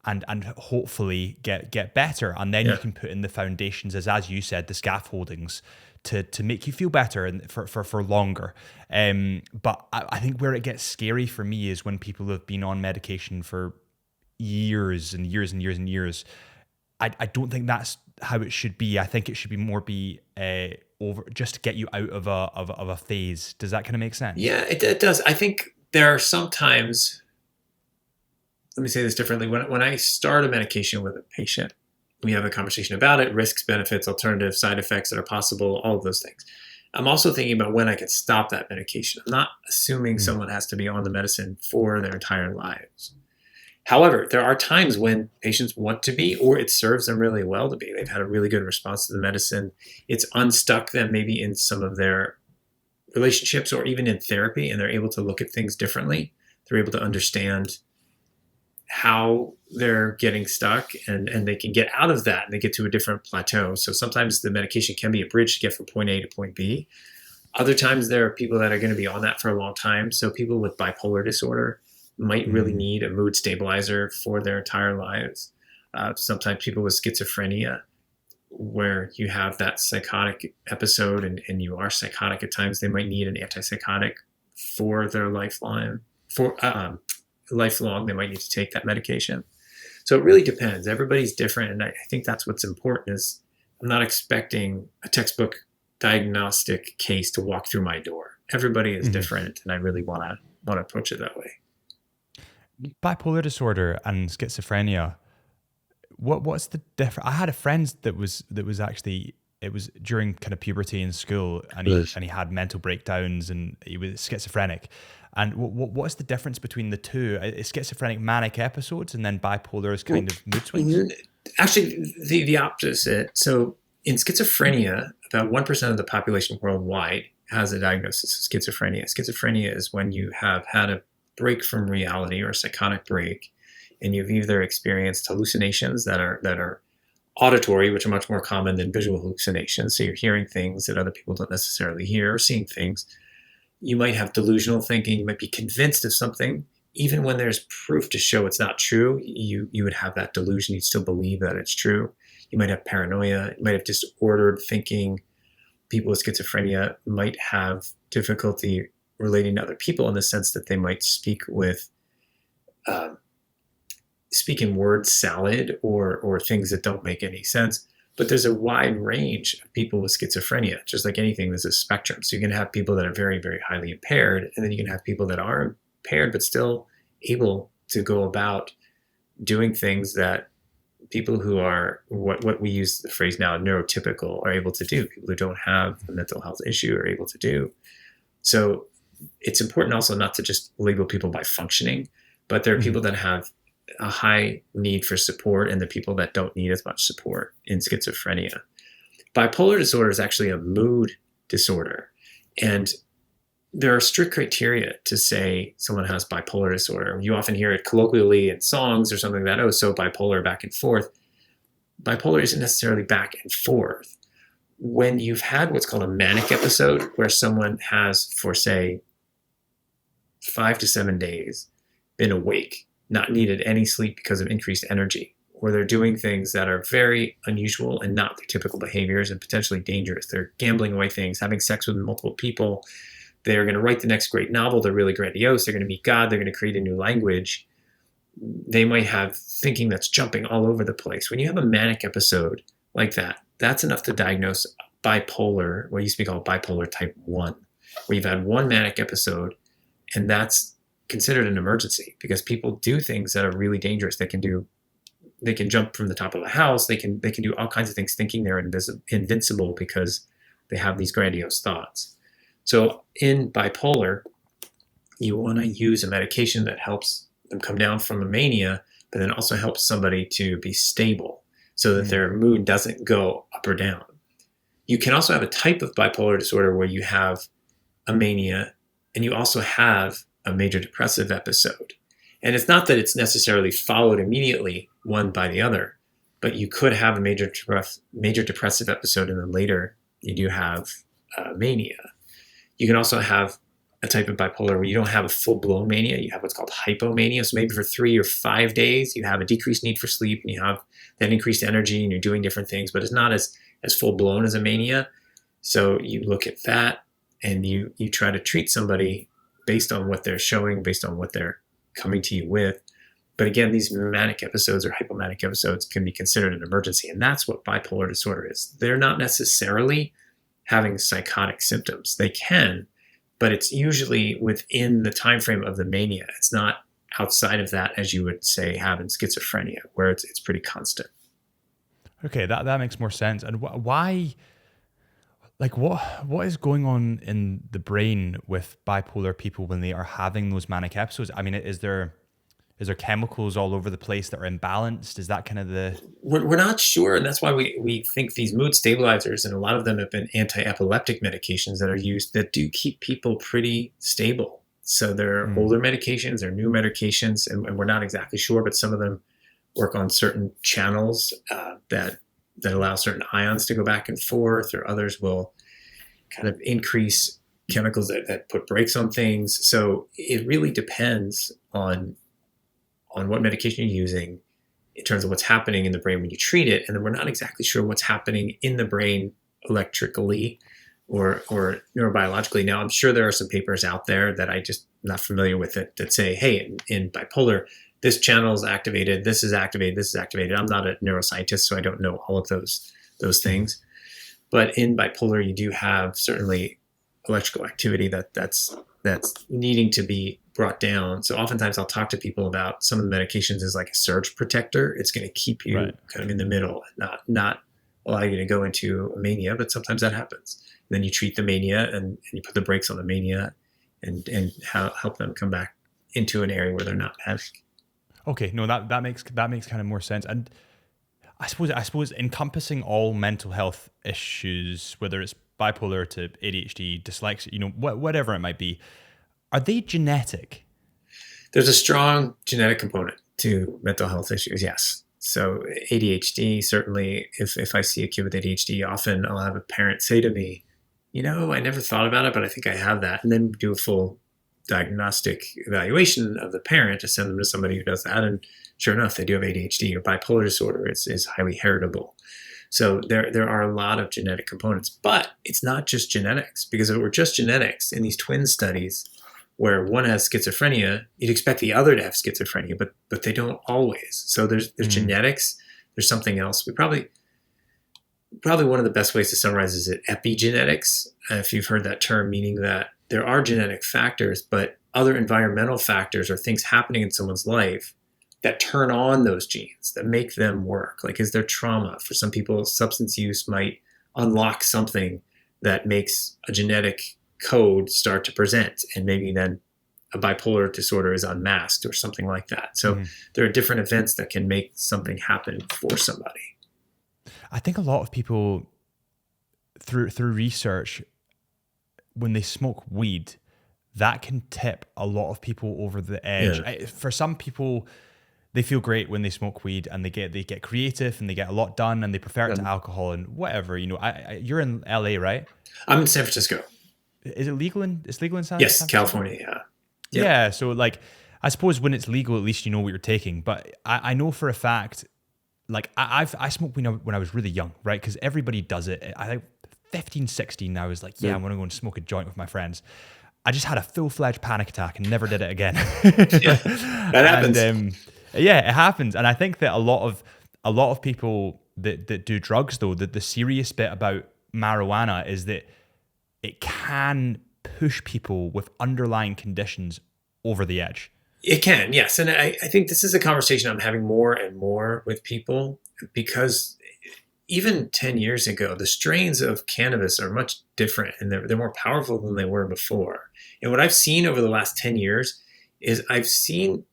Speaker 1: And hopefully get better, and then you can put in the foundations, as you said, the scaffoldings to make you feel better and for longer. But I think where it gets scary for me is when people have been on medication for years and years and years and years. I don't think that's how it should be. I think it should be more over just to get you out of a phase. Does that kind of make sense?
Speaker 2: Yeah, it does. I think there are some times. Let me say this differently. When I start a medication with a patient, we have a conversation about it, risks, benefits, alternatives, side effects that are possible, all of those things. I'm also thinking about when I can stop that medication. I'm not assuming someone has to be on the medicine for their entire lives. However, there are times when patients want to be, or it serves them really well to be. They've had a really good response to the medicine. It's unstuck them maybe in some of their relationships or even in therapy, and they're able to look at things differently. They're able to understand how they're getting stuck, and they can get out of that and they get to a different plateau. So sometimes the medication can be a bridge to get from point A to point B. Other times there are people that are going to be on that for a long time. So people with bipolar disorder might really need a mood stabilizer for their entire lives. Sometimes people with schizophrenia, where you have that psychotic episode and you are psychotic at times, they might need an antipsychotic for their lifelong. They might need to take that medication. So it really depends. Everybody's different. And I think that's what's important is I'm not expecting a textbook diagnostic case to walk through my door. Everybody is different. And I really want to approach it that way.
Speaker 1: Bipolar disorder and schizophrenia. What's the difference? I had a friend that was actually, it was during kind of puberty in school, and he had mental breakdowns and he was schizophrenic. And what's the difference between the two? Is schizophrenic manic episodes, and then bipolar is kind of mood swings?
Speaker 2: Actually, the opposite. So in schizophrenia, about 1% of the population worldwide has a diagnosis of schizophrenia. Schizophrenia is when you have had a break from reality or a psychotic break, and you've either experienced hallucinations that are auditory, which are much more common than visual hallucinations. So you're hearing things that other people don't necessarily hear, or seeing things. You might have delusional thinking. You might be convinced of something. Even when there's proof to show it's not true, you would have that delusion. You'd still believe that it's true. You might have paranoia. You might have disordered thinking. People with schizophrenia might have difficulty relating to other people in the sense that they might speak in word salad or things that don't make any sense. But there's a wide range of people with schizophrenia. Just like anything, there's a spectrum. So you can have people that are very, very highly impaired, and then you can have people that are impaired but still able to go about doing things that people who are what we use the phrase now neurotypical are able to do. People who don't have a mental health issue are able to do. So it's important also not to just label people by functioning, but there are people that have a high need for support and the people that don't need as much support in schizophrenia. Bipolar disorder is actually a mood disorder. And there are strict criteria to say someone has bipolar disorder. You often hear it colloquially in songs or something like that, so bipolar, back and forth. Bipolar isn't necessarily back and forth. When you've had what's called a manic episode, where someone has, for say, 5 to 7 days, been awake, not needed any sleep because of increased energy, or they're doing things that are very unusual and not their typical behaviors and potentially dangerous. They're gambling away things, having sex with multiple people. They're going to write the next great novel. They're really grandiose. They're going to meet God. They're going to create a new language. They might have thinking that's jumping all over the place. When you have a manic episode like that, that's enough to diagnose bipolar, what used to be called bipolar type 1, where you've had one manic episode And that's considered an emergency because people do things that are really dangerous. They can jump from the top of a house. They can do all kinds of things thinking they're invincible because they have these grandiose thoughts. So in bipolar, you want to use a medication that helps them come down from a mania, but then also helps somebody to be stable so that their mood doesn't go up or down. You can also have a type of bipolar disorder where you have a mania and you also have a major depressive episode. And it's not that it's necessarily followed immediately one by the other, but you could have a major depressive episode and then later you do have mania. You can also have a type of bipolar where you don't have a full-blown mania. You have what's called hypomania. So maybe for 3 or 5 days, you have a decreased need for sleep and you have that increased energy and you're doing different things, but it's not as full-blown as a mania. So you look at that and you try to treat somebody based on what they're showing, based on what they're coming to you with. But again, these manic episodes or hypomanic episodes can be considered an emergency. And that's what bipolar disorder is. They're not necessarily having psychotic symptoms. They can, but it's usually within the time frame of the mania. It's not outside of that, as you would say, have in schizophrenia, where it's pretty constant.
Speaker 1: Okay, that makes more sense. And why, like, what is going on in the brain with bipolar people when they are having those manic episodes? I mean, is there chemicals all over the place that are imbalanced? Is that kind of the...
Speaker 2: We're not sure, and that's why we think these mood stabilizers, and a lot of them have been anti-epileptic medications that are used that do keep people pretty stable. So they're older medications, they're new medications, and we're not exactly sure, but some of them work on certain channels that allow certain ions to go back and forth, or others will kind of increase chemicals that put brakes on things. So it really depends on what medication you're using in terms of what's happening in the brain when you treat it. And then we're not exactly sure what's happening in the brain electrically or neurobiologically. Now, I'm sure there are some papers out there that I just not familiar with it that say, hey, in bipolar, this channel is activated, this is activated, this is activated. I'm not a neuroscientist, so I don't know all of those things. But in bipolar, you do have certainly electrical activity that's needing to be brought down. So oftentimes I'll talk to people about some of the medications as like a surge protector. It's going to keep you kind of in the middle and not allow you to go into a mania, but sometimes that happens. And then you treat the mania and you put the brakes on the mania and help them come back into an area where they're not manic.
Speaker 1: Okay, no, that makes kind of more sense. And I suppose encompassing all mental health issues, whether it's bipolar to ADHD, dyslexia, whatever it might be, are they genetic?
Speaker 2: There's a strong genetic component to mental health issues, yes. So ADHD, certainly, if I see a kid with ADHD, often I'll have a parent say to me, I never thought about it, but I think I have that. And then do a full diagnostic evaluation of the parent to send them to somebody who does that. And sure enough, they do have ADHD or bipolar disorder. Is highly heritable. So there are a lot of genetic components, but it's not just genetics, because if it were just genetics in these twin studies where one has schizophrenia, you'd expect the other to have schizophrenia, but they don't always. So there's genetics, there's something else. We probably one of the best ways to summarize is epigenetics, if you've heard that term, meaning that there are genetic factors, but other environmental factors or things happening in someone's life that turn on those genes, that make them work. Like, is there trauma? For some people, substance use might unlock something that makes a genetic code start to present, and maybe then a bipolar disorder is unmasked or something like that. So there are different events that can make something happen for somebody.
Speaker 1: I think a lot of people, through research, when they smoke weed, that can tip a lot of people over the edge.
Speaker 2: Yeah.
Speaker 1: For some people, they feel great when they smoke weed and they get creative and they get a lot done and they prefer it to alcohol and whatever. You're in LA, right?
Speaker 2: I'm in San Francisco.
Speaker 1: Is it legal it's legal in San
Speaker 2: Yes,
Speaker 1: Francisco?
Speaker 2: California, yeah. Yep.
Speaker 1: Yeah, so like, I suppose when it's legal, at least you know what you're taking. But I know for a fact, like I smoked when I was really young, right? Because everybody does it. I think 15, 16, I was like, I want to go and smoke a joint with my friends. I just had a full-fledged panic attack and never did it again.
Speaker 2: That happens.
Speaker 1: And, it happens. And I think that a lot of people that do drugs, though, the serious bit about marijuana is that it can push people with underlying conditions over the edge?
Speaker 2: It can, yes. And I think this is a conversation I'm having more and more with people, because even 10 years ago, the strains of cannabis are much different, and they're more powerful than they were before. And what I've seen over the last 10 years is I've seen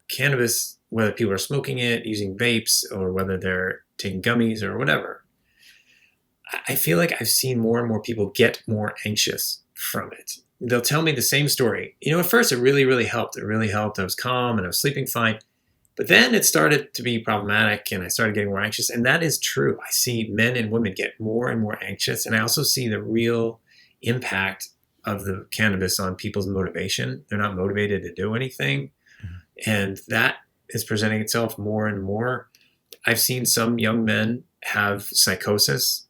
Speaker 2: cannabis, whether people are smoking it, using vapes, or whether they're taking gummies or whatever. I feel like I've seen more and more people get more anxious from it. They'll tell me the same story. At first it really, really helped. It really helped. I was calm and I was sleeping fine. But then it started to be problematic and I started getting more anxious. And that is true. I see men and women get more and more anxious. And I also see the real impact of the cannabis on people's motivation. They're not motivated to do anything. And that is presenting itself more and more. I've seen some young men have psychosis.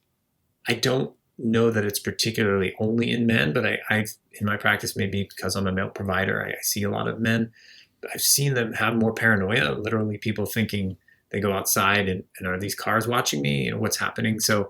Speaker 2: I don't know that it's particularly only in men, but I've in my practice, maybe because I'm a male provider, I see a lot of men. I've seen them have more paranoia, literally people thinking they go outside and are these cars watching me and what's happening. So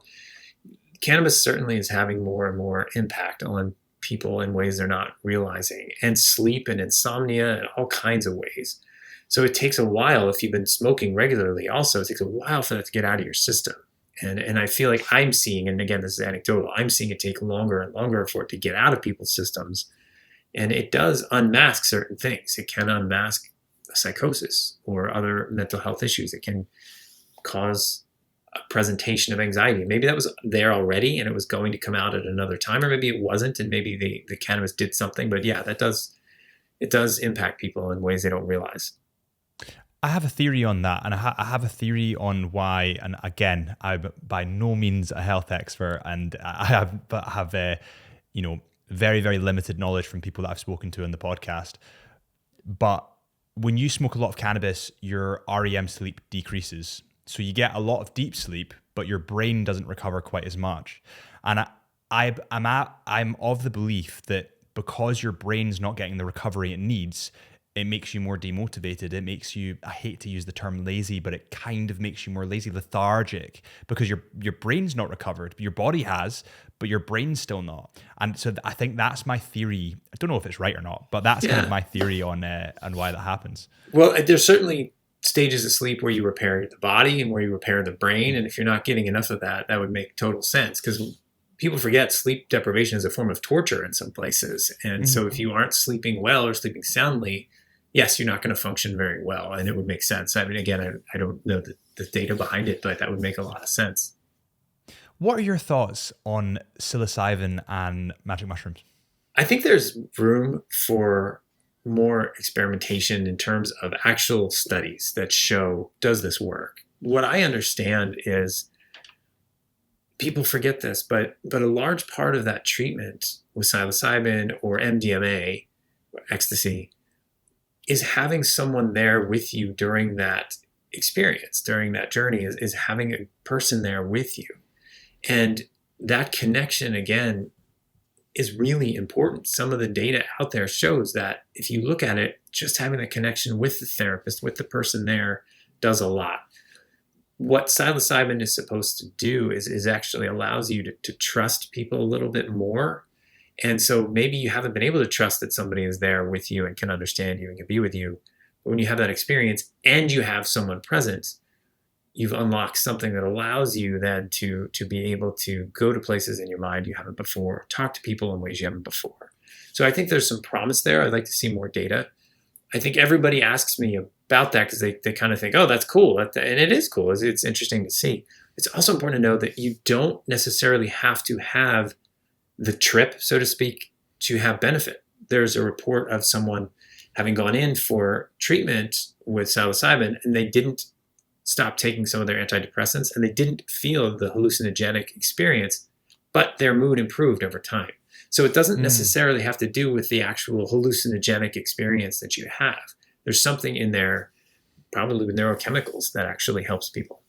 Speaker 2: cannabis certainly is having more and more impact on people in ways they're not realizing, and sleep and insomnia and all kinds of ways. So it takes a while, if you've been smoking regularly also, it takes a while for that to get out of your system. And I feel like I'm seeing, and again, this is anecdotal, I'm seeing it take longer and longer for it to get out of people's systems. And it does unmask certain things. It can unmask a psychosis or other mental health issues. It can cause a presentation of anxiety. Maybe that was there already and it was going to come out at another time, or maybe it wasn't, and maybe the cannabis did something. But yeah, it does impact people in ways they don't realize.
Speaker 1: I have a theory on that, and I have a theory on why. And again, I'm by no means a health expert, and I have very, very limited knowledge from people that I've spoken to on the podcast. But when you smoke a lot of cannabis, your REM sleep decreases, so you get a lot of deep sleep, but your brain doesn't recover quite as much. And I'm of the belief that because your brain's not getting the recovery it needs, it makes you more demotivated. It makes you, I hate to use the term lazy, but it kind of makes you more lazy, lethargic, because your brain's not recovered. Your body has, but your brain's still not. And so I think that's my theory. I don't know if it's right or not, but that's kind of my theory on why that happens.
Speaker 2: Well, there's certainly stages of sleep where you repair the body and where you repair the brain. And if you're not getting enough of that, that would make total sense, because people forget sleep deprivation is a form of torture in some places. And so if you aren't sleeping well or sleeping soundly, yes, you're not going to function very well. And it would make sense. I mean, again, I don't know the data behind it, but that would make a lot of sense.
Speaker 1: What are your thoughts on psilocybin and magic mushrooms?
Speaker 2: I think there's room for more experimentation in terms of actual studies that show, does this work? What I understand is, people forget this, but a large part of that treatment with psilocybin or MDMA, or ecstasy, is having someone there with you during that experience, during that journey, is having a person there with you. And that connection, again, is really important. Some of the data out there shows that if you look at it, just having a connection with the therapist, with the person there, does a lot. What psilocybin is supposed to do is actually allows you to trust people a little bit more. And so maybe you haven't been able to trust that somebody is there with you and can understand you and can be with you. But when you have that experience and you have someone present, you've unlocked something that allows you then to be able to go to places in your mind you haven't before, talk to people in ways you haven't before. So I think there's some promise there. I'd like to see more data. I think everybody asks me about that because they kind of think, oh, that's cool. And it is cool. It's interesting to see. It's also important to know that you don't necessarily have to have the trip, so to speak, to have benefit. There's a report of someone having gone in for treatment with psilocybin, and they didn't stop taking some of their antidepressants, and they didn't feel the hallucinogenic experience, but their mood improved over time. So it doesn't necessarily have to do with the actual hallucinogenic experience that you have. There's something in there, probably with neurochemicals, that actually helps people.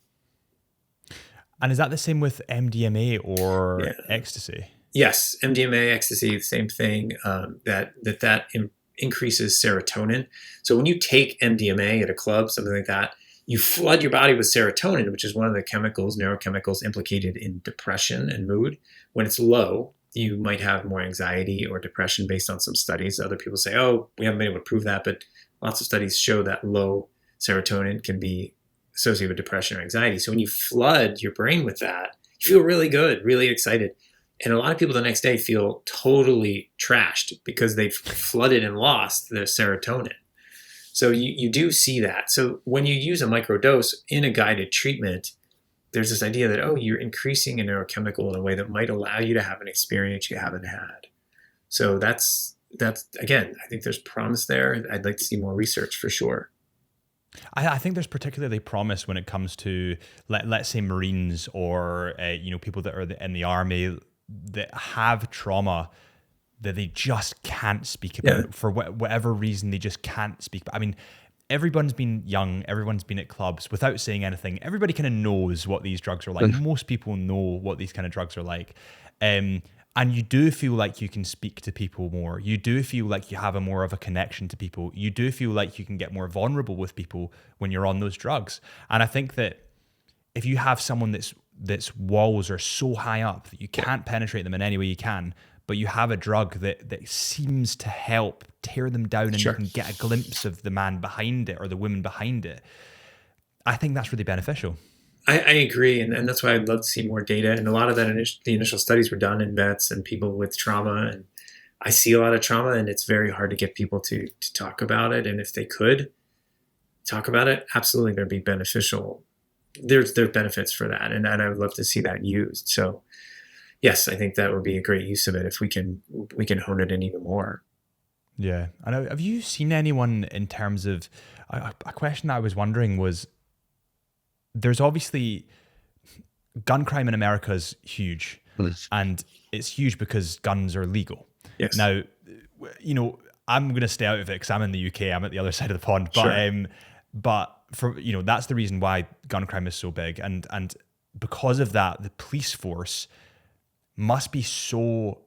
Speaker 1: And is that the same with MDMA or ecstasy?
Speaker 2: Yes, MDMA, ecstasy, the same thing. That increases serotonin. So when you take MDMA at a club, something like that, you flood your body with serotonin, which is one of the chemicals, neurochemicals implicated in depression and mood. When it's low, you might have more anxiety or depression based on some studies. Other people say, oh, we haven't been able to prove that, but lots of studies show that low serotonin can be associated with depression or anxiety. So when you flood your brain with that, you feel really good, really excited. And a lot of people the next day feel totally trashed because they've flooded and lost their serotonin. So you do see that. So when you use a microdose in a guided treatment, there's this idea that, oh, you're increasing a neurochemical in a way that might allow you to have an experience you haven't had. So that's again, I think there's promise there. I'd like to see more research for sure.
Speaker 1: I think there's particularly promise when it comes to, let's say, Marines or people that are in the army that have trauma that they just can't speak about for whatever reason. They just can't speak about. I mean, everyone's been young, everyone's been at clubs without saying anything. Everybody kind of knows what these drugs are like. Most people know what these kind of drugs are like. And you do feel like you can speak to people more. You do feel like you have a more of a connection to people. You do feel like you can get more vulnerable with people when you're on those drugs. And I think that if you have someone that's walls are so high up that you can't penetrate them in any way you can, but you have a drug that seems to help tear them down and you can get a glimpse of the man behind it or the woman behind it, I think that's really beneficial.
Speaker 2: I agree, and that's why I'd love to see more data. And a lot of that, the initial studies were done in vets and people with trauma. And I see a lot of trauma, and it's very hard to get people to talk about it. And if they could talk about it, absolutely, there'd be beneficial. There's benefits for that, and I would love to see that used. So, yes, I think that would be a great use of it if we can hone it in even more.
Speaker 1: Yeah, I know. Have you seen anyone in terms of a question that I was wondering was, there's obviously gun crime in America is huge, and it's huge because guns are legal.
Speaker 2: Yes.
Speaker 1: Now, I'm going to stay out of it because I'm in the UK. I'm at the other side of the pond. But for that's the reason why gun crime is so big, and because of that, the police force must be so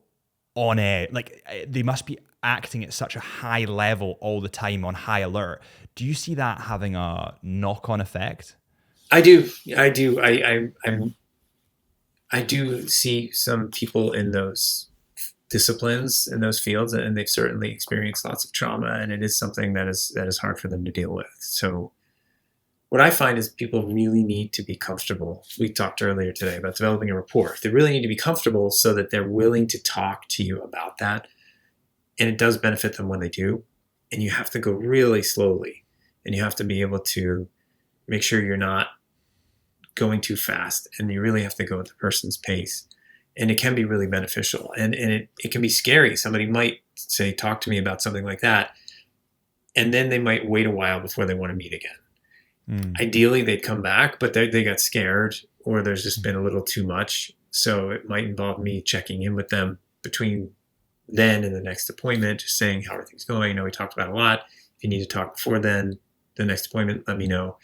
Speaker 1: on edge. Like they must be acting at such a high level all the time, on high alert. Do you see that having a knock-on effect?
Speaker 2: I do. I do see some people in those disciplines, in those fields, and they've certainly experienced lots of trauma, and it is something that is hard for them to deal with. So what I find is people really need to be comfortable. We talked earlier today about developing a rapport. They really need to be comfortable so that they're willing to talk to you about that. And it does benefit them when they do. And you have to go really slowly, and you have to be able to make sure you're not going too fast, and you really have to go at the person's pace. And it can be really beneficial, and it can be scary. Somebody might say, talk to me about something like that, and then they might wait a while before they want to meet again. Ideally they'd come back, but they got scared, or there's just been a little too much. So it might involve me checking in with them between then and the next appointment, just saying, how are things going? I know we talked about it a lot. If you need to talk before then, the next appointment, let me know.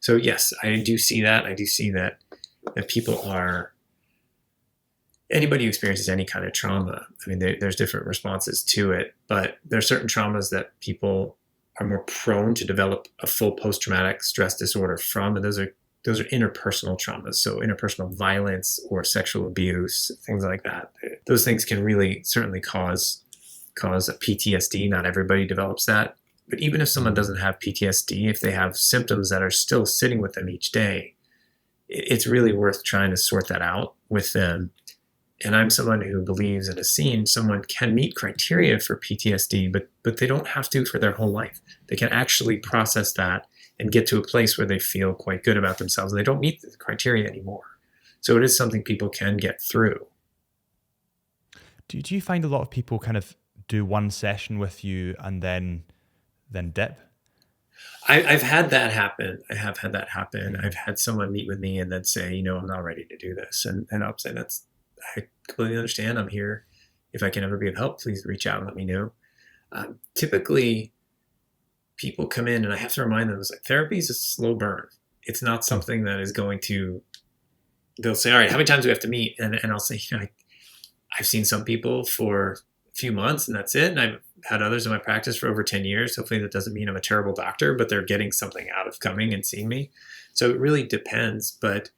Speaker 2: So yes, I do see that. I do see that people are, anybody who experiences any kind of trauma, I mean, there's different responses to it, but there are certain traumas that people are more prone to develop a full post-traumatic stress disorder from, and those are interpersonal traumas. So interpersonal violence or sexual abuse, things like that. Those things can really certainly cause a PTSD. Not everybody develops that. But even if someone doesn't have PTSD, if they have symptoms that are still sitting with them each day, it's really worth trying to sort that out with them. And I'm someone who believes and has seen someone can meet criteria for PTSD, but they don't have to for their whole life. They can actually process that and get to a place where they feel quite good about themselves, and they don't meet the criteria anymore. So it is something people can get through.
Speaker 1: Do you find a lot of people kind of do one session with you and then dip?
Speaker 2: I've had that happen. I have had that happen. I've had someone meet with me and then say, I'm not ready to do this. And I'll say, I completely understand. I'm here. If I can ever be of help, please reach out and let me know. Typically, people come in and I have to remind them, it's like, therapy is a slow burn. It's not something that is going to, they'll say, all right, how many times do we have to meet? And I'll say, I've seen some people for a few months and that's it. And I've had others in my practice for over 10 years. Hopefully that doesn't mean I'm a terrible doctor, but they're getting something out of coming and seeing me. So it really depends. But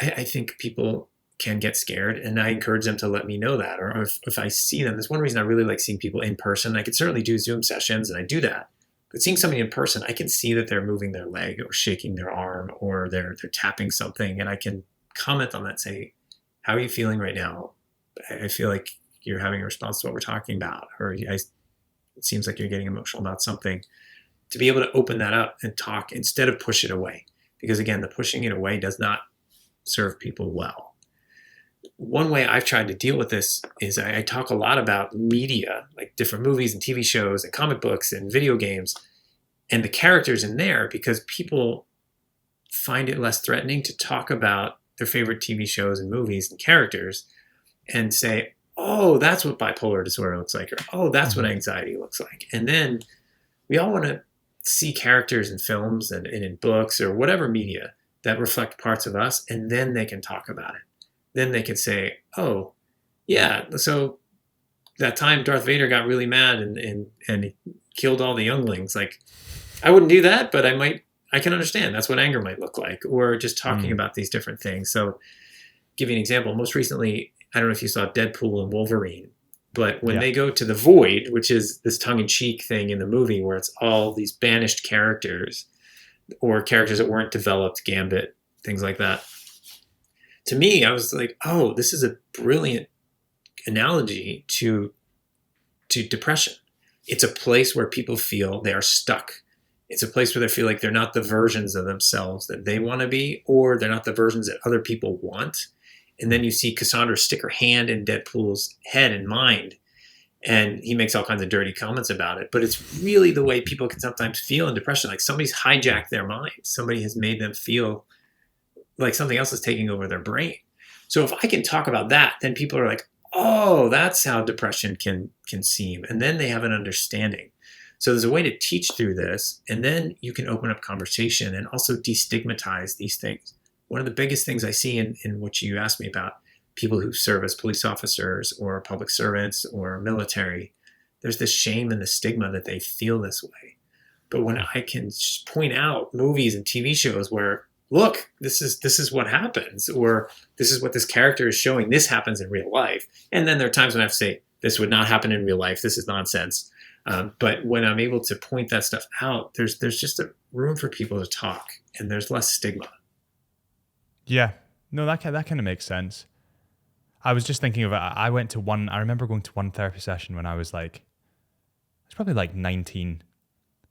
Speaker 2: I think people can get scared, and I encourage them to let me know that. Or if I see them, there's one reason I really like seeing people in person. I could certainly do Zoom sessions, and I do that. But seeing somebody in person, I can see that they're moving their leg or shaking their arm or they're tapping something, and I can comment on that, say, how are you feeling right now? I feel like you're having a response to what we're talking about, or it seems like you're getting emotional about something. To be able to open that up and talk instead of push it away. Because again, the pushing it away does not serve people well. One way I've tried to deal with this is I talk a lot about media, like different movies and TV shows and comic books and video games and the characters in there, because people find it less threatening to talk about their favorite TV shows and movies and characters and say, oh, that's what bipolar disorder looks like, or oh, that's what anxiety looks like. And then we all want to see characters in films and in books or whatever media that reflect parts of us, and then they can talk about it. Then they can say, oh, yeah, so that time Darth Vader got really mad and killed all the younglings. Like, I wouldn't do that, but I can understand. That's what anger might look like, or just talking about these different things. So give you an example. Most recently, I don't know if you saw Deadpool and Wolverine, but when they go to the Void, which is this tongue-in-cheek thing in the movie where it's all these banished characters or characters that weren't developed, Gambit, things like that. To me, I was like, oh, this is a brilliant analogy to depression. It's a place where people feel they are stuck. It's a place where they feel like they're not the versions of themselves that they want to be, or they're not the versions that other people want. And then you see Cassandra stick her hand in Deadpool's head and mind, and he makes all kinds of dirty comments about it. But it's really the way people can sometimes feel in depression. Like somebody's hijacked their mind. Somebody has made them feel like something else is taking over their brain. So if I can talk about that, then people are like, oh, that's how depression can seem. And then they have an understanding. So there's a way to teach through this, and then you can open up conversation and also destigmatize these things. One of the biggest things I see in what you asked me about, people who serve as police officers or public servants or military, there's this shame and the stigma that they feel this way. But when I can point out movies and TV shows where, look, this is what happens, or this is what this character is showing, this happens in real life. And then there are times when I have to say, this would not happen in real life, this is nonsense. But when I'm able to point that stuff out, there's just a room for people to talk, and there's less stigma.
Speaker 1: Yeah, no, that kind of makes sense. I was just thinking of it. I remember going to one therapy session when I was probably like 19,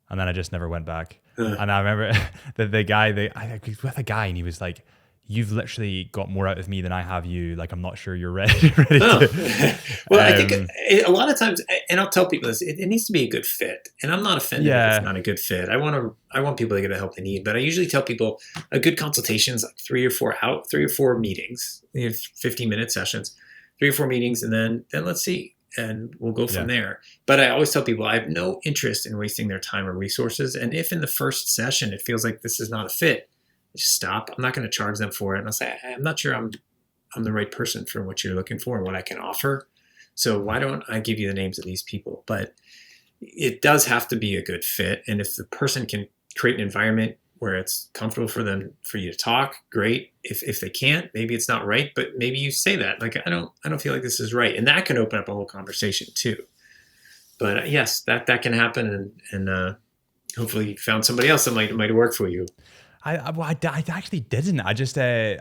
Speaker 1: and then I just never went back. And I remember the guy, I was with a guy, and he was like, you've literally got more out of me than I have you. Like, I'm not sure you're ready to.
Speaker 2: Well, I think a lot of times, and I'll tell people this, it needs to be a good fit. And I'm not offended if it's not a good fit. I want people to get the help they need. But I usually tell people a good consultation is like 3 or 4 meetings, 15-minute sessions, 3 or 4 meetings, and then let's see. And we'll go from there. But I always tell people I have no interest in wasting their time or resources. And if in the first session it feels like this is not a fit, just stop. I'm not going to charge them for it. And I'll say, I'm not sure I'm the right person for what you're looking for and what I can offer. So why don't I give you the names of these people? But it does have to be a good fit. And if the person can create an environment where it's comfortable for you to talk, great. If they can't, maybe it's not right, but maybe you say that. Like, I don't feel like this is right. And that can open up a whole conversation too. But yes, that can happen. And hopefully you found somebody else that might work for you.
Speaker 1: I actually didn't. I just didn't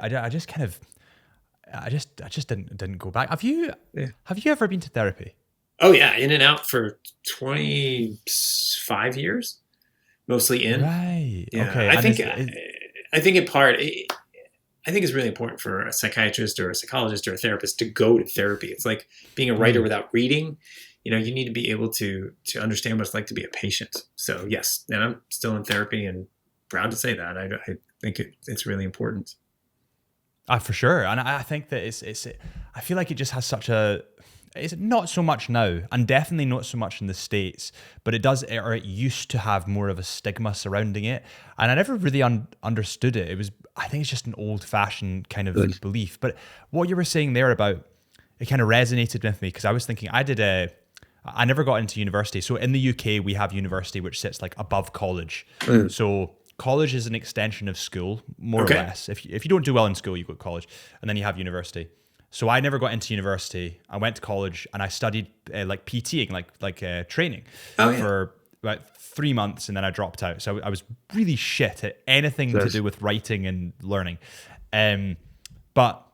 Speaker 1: go back. Have you ever been to therapy?
Speaker 2: Oh yeah, in and out for 25 years, mostly in.
Speaker 1: Right.
Speaker 2: Yeah.
Speaker 1: Okay.
Speaker 2: I think in part, I think it's really important for a psychiatrist or a psychologist or a therapist to go to therapy. It's like being a writer without reading. You need to be able to understand what it's like to be a patient. So yes, and I'm still in therapy and proud to say that. I think it's really important.
Speaker 1: For sure. And I think that I feel like it just has it's not so much now, and definitely not so much in the States, but it used to have more of a stigma surrounding it. And I never really understood it. I think it's just an old fashioned kind of belief. But what you were saying there about, it kind of resonated with me, because I was thinking I never got into university. So in the UK, we have university, which sits like above college. So college is an extension of school, more
Speaker 2: Okay.
Speaker 1: or less. If you don't do well in school, you go to college, and then you have university. So I never got into university. I went to college and I studied like PTing, like training,
Speaker 2: Oh, yeah.
Speaker 1: for about 3 months, and then I dropped out. So I was really shit at anything to do with writing and learning. But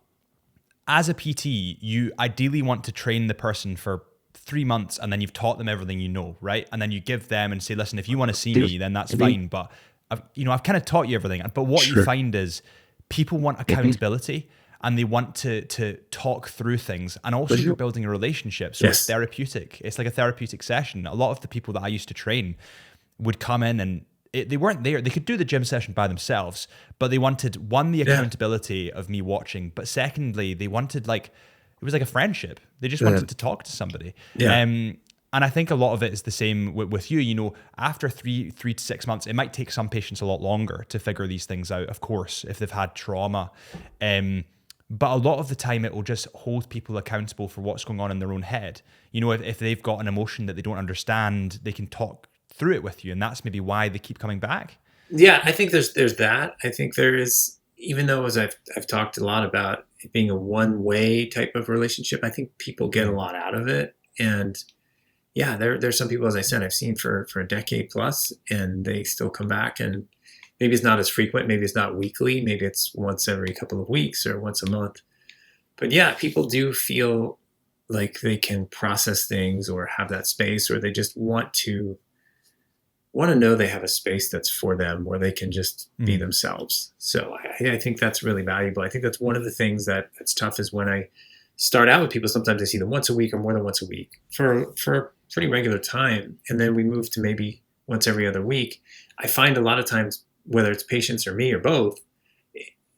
Speaker 1: as a PT, you ideally want to train the person for 3 months, and then you've taught them everything you know, right? And then you give them and say, listen, if you want to see me, then that's fine. But I've kind of taught you everything. But what you find is people want accountability, and they want to talk through things. And also you're building a relationship. So it's therapeutic. It's like a therapeutic session. A lot of the people that I used to train would come in and they weren't there. They could do the gym session by themselves, but they wanted, one, the accountability of me watching. But secondly, they wanted it was like a friendship. They just wanted to talk to somebody. And I think a lot of it is the same with you. After 3 to 6 months, it might take some patients a lot longer to figure these things out, of course, if they've had trauma. But a lot of the time, it will just hold people accountable for what's going on in their own head. If they've got an emotion that they don't understand, they can talk through it with you. And that's maybe why they keep coming back.
Speaker 2: Yeah, I think there's that. I think there is, even though as I've talked a lot about it being a one-way type of relationship, I think people get a lot out of it. And yeah, there's some people, as I said, I've seen for a decade plus, and they still come back, and maybe it's not as frequent, maybe it's not weekly, maybe it's once every couple of weeks or once a month. But yeah, people do feel like they can process things or have that space, or they just want to know they have a space that's for them where they can just be themselves. So I think that's really valuable. I think that's one of the things that's tough is when I start out with people, sometimes I see them once a week or more than once a week for a pretty regular time. And then we move to maybe once every other week. I find a lot of times, whether it's patients or me or both,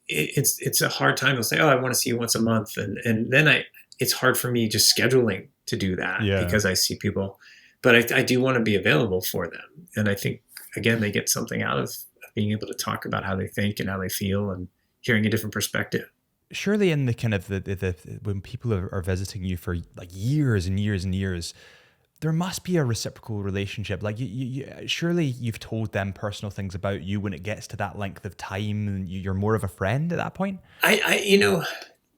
Speaker 2: it's a hard time. They'll say, oh, I want to see you once a month. And then it's hard for me just scheduling to do that because I see people, but I do want to be available for them. And I think, again, they get something out of being able to talk about how they think and how they feel and hearing a different perspective.
Speaker 1: Surely in the kind of the when people are visiting you for like years and years and years, there must be a reciprocal relationship. Like surely you've told them personal things about you when it gets to that length of time, and you're more of a friend at that point.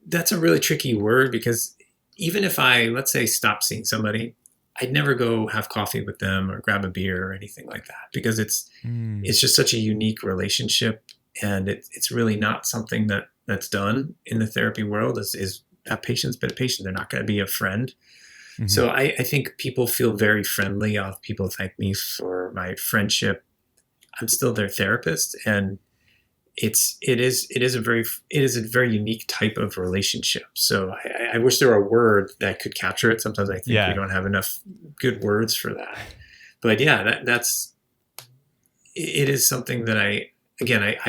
Speaker 2: That's a really tricky word, because even if I, let's say, stop seeing somebody, I'd never go have coffee with them or grab a beer or anything like that, because it's just such a unique relationship, and it's really not something that's done in the therapy world. Is a patient's been a patient. They're not going to be a friend. So I think people feel very friendly. People thank me for my friendship. I'm still their therapist, and it is a very unique type of relationship. So I wish there were a word that could capture it. Sometimes I think we don't have enough good words for that. But yeah, it is something that I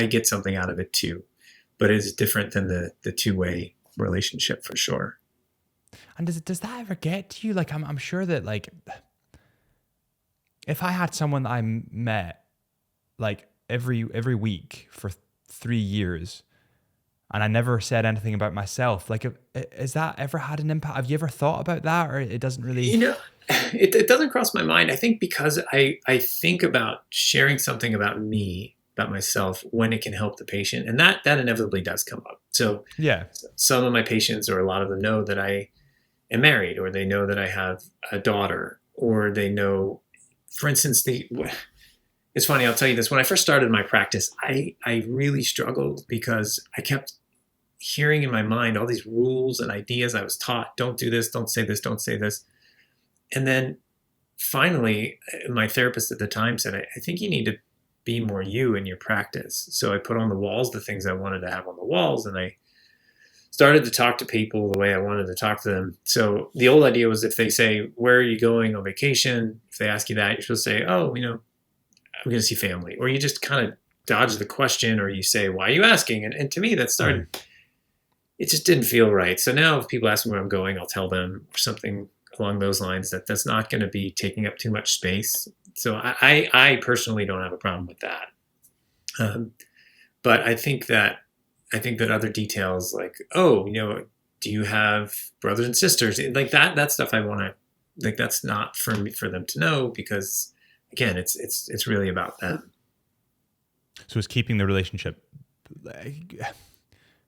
Speaker 2: get something out of it too. But it is different than the two-way relationship for sure.
Speaker 1: And does that ever get to you? Like, I'm sure that, like, if I had someone that I met like every week for 3 years, and I never said anything about myself, like, has that ever had an impact? Have you ever thought about that, or it doesn't really?
Speaker 2: It doesn't cross my mind. I think because I think about sharing something about me, about myself, when it can help the patient, and that inevitably does come up. So some of my patients, or a lot of them, know that I am married, or they know that I have a daughter, or they know, for instance, it's funny, I'll tell you this. When I first started my practice, I really struggled because I kept hearing in my mind all these rules and ideas I was taught. Don't do this, don't say this, don't say this. And then finally, my therapist at the time said, I think you need to be more you in your practice. So I put on the walls the things I wanted to have on the walls, and I started to talk to people the way I wanted to talk to them. So the old idea was, if they say, where are you going on vacation? If they ask you that, you're supposed to say, oh, I'm going to see family. Or you just kind of dodge the question, or you say, why are you asking? And to me, that started, it just didn't feel right. So now if people ask me where I'm going, I'll tell them, or something along those lines, that's not going to be taking up too much space. So I personally don't have a problem with that. But I think that other details, like, do you have brothers and sisters? Like that stuff I want to, like, that's not for them to know, because again, it's really about them.
Speaker 1: So it's keeping the relationship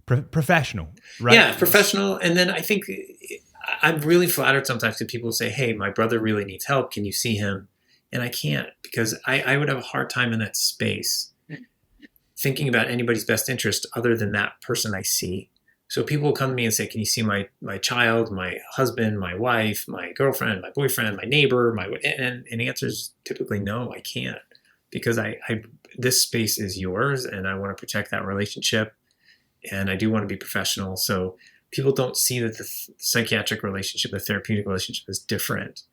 Speaker 1: professional, right?
Speaker 2: Yeah, professional. And then I think I'm really flattered sometimes when people say, hey, my brother really needs help. Can you see him? And I can't, because I would have a hard time in that space thinking about anybody's best interest other than that person I see. So people will come to me and say, can you see my child, my husband, my wife, my girlfriend, my boyfriend, my neighbor, and the answer is typically no, I can't, because this space is yours and I want to protect that relationship. And I do want to be professional. So people don't see that the psychiatric relationship, the therapeutic relationship is different.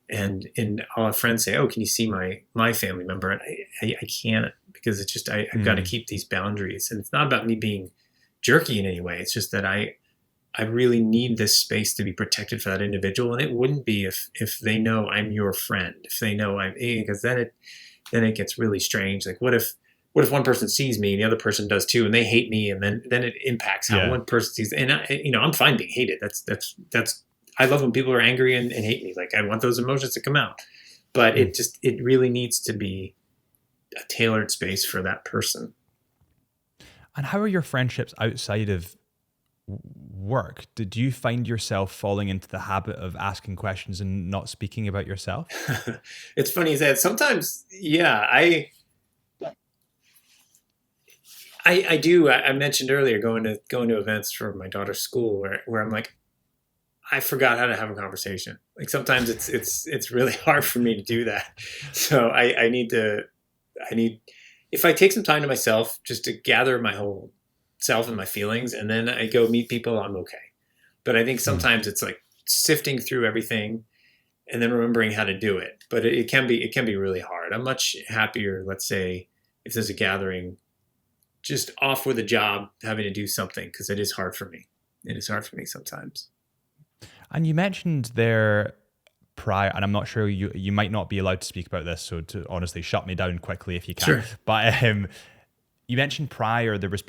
Speaker 2: And I'll have friends say, oh, can you see my family member? And I can't, because it's just, I've got to keep these boundaries. And it's not about me being jerky in any way. It's just that I really need this space to be protected for that individual. And it wouldn't be if they know I'm your friend, if they know because then it gets really strange. Like what if one person sees me and the other person does too, and they hate me, and then it impacts how one person sees. And I'm fine being hated. That's I love when people are angry and hate me. Like I want those emotions to come out, but it really needs to be a tailored space for that person.
Speaker 1: And how are your friendships outside of work? Did you find yourself falling into the habit of asking questions and not speaking about yourself?
Speaker 2: It's funny you say that. Sometimes, yeah, I do. I mentioned earlier going to events for my daughter's school where I'm like, I forgot how to have a conversation. Like sometimes it's really hard for me to do that. So I need if I take some time to myself just to gather my whole self and my feelings, and then I go meet people, I'm okay. But I think sometimes it's like sifting through everything and then remembering how to do it. But it can be really hard. I'm much happier, let's say, if there's a gathering, just off with a job, having to do something, because it is hard for me. It is hard for me sometimes.
Speaker 1: And you mentioned there prior, and I'm not sure, you might not be allowed to speak about this, so to honestly shut me down quickly if you can.
Speaker 2: Sure.
Speaker 1: But you mentioned prior there was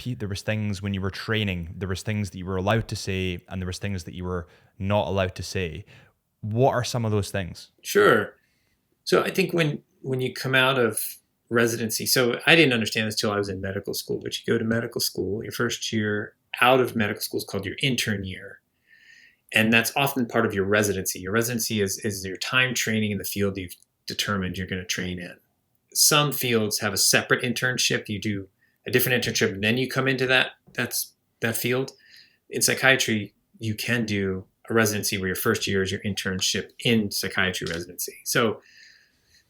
Speaker 1: things when you were training, there was things that you were allowed to say, and there was things that you were not allowed to say. What are some of those things?
Speaker 2: Sure. So I think when you come out of residency, so I didn't understand this till I was in medical school, but you go to medical school, your first year out of medical school is called your intern year. And that's often part of your residency. Your residency is your time training in the field you've determined you're going to train in. Some fields have a separate internship. You do a different internship, and then you come into that field. In psychiatry, you can do a residency where your first year is your internship in psychiatry residency. So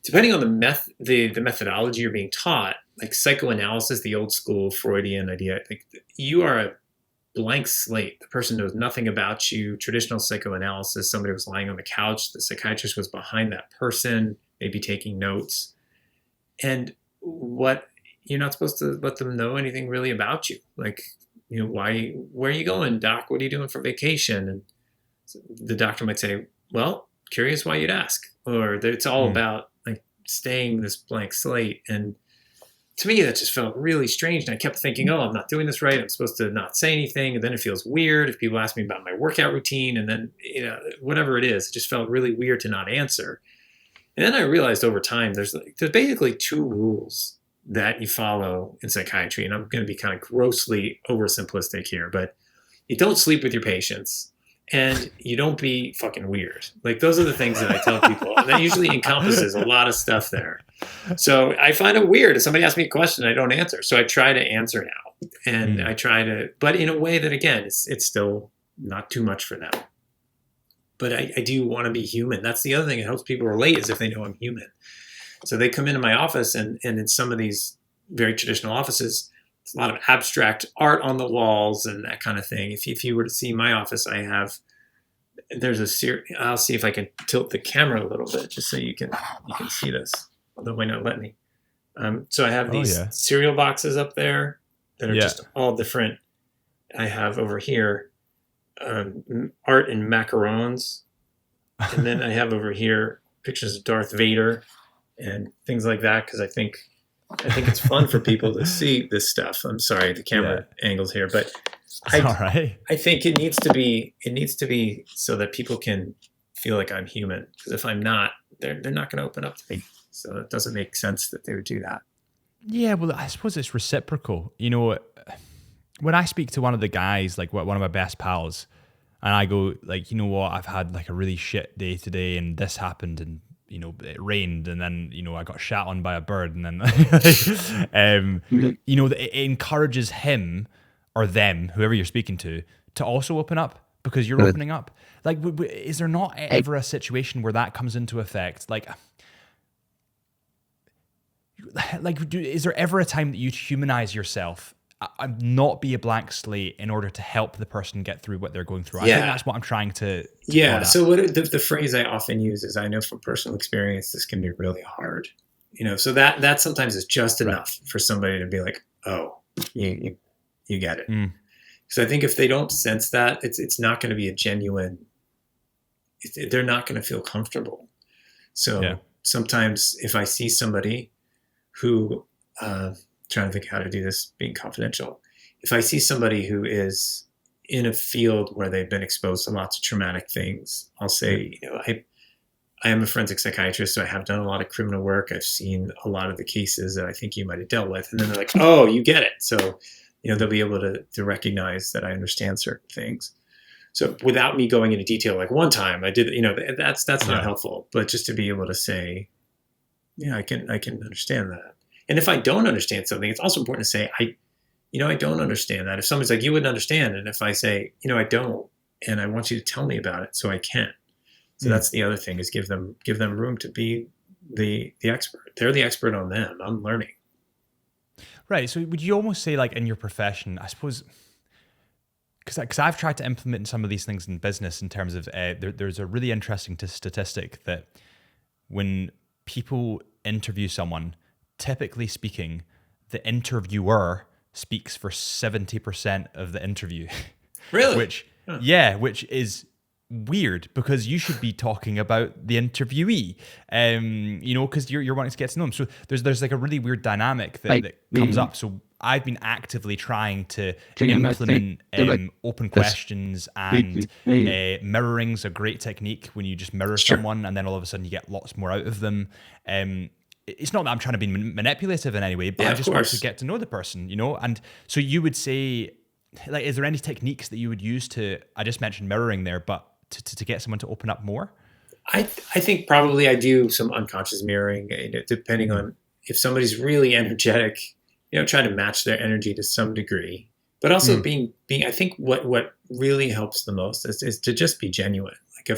Speaker 2: depending on the methodology you're being taught, like psychoanalysis, the old school Freudian idea, like you are a blank slate. The person knows nothing about you. Traditional psychoanalysis, somebody was lying on the couch, the psychiatrist was behind that person, maybe taking notes. And you're not supposed to let them know anything really about you. Like, where are you going, doc? What are you doing for vacation? And the doctor might say, well, curious why you'd ask. Or it's all about like staying this blank slate. And to me, that just felt really strange. And I kept thinking, oh, I'm not doing this right. I'm supposed to not say anything. And then it feels weird if people ask me about my workout routine. And then, whatever it is, it just felt really weird to not answer. And then I realized over time, there's basically two rules that you follow in psychiatry. And I'm going to be kind of grossly oversimplistic here, but you don't sleep with your patients and you don't be fucking weird. Like those are the things that I tell people. And that usually encompasses a lot of stuff there. So I find it weird if somebody asks me a question, I don't answer. So I try to answer now. And I try to, but in a way that, again, it's still not too much for them. But I do want to be human. That's the other thing that helps people relate, is if they know I'm human. So they come into my office, and in some of these very traditional offices, it's a lot of abstract art on the walls and that kind of thing. If you were to see my office, there's a series. I'll see if I can tilt the camera a little bit just so you can see this, although it might not let me. So I have these cereal boxes up there that are just all different. I have over here art in macarons, and then I have over here pictures of Darth Vader and things like that, because I think it's fun for people to see this stuff. I'm sorry, the camera angles here, but I think it needs to be so that people can feel like I'm human. Because if I'm not, they're not going to open up to me. So it doesn't make sense that they would do that.
Speaker 1: Yeah, well, I suppose it's reciprocal. You know, when I speak to one of the guys, like one of my best pals, and I go like, you know what, I've had like a really shit day today, and this happened, and you know, it rained, and then you know I got shat on by a bird, and then you know, it encourages him or them, whoever you're speaking to also open up because you're opening up. Like, is there not ever a situation where that comes into effect? Like, is there ever a time that you humanize yourself and not be a blank slate in order to help the person get through what they're going through? I think that's what I'm trying to
Speaker 2: yeah. So the phrase I often use is, I know from personal experience, this can be really hard. You know, so that sometimes is just enough for somebody to be like, oh, you get it. So I think if they don't sense that, it's not going to be a genuine, they're not going to feel comfortable. So sometimes if I see somebody who, trying to think how to do this being confidential, if I see somebody who is in a field where they've been exposed to lots of traumatic things, I'll say, you know, I am a forensic psychiatrist, so I have done a lot of criminal work. I've seen a lot of the cases that I think you might have dealt with. And then they're like, oh, you get it. So, you know, they'll be able to recognize that I understand certain things. So without me going into detail, like one time I did, you know, that's not helpful, but just to be able to say, yeah, I can understand that. And if I don't understand something, it's also important to say, I don't understand that. If somebody's like, you wouldn't understand. And if I say, you know, I don't, and I want you to tell me about it so I can. So that's the other thing, is give them room to be the expert. They're the expert on them. I'm learning.
Speaker 1: Right. So would you almost say, like, in your profession, I suppose, because I've tried to implement some of these things in business in terms of, there's a really interesting statistic that when people interview someone, typically speaking, the interviewer speaks for 70% of the interview.
Speaker 2: Really?
Speaker 1: which is weird, because you should be talking about the interviewee, you know, because you're wanting to get to know them. So there's like a really weird dynamic that comes up. So I've been actively trying to implement open questions, and mirroring's a great technique when you just mirror someone, and then all of a sudden you get lots more out of them. It's not that I'm trying to be manipulative in any way, but I just want to get to know the person, you know? And so you would say, like, is there any techniques that you would use to, I just mentioned mirroring there, but to get someone to open up more?
Speaker 2: I think probably I do some unconscious mirroring, depending on if somebody's really energetic, you know, try to match their energy to some degree, but also being, I think what really helps the most is to just be genuine. Like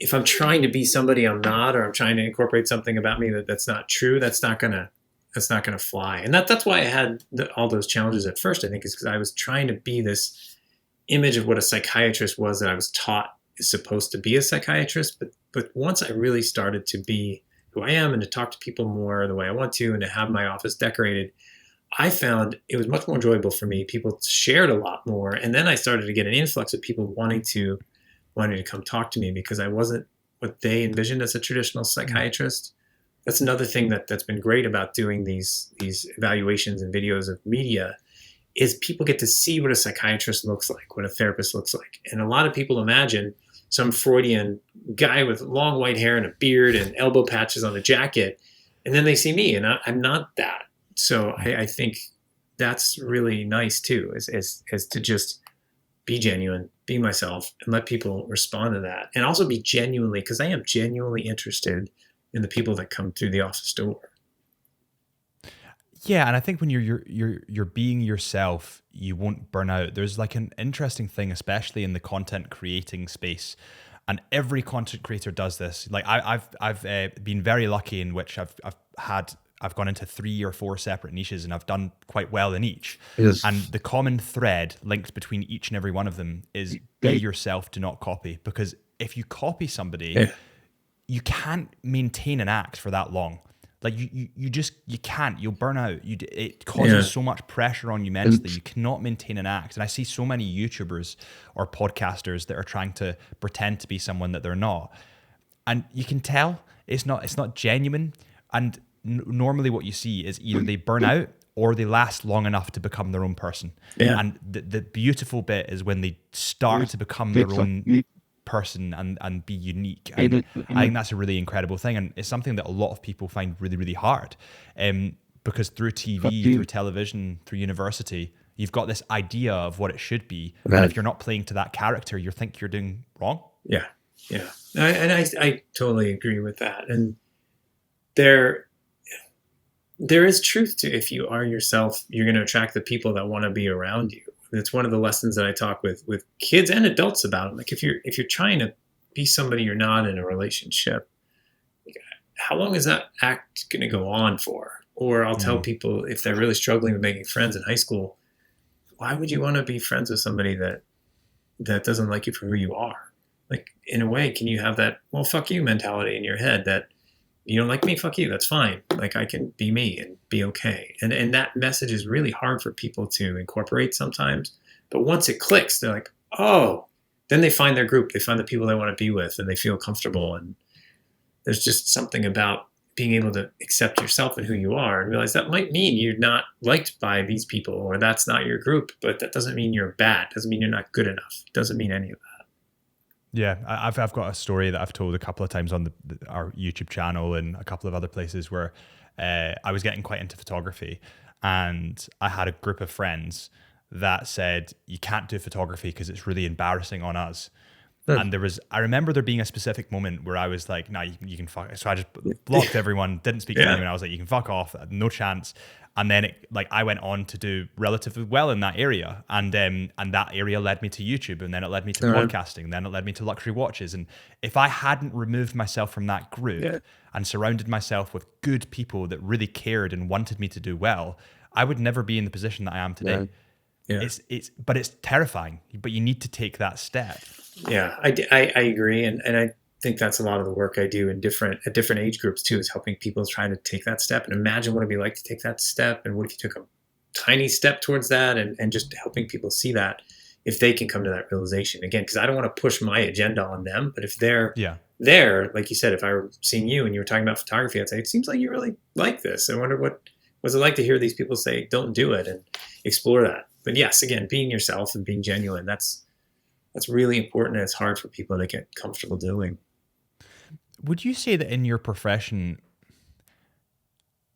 Speaker 2: if I'm trying to be somebody I'm not, or I'm trying to incorporate something about me that's not true, that's not gonna fly. And that's why I had all those challenges at first, I think, is because I was trying to be this image of what a psychiatrist was that I was taught is supposed to be a psychiatrist. But once I really started to be who I am and to talk to people more the way I want to, and to have my office decorated, I found it was much more enjoyable for me. People shared a lot more. And then I started to get an influx of people wanting to come talk to me, because I wasn't what they envisioned as a traditional psychiatrist. That's another thing that's been great about doing these evaluations and videos of media, is people get to see what a psychiatrist looks like, what a therapist looks like. And a lot of people imagine some Freudian guy with long white hair and a beard and elbow patches on a jacket, and then they see me, and I'm not that. So I think that's really nice too, is to just be genuine, be myself, and let people respond to that. And also be genuinely, because I am genuinely interested in the people that come through the office door.
Speaker 1: Yeah, and I think when you're being yourself, you won't burn out. There's like an interesting thing, especially in the content creating space, and every content creator does this. Like I've been very lucky in which I've gone into 3 or 4 separate niches, and I've done quite well in each. Yes. And the common thread linked between each and every one of them is be yourself, do not copy. Because if you copy somebody, you can't maintain an act for that long. Like you can't, you'll burn out. It causes so much pressure on you mentally. You cannot maintain an act. And I see so many YouTubers or podcasters that are trying to pretend to be someone that they're not. And you can tell it's not genuine. And normally what you see is either they burn out or they last long enough to become their own person. Yeah. And the beautiful bit is when they start to become their own person and be unique. And I think that's a really incredible thing, and it's something that a lot of people find really, really hard. because through TV, through television, through university, you've got this idea of what it should be.
Speaker 2: Right.
Speaker 1: And if you're not playing to that character, you think you're doing wrong.
Speaker 2: Yeah. I totally agree with that. And there is truth to, if you are yourself, you're going to attract the people that want to be around you. It's one of the lessons that I talk with kids and adults about. Like if you're trying to be somebody you're not in a relationship, how long is that act going to go on for? Or I'll tell people, if they're really struggling with making friends in high school, why would you want to be friends with somebody that doesn't like you for who you are? Like, in a way, can you have that, well, fuck you mentality in your head that you don't like me, fuck you, that's fine. Like, I can be me and be okay. And that message is really hard for people to incorporate sometimes. But once it clicks, they're like, oh, then they find their group. They find the people they want to be with and they feel comfortable. And there's just something about being able to accept yourself and who you are and realize that might mean you're not liked by these people or that's not your group, but that doesn't mean you're bad. Doesn't mean you're not good enough. Doesn't mean any of that.
Speaker 1: Yeah, I've got a story that I've told a couple of times on our YouTube channel and a couple of other places where I was getting quite into photography, and I had a group of friends that said, you can't do photography because it's really embarrassing on us. And I remember there being a specific moment where I was like, no, you can fuck. So I just blocked everyone, didn't speak to anyone. I was like, you can fuck off, no chance. And then I went on to do relatively well in that area. And that area led me to YouTube, and then it led me to podcasting, and then it led me to luxury watches. And if I hadn't removed myself from that group and surrounded myself with good people that really cared and wanted me to do well, I would never be in the position that I am today. Yeah. But it's terrifying, but you need to take that step.
Speaker 2: Yeah, I agree. And I think that's a lot of the work I do at different age groups too, is helping people try to take that step and imagine what it'd be like to take that step. And what if you took a tiny step towards that, and just helping people see that if they can come to that realization again, because I don't want to push my agenda on them, but if they're there, like you said, if I were seeing you and you were talking about photography, I'd say, it seems like you really like this. I wonder what was it like to hear these people say, don't do it, and explore that. But yes, again, being yourself and being genuine, that's really important, and it's hard for people to get comfortable doing.
Speaker 1: Would you say that in your profession,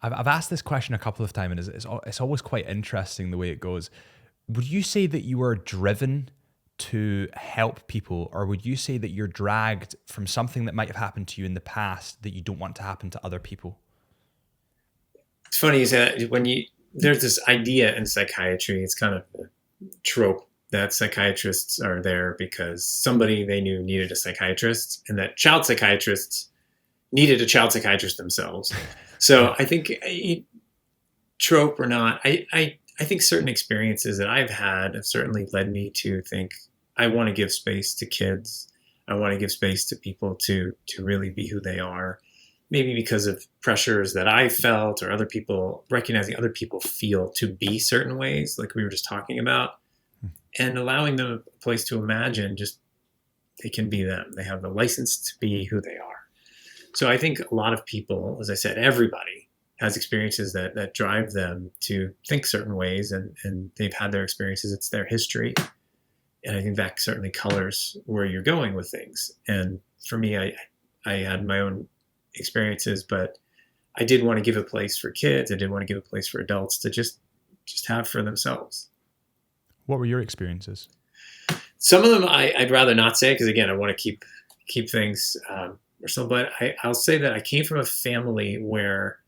Speaker 1: I've asked this question a couple of times, and it's always quite interesting the way it goes. Would you say that you are driven to help people, or would you say that you're dragged from something that might have happened to you in the past that you don't want to happen to other people?
Speaker 2: It's funny you say that. There's this idea in psychiatry, it's kind of a trope, that psychiatrists are there because somebody they knew needed a psychiatrist, and that child psychiatrists needed a child psychiatrist themselves. So I think, trope or not, I think certain experiences that I've had have certainly led me to think I want to give space to kids. I want to give space to people to really be who they are. Maybe because of pressures that I felt, or other people, recognizing other people feel to be certain ways, like we were just talking about, and allowing them a place to imagine just they can be them. They have the license to be who they are. So I think a lot of people, as I said, everybody has experiences that drive them to think certain ways, and they've had their experiences. It's their history. And I think that certainly colors where you're going with things. And for me, I had my own experiences, but I did want to give a place for kids. I did want to give a place for adults to just have for themselves.
Speaker 1: What were your experiences?
Speaker 2: Some of them I'd rather not say, because again, I want to keep things personal. But I'll say that I came from a family where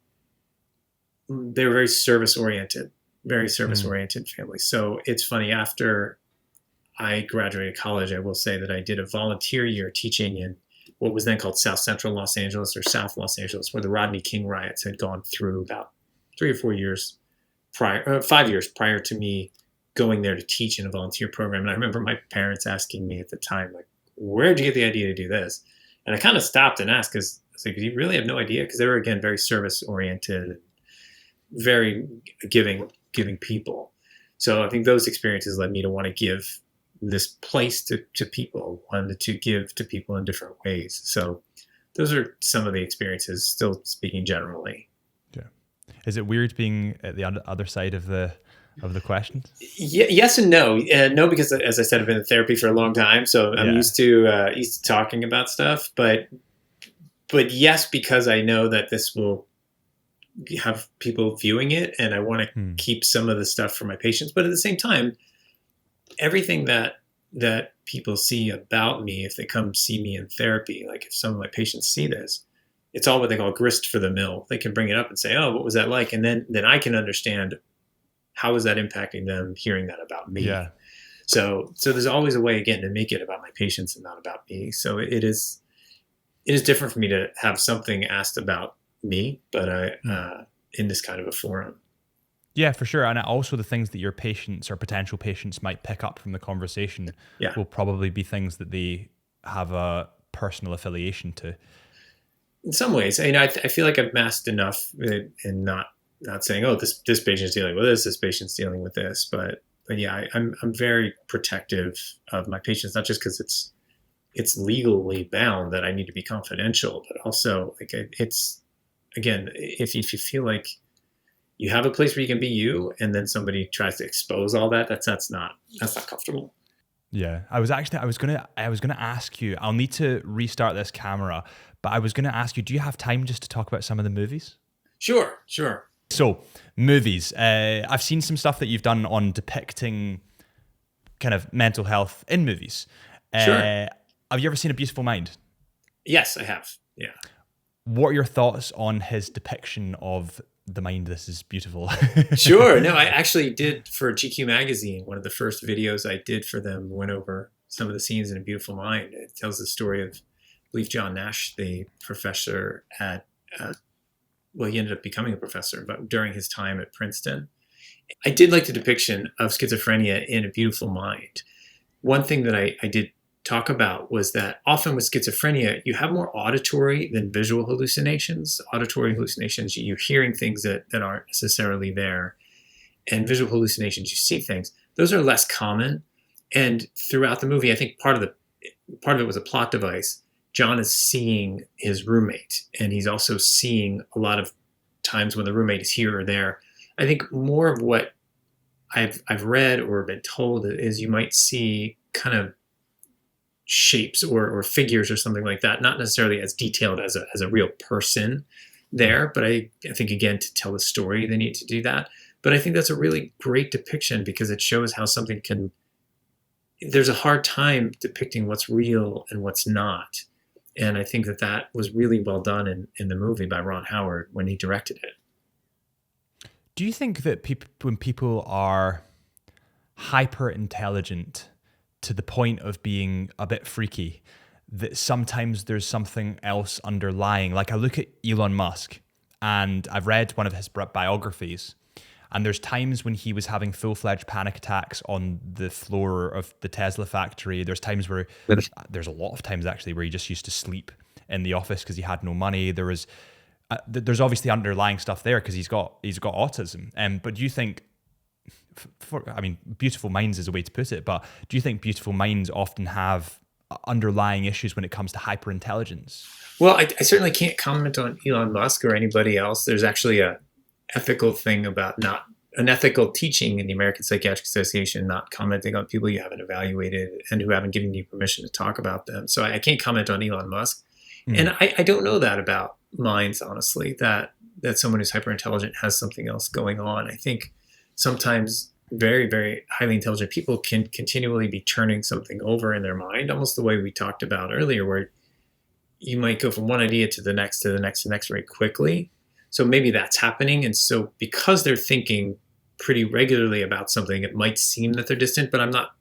Speaker 2: they were very service oriented family. So it's funny, after I graduated college, I will say that I did a volunteer year teaching in what was then called South Central Los Angeles, or South Los Angeles, where the Rodney King riots had gone through about 3 or 4 years prior, 5 years prior to me going there to teach in a volunteer program. And I remember my parents asking me at the time, like, where'd you get the idea to do this? And I kind of stopped and asked, because I was like, you really have no idea? Because they were, again, very service oriented, very giving people. So I think those experiences led me to want to give this place to people, wanted to give to people in different ways. So those are some of the experiences, still speaking generally. Yeah.
Speaker 1: Is it weird being at the other side of the question?
Speaker 2: Yes and no. No, because as I said, I've been in therapy for a long time, so I'm used to talking about stuff. But yes, because I know that this will have people viewing it, and I want to keep some of the stuff for my patients. But at the same time, everything that people see about me, if they come see me in therapy, like if some of my patients see this, it's all what they call grist for the mill. They can bring it up and say, "Oh, what was that like?" And then I can understand how is that impacting them hearing that about me.
Speaker 1: Yeah.
Speaker 2: So there's always a way, again, to make it about my patients and not about me. So it is different for me to have something asked about me, but in this kind of a forum.
Speaker 1: Yeah, for sure. And also the things that your patients or potential patients might pick up from the conversation will probably be things that they have a personal affiliation to.
Speaker 2: In some ways, I feel like I've masked enough and not saying, oh, this patient's dealing with this patient's dealing with this. But yeah, I'm very protective of my patients, not just because it's legally bound that I need to be confidential, but also like it's, again, if you feel like you have a place where you can be you, and then somebody tries to expose all that, that's not comfortable.
Speaker 1: Yeah, I was gonna ask you. I'll need to restart this camera, but I was gonna ask you, do you have time just to talk about some of the movies?
Speaker 2: Sure.
Speaker 1: So, movies. I've seen some stuff that you've done on depicting kind of mental health in movies.
Speaker 2: Sure.
Speaker 1: Have you ever seen A Beautiful Mind?
Speaker 2: Yes, I have. Yeah.
Speaker 1: What are your thoughts on his depiction of the mind? This is beautiful.
Speaker 2: Sure. No, I actually did for GQ magazine. One of the first videos I did for them went over some of the scenes in A Beautiful Mind. It tells the story of, I believe, John Nash, the professor at, well, he ended up becoming a professor, but during his time at Princeton. I did like the depiction of schizophrenia in A Beautiful Mind. One thing that I did talk about was that often with schizophrenia, you have more auditory than visual hallucinations. Auditory hallucinations, you're hearing things that aren't necessarily there. And visual hallucinations, you see things. Those are less common. And throughout the movie, I think part of it was a plot device. John is seeing his roommate, and he's also seeing a lot of times when the roommate is here or there. I think more of what I've read or been told is you might see kind of shapes or figures or something like that, not necessarily as detailed as a real person there, but I think, again, to tell the story, they need to do that. But I think that's a really great depiction because it shows how something can, there's a hard time depicting what's real and what's not. And I think that was really well done in the movie by Ron Howard when he directed it.
Speaker 1: Do you think that when people are hyper intelligent to the point of being a bit freaky, that sometimes there's something else underlying? Like I look at Elon Musk, and I've read one of his biographies, and there's times when he was having full-fledged panic attacks on the floor of the Tesla factory. There's times where, there's a lot of times actually, where he just used to sleep in the office because he had no money. There's obviously underlying stuff there because he's got autism. But do you think, Beautiful Minds is a way to put it, but do you think Beautiful Minds often have underlying issues when it comes to hyperintelligence?
Speaker 2: Well, I certainly can't comment on Elon Musk or anybody else. There's actually a ethical thing about an ethical teaching in the American Psychiatric Association, not commenting on people you haven't evaluated and who haven't given you permission to talk about them. So I can't comment on Elon Musk. And I don't know that about minds, honestly, that someone who's hyperintelligent has something else going on. I think sometimes very, very highly intelligent people can continually be turning something over in their mind, almost the way we talked about earlier, where you might go from one idea to the next, to the next, to the next very quickly. So maybe that's happening. And so because they're thinking pretty regularly about something, it might seem that they're distant, but I'm not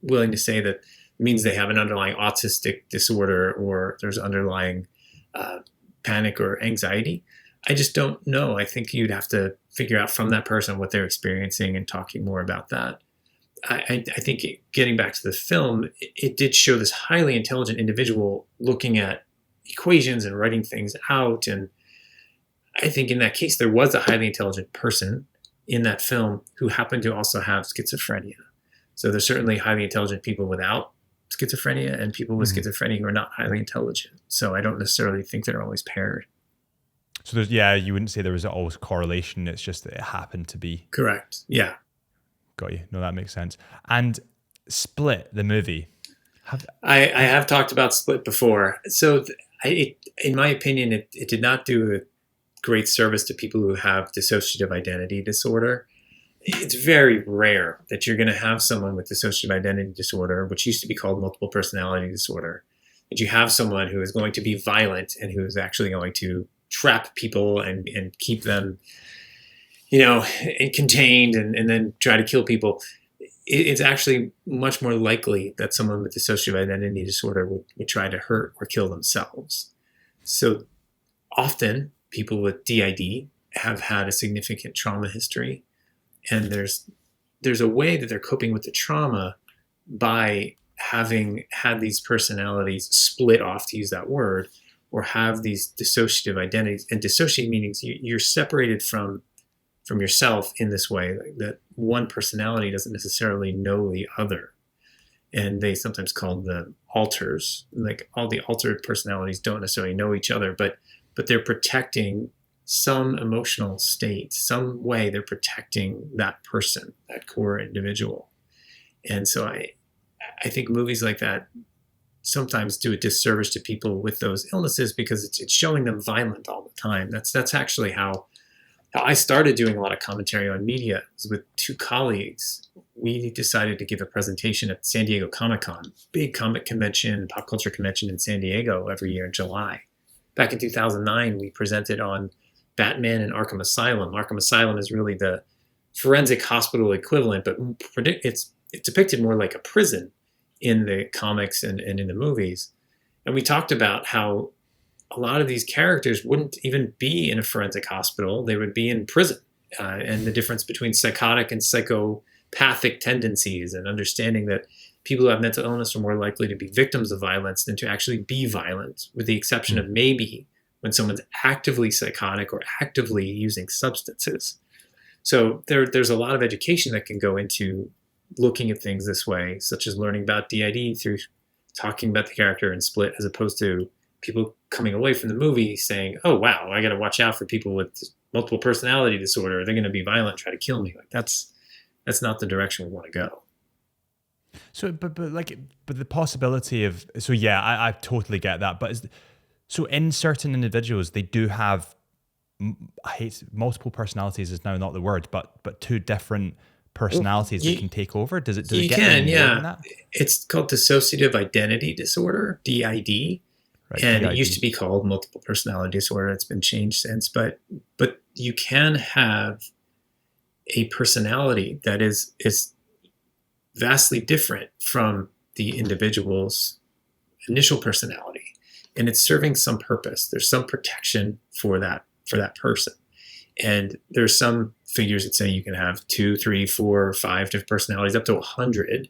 Speaker 2: willing to say that means they have an underlying autistic disorder or there's underlying panic or anxiety. I just don't know. I think you'd have to figure out from that person what they're experiencing and talking more about that. I think getting back to the film, it did show this highly intelligent individual looking at equations and writing things out. And I think in that case, there was a highly intelligent person in that film who happened to also have schizophrenia. So there's certainly highly intelligent people without schizophrenia and people with schizophrenia who are not highly intelligent. So I don't necessarily think they're always paired.
Speaker 1: So you wouldn't say there was always correlation. It's just that it happened to be.
Speaker 2: Correct. Yeah.
Speaker 1: Got you. No, that makes sense. And Split, the movie.
Speaker 2: I have talked about Split before. So in my opinion, it did not do a great service to people who have dissociative identity disorder. It's very rare that you're going to have someone with dissociative identity disorder, which used to be called multiple personality disorder, that you have someone who is going to be violent and who is actually going to trap people and keep them, contained and then try to kill people. It's actually much more likely that someone with dissociative identity disorder would try to hurt or kill themselves. So often people with DID have had a significant trauma history, and there's a way that they're coping with the trauma by having had these personalities split off, to use that word, or have these dissociative identities. And dissociate means you're separated from yourself in this way, that one personality doesn't necessarily know the other. And they sometimes call them alters. Like, all the altered personalities don't necessarily know each other, but they're protecting some emotional state, some way they're protecting that person, that core individual. And so I think movies like that sometimes do a disservice to people with those illnesses, because it's showing them violent all the time. That's actually how I started doing a lot of commentary on media. It was with two colleagues. We decided to give a presentation at San Diego Comic-Con, big comic convention, pop culture convention in San Diego every year in July. Back in 2009, we presented on Batman and Arkham Asylum. Arkham Asylum is really the forensic hospital equivalent, but it's depicted more like a prison in the comics and in the movies. And we talked about how a lot of these characters wouldn't even be in a forensic hospital. They would be in prison, and the difference between psychotic and psychopathic tendencies, and understanding that people who have mental illness are more likely to be victims of violence than to actually be violent, with the exception of maybe when someone's actively psychotic or actively using substances. So there's a lot of education that can go into looking at things this way, such as learning about DID through talking about the character in Split, as opposed to people coming away from the movie saying, oh, wow, I got to watch out for people with multiple personality disorder. They're going to be violent, try to kill me. Like, that's not the direction we want to go.
Speaker 1: So, but the possibility of, so yeah, I totally get that. But so in certain individuals, they do have, I hate multiple personalities is now not the word, but two different personalities that can take over. Does it get any more than that?
Speaker 2: It's called dissociative identity disorder, DID. Right, and DID. It used to be called multiple personality disorder. It's been changed since, but you can have a personality that is vastly different from the individual's initial personality, and it's serving some purpose. There's some protection for that person. And there's some figures that say you can have 2, 3, 4, 5 different personalities, up to 100.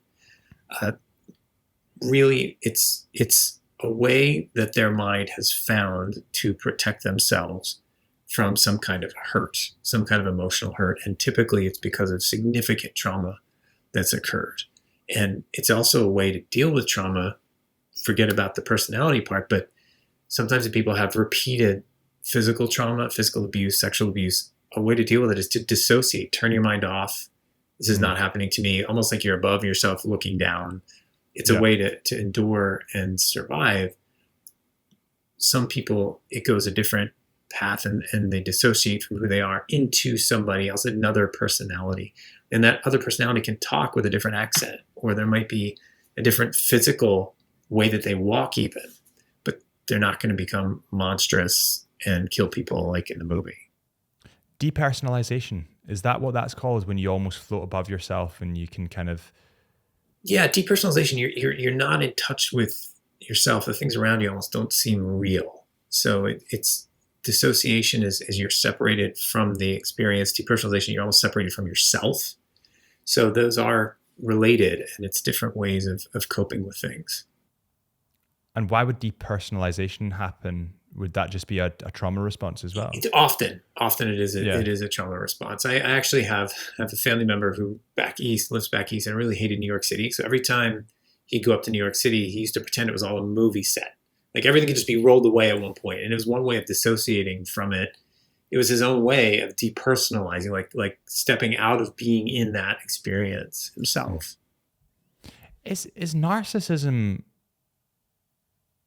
Speaker 2: Really, it's a way that their mind has found to protect themselves from some kind of hurt, some kind of emotional hurt. And typically it's because of significant trauma that's occurred. And it's also a way to deal with trauma. Forget about the personality part, but sometimes people have repeated physical trauma, physical abuse, sexual abuse. A way to deal with it is to dissociate, turn your mind off. This is not happening to me. Almost like you're above yourself looking down. It's a way to endure and survive. Some people, it goes a different path, and they dissociate from who they are into somebody else, another personality. And that other personality can talk with a different accent, or there might be a different physical way that they walk even, but they're not going to become monstrous and kill people like in the movie.
Speaker 1: Depersonalization, is that what that's called, when you almost float above yourself and you can kind of...
Speaker 2: Yeah, depersonalization, you're not in touch with yourself. The things around you almost don't seem real. So it's dissociation is you're separated from the experience. Depersonalization, you're almost separated from yourself. So those are related, and it's different ways of coping with things.
Speaker 1: And why would depersonalization happen? Would that just be a trauma response as well?
Speaker 2: Often it is a trauma response. I actually have a family member who lives back east and really hated New York City. So every time he'd go up to New York City, he used to pretend it was all a movie set. Like, everything could just be rolled away at one point. And it was one way of dissociating from it. It was his own way of depersonalizing, like stepping out of being in that experience himself.
Speaker 1: Is narcissism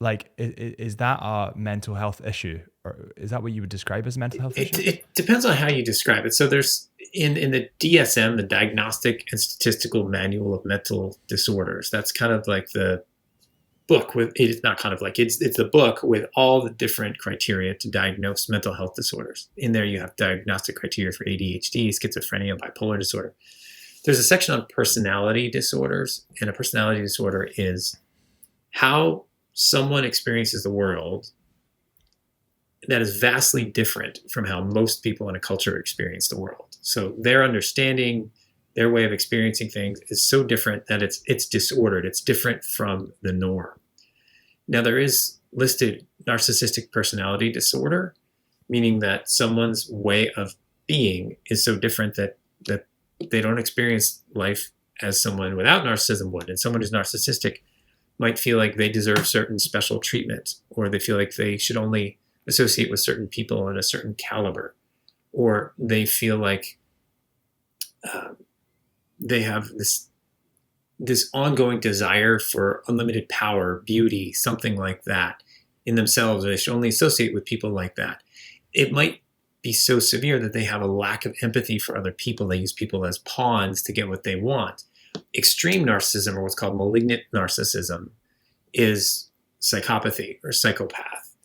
Speaker 1: Like, is that a mental health issue, or is that what you would describe as a mental health issue?
Speaker 2: It depends on how you describe it. So there's in the DSM, the Diagnostic and Statistical Manual of Mental Disorders. That's kind of like the book with it's not kind of like it's the book with all the different criteria to diagnose mental health disorders. In there, you have diagnostic criteria for ADHD, schizophrenia, bipolar disorder. There's a section on personality disorders, and a personality disorder is how someone experiences the world that is vastly different from how most people in a culture experience the world. So their understanding, their way of experiencing things is so different that it's disordered. It's different from the norm. Now, there is listed narcissistic personality disorder, meaning that someone's way of being is so different that they don't experience life as someone without narcissism would. And someone who's narcissistic might feel like they deserve certain special treatment, or they feel like they should only associate with certain people in a certain caliber, or they feel like they have this ongoing desire for unlimited power, beauty, something like that in themselves, or they should only associate with people like that. It might be so severe that they have a lack of empathy for other people. They use people as pawns to get what they want. Extreme narcissism, or what's called malignant narcissism, is psychopathy or psychopath.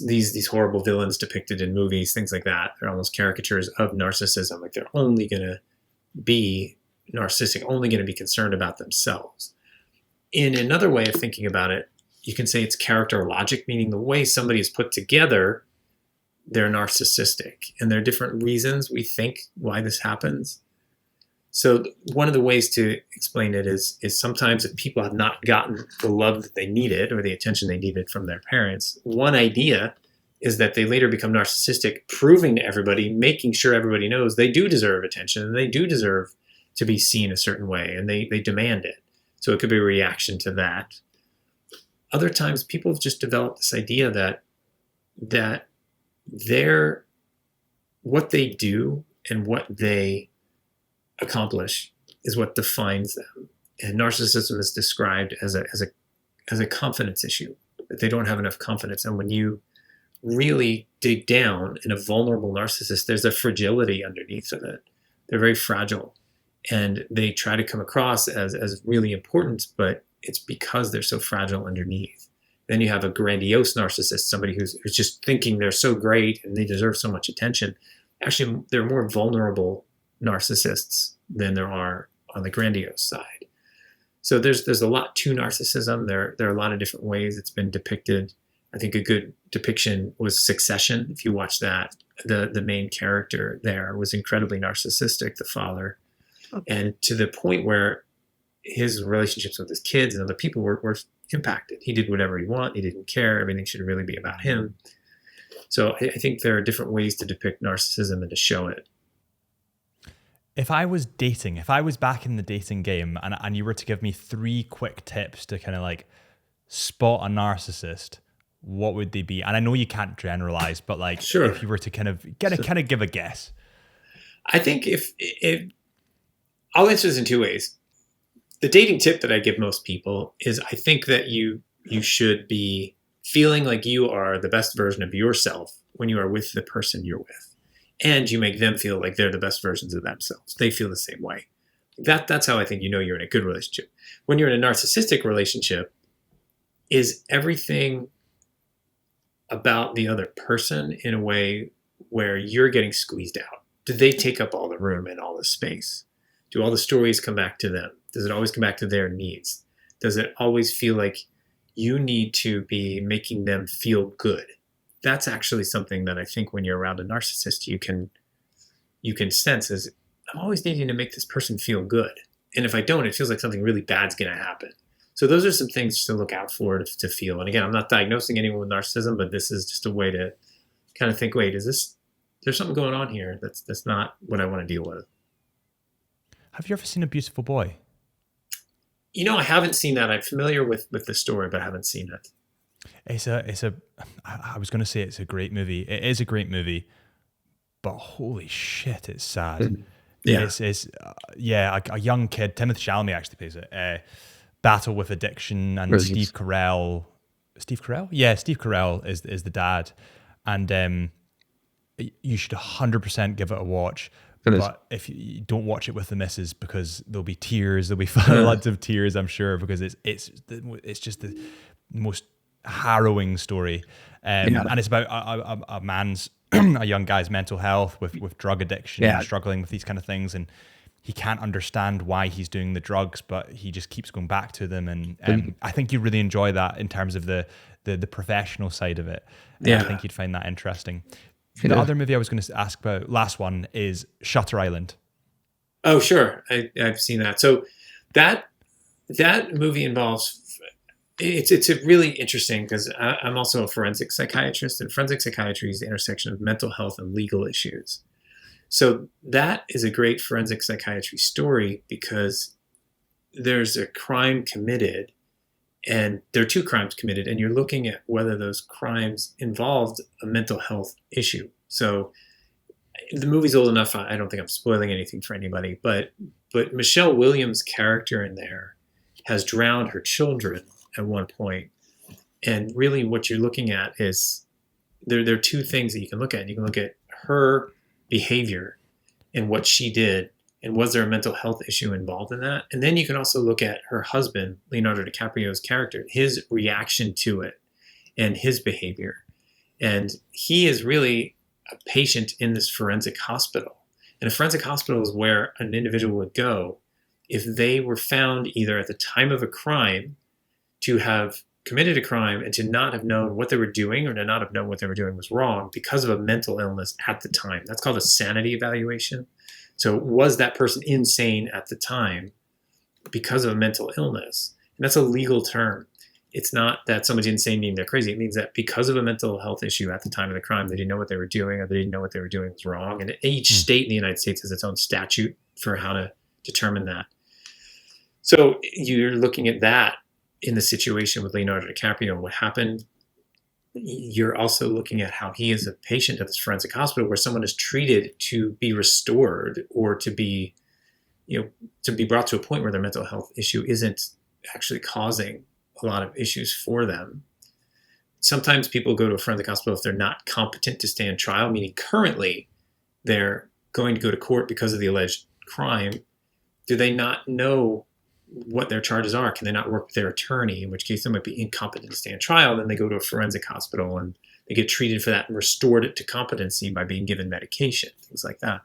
Speaker 2: These horrible villains depicted in movies, things like that, they're almost caricatures of narcissism. Like they're only going to be narcissistic, only going to be concerned about themselves. In another way of thinking about it, you can say it's characterologic, meaning the way somebody is put together, they're narcissistic. And there are different reasons we think why this happens. So one of the ways to explain it is sometimes if people have not gotten the love that they needed or the attention they needed from their parents, one idea is that they later become narcissistic, proving to everybody, making sure everybody knows they do deserve attention and they do deserve to be seen a certain way, and they demand it. So it could be a reaction to that. Other times people have just developed this idea that they're what they do and what they accomplish is what defines them. And narcissism is described as a confidence issue, that they don't have enough confidence. And when you really dig down in a vulnerable narcissist, there's a fragility underneath of it. They're very fragile, and they try to come across as really important, but it's because they're so fragile underneath. Then you have a grandiose narcissist, somebody who's just thinking they're so great and they deserve so much attention. Actually, there are more vulnerable narcissists than there are on the grandiose side. So there's a lot to narcissism. There are a lot of different ways it's been depicted. I think a good depiction was Succession. If you watch that, the main character there was incredibly narcissistic, the father, and to the point where his relationships with his kids and other people were impacted. He did whatever he wanted. He didn't care. Everything should really be about him. So I think there are different ways to depict narcissism and to show it.
Speaker 1: If I was back in the dating game and you were to give me 3 quick tips to kind of like spot a narcissist, what would they be? And I know you can't generalize, but like,
Speaker 2: sure,
Speaker 1: if you were to kind of give a guess.
Speaker 2: I think if I'll answer this in 2 ways. The dating tip that I give most people is I think that you should be feeling like you are the best version of yourself when you are with the person you're with. And you make them feel like they're the best versions of themselves. They feel the same way. That's how I think you know you're in a good relationship. When you're in a narcissistic relationship, is everything about the other person in a way where you're getting squeezed out? Do they take up all the room and all the space? Do all the stories come back to them? Does it always come back to their needs? Does it always feel like you need to be making them feel good? That's actually something that I think when you're around a narcissist, you can sense is, I'm always needing to make this person feel good. And if I don't, it feels like something really bad's going to happen. So those are some things to look out for, to feel. And again, I'm not diagnosing anyone with narcissism, but this is just a way to kind of think, wait, there's something going on here that's not what I want to deal with.
Speaker 1: Have you ever seen A Beautiful Boy?
Speaker 2: I haven't seen that. I'm familiar with the story, but I haven't seen it.
Speaker 1: I was going to say it's a great movie. It is a great movie, but holy shit, it's sad.
Speaker 2: Yeah.
Speaker 1: It's a young kid, Timothée Chalamet actually plays it, battle with addiction, and
Speaker 3: Brilliant.
Speaker 1: Steve Carell Steve Carell. Yeah, Steve Carell is the dad, and you should 100% give it a watch.
Speaker 3: Goodness.
Speaker 1: But if you don't watch it with the missus, because there'll be tears, there'll be floods of tears, I'm sure, because it's just the most harrowing story, and it's about a man's a young guy's mental health with drug addiction, and struggling with these kind of things, and he can't understand why he's doing the drugs, but he just keeps going back to them, and I think you really enjoy that in terms of the professional side of it. I think you'd find that interesting. The other movie I was going to ask about, last one, is Shutter Island.
Speaker 2: Oh, sure. I've seen that. So that movie involves, it's a really interesting, because I'm also a forensic psychiatrist, and forensic psychiatry is the intersection of mental health and legal issues. So that is a great forensic psychiatry story, because there's a crime committed, and there are two crimes committed, and you're looking at whether those crimes involved a mental health issue. So the movie's old enough, I don't think I'm spoiling anything for anybody, but Michelle Williams' character in there has drowned her children at one point. And really what you're looking at is, there are two things that you can look at. You can look at her behavior and what she did, and was there a mental health issue involved in that? And then you can also look at her husband, Leonardo DiCaprio's character, his reaction to it and his behavior. And he is really a patient in this forensic hospital. And a forensic hospital is where an individual would go if they were found either at the time of a crime to have committed a crime and to not have known what they were doing, or to not have known what they were doing was wrong because of a mental illness at the time. That's called a sanity evaluation. So was that person insane at the time because of a mental illness? And that's a legal term. It's not that somebody's insane meaning they're crazy. It means that because of a mental health issue at the time of the crime, they didn't know what they were doing, or they didn't know what they were doing was wrong. And each state in the United States has its own statute for how to determine that. So you're looking at that in the situation with Leonardo DiCaprio and what happened. You're also looking at how he is a patient at this forensic hospital where someone is treated to be restored, or to be brought to a point where their mental health issue isn't actually causing a lot of issues for them. Sometimes people go to a forensic hospital if they're not competent to stand trial, meaning currently they're going to go to court because of the alleged crime. Do they not know what their charges are? Can they not work with their attorney, in which case they might be incompetent to stand trial? Then they go to a forensic hospital and they get treated for that and restored it to competency by being given medication, things like that.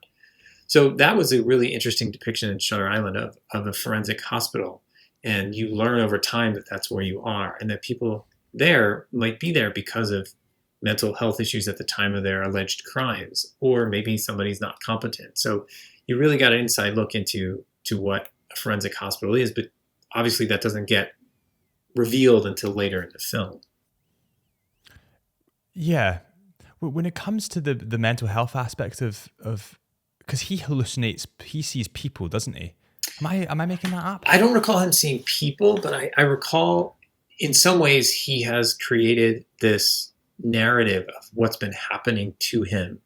Speaker 2: So that was a really interesting depiction in Shutter Island of a forensic hospital. And you learn over time that that's where you are, and that people there might be there because of mental health issues at the time of their alleged crimes, or maybe somebody's not competent. So you really got an inside look into what a forensic hospital is, but obviously that doesn't get revealed until later in the film.
Speaker 1: Yeah. When it comes to the mental health aspect of because he hallucinates, he sees people, doesn't he? Am I making that up?
Speaker 2: I don't recall him seeing people, but I recall in some ways he has created this narrative of what's been happening to him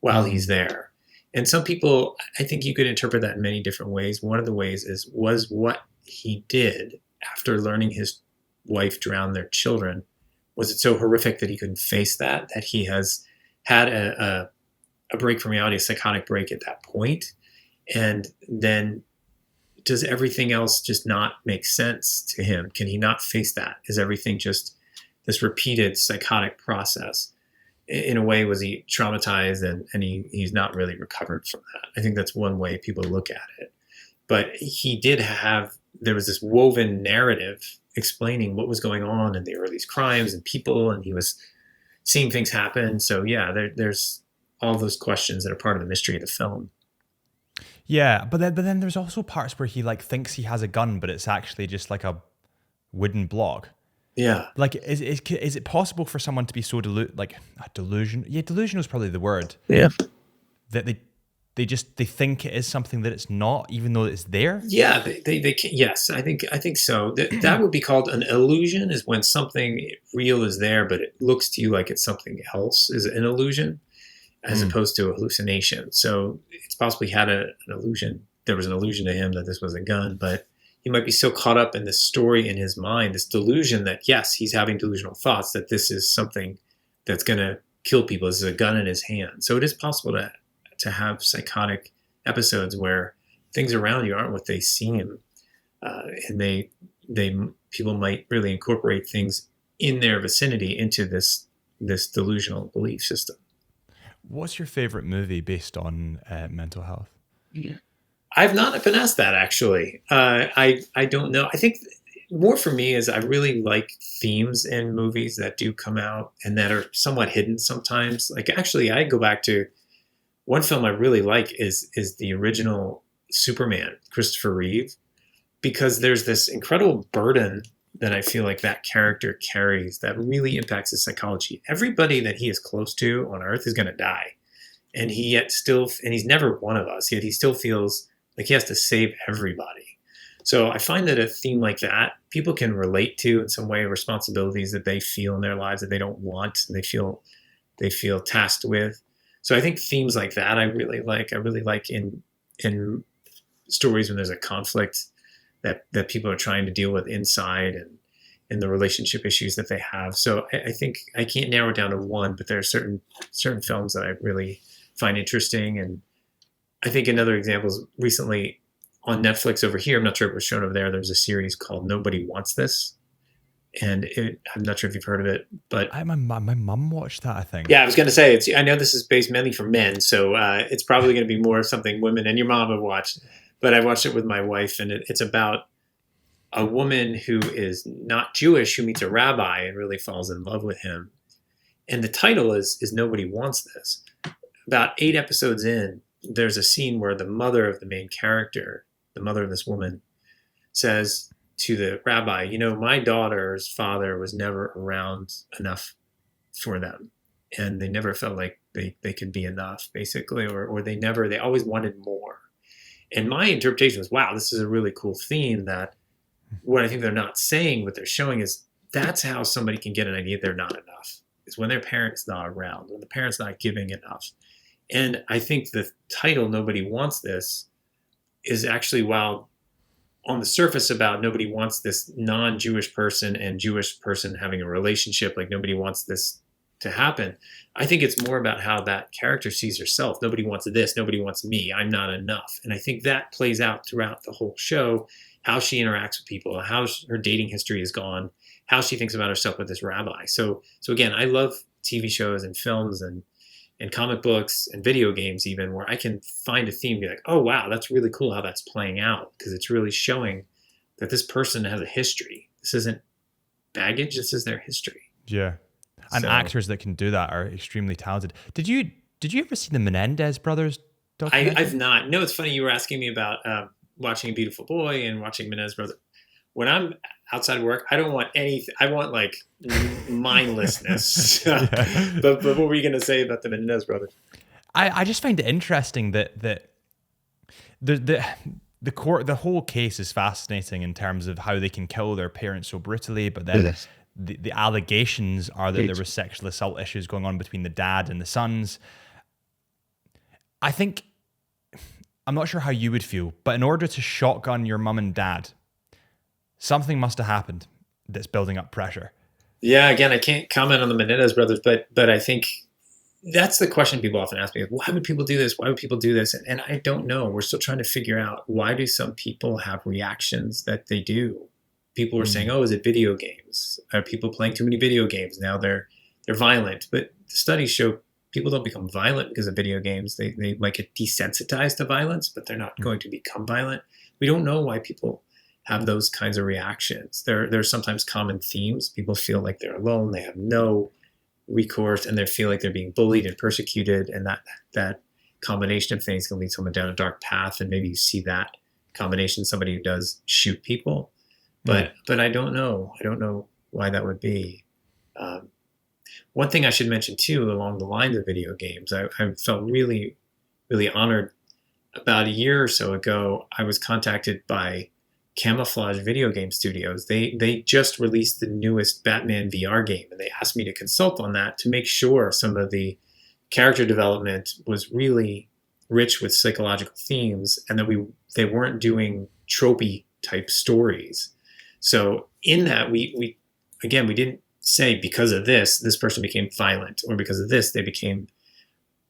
Speaker 2: while he's there. And some people, I think you could interpret that in many different ways. One of the ways was what he did after learning his wife drowned their children. Was it so horrific that he couldn't face that he has had a break from reality, a psychotic break at that point? And then does everything else just not make sense to him? Can he not face that? Is everything just this repeated psychotic process? In a way, was he traumatized and he's not really recovered from that? I think that's one way people look at it. But there was this woven narrative explaining what was going on, and there were these crimes and people, and he was seeing things happen. So yeah, there's all those questions that are part of the mystery of the film.
Speaker 1: Yeah, but then there's also parts where he thinks he has a gun, but it's actually just like a wooden block.
Speaker 2: Yeah.
Speaker 1: Is it possible for someone to be so delusional? Yeah, delusional is probably the word.
Speaker 3: Yeah.
Speaker 1: That they think it is something that it's not, even though it's there.
Speaker 2: Yeah, they can, yes, I think so. That would be called an illusion. Is when something real is there, but it looks to you like it's something else. Is an illusion, as opposed to a hallucination. So it's possibly had an illusion. There was an illusion to him that this was a gun, but he might be so caught up in this story in his mind, this delusion that, yes, he's having delusional thoughts, that this is something that's going to kill people. This is a gun in his hand. So it is possible to have psychotic episodes where things around you aren't what they seem. And people might really incorporate things in their vicinity into this delusional belief system.
Speaker 1: What's your favorite movie based on mental health?
Speaker 2: I've not been asked that, actually. I don't know. I think more for me is I really like themes in movies that do come out and that are somewhat hidden sometimes. Like, actually, I go back to one film I really like is the original Superman, Christopher Reeve, because there's this incredible burden that I feel like that character carries that really impacts his psychology. Everybody that he is close to on Earth is going to die. And he's never one of us, yet he still feels like he has to save everybody. So I find that a theme like that, people can relate to in some way, responsibilities that they feel in their lives that they don't want, and they feel tasked with. So I think themes like that I really like. I really like in stories when there's a conflict that people are trying to deal with inside and the relationship issues that they have. So I think I can't narrow it down to one, but there are certain films that I really find interesting. And I think another example is recently on Netflix over here, I'm not sure if it was shown over there, there's a series called Nobody Wants This. And I'm not sure if you've heard of it, but
Speaker 1: my mum watched that, I think.
Speaker 2: Yeah, I was going to say, I know this is based mainly for men, so it's probably going to be more something women and your mom have watched. But I watched it with my wife, and it's about a woman who is not Jewish who meets a rabbi and really falls in love with him. And the title is Nobody Wants This. About 8 episodes in, there's a scene where the mother of the main character, the mother of this woman, says to the rabbi, my daughter's father was never around enough for them. And they never felt like they could be enough, basically, or they always wanted more. And my interpretation was, wow, this is a really cool theme that what I think they're not saying, what they're showing is that's how somebody can get an idea they're not enough, is when their parent's not around, when the parent's not giving enough. And I think the title, Nobody Wants This, is actually, while on the surface about nobody wants this non-Jewish person and Jewish person having a relationship, like nobody wants this to happen, I think it's more about how that character sees herself. Nobody wants this. Nobody wants me. I'm not enough. And I think that plays out throughout the whole show, how she interacts with people, how her dating history has gone, how she thinks about herself with this rabbi. So again, I love TV shows and films and comic books and video games even, where I can find a theme and be like, oh, wow, that's really cool how that's playing out, because it's really showing that this person has a history. This isn't baggage. This is their history.
Speaker 1: Yeah. And actors that can do that are extremely talented. Did you ever see the Menendez brothers documentary?
Speaker 2: I've not. No, it's funny. You were asking me about watching A Beautiful Boy and watching Menendez brothers. When I'm outside of work, I don't want anything. I want like mindlessness.
Speaker 1: Yeah.
Speaker 2: But what were you going to say about the Menendez brothers?
Speaker 1: I just find it interesting that the whole case is fascinating in terms of how they can kill their parents so brutally, but then the allegations are that there were sexual assault issues going on between the dad and the sons. I think, I'm not sure how you would feel, but in order to shotgun your mum and dad, something must have happened that's building up pressure.
Speaker 2: Yeah, again, I can't comment on the Menendez brothers, but I think that's the question people often ask me. Why would people do this? Why would people do this? And I don't know. We're still trying to figure out, why do some people have reactions that they do? People were saying, oh, is it video games? Are people playing too many video games? Now they're violent. But the studies show people don't become violent because of video games. They might get desensitized to violence, but they're not going to become violent. We don't know why people have those kinds of reactions. There are sometimes common themes. People feel like they're alone. They have no recourse, and they feel like they're being bullied and persecuted. And that combination of things can lead someone down a dark path. And maybe you see that combination, somebody who does shoot people. But I don't know. I don't know why that would be. One thing I should mention too, along the lines of video games, I felt really, really honored. About a year or so ago, I was contacted by Camouflage video game studios. They just released the newest Batman VR game, and they asked me to consult on that to make sure some of the character development was really rich with psychological themes, and that they weren't doing tropey type stories. So in that, we didn't say because of this person became violent, or because of this they became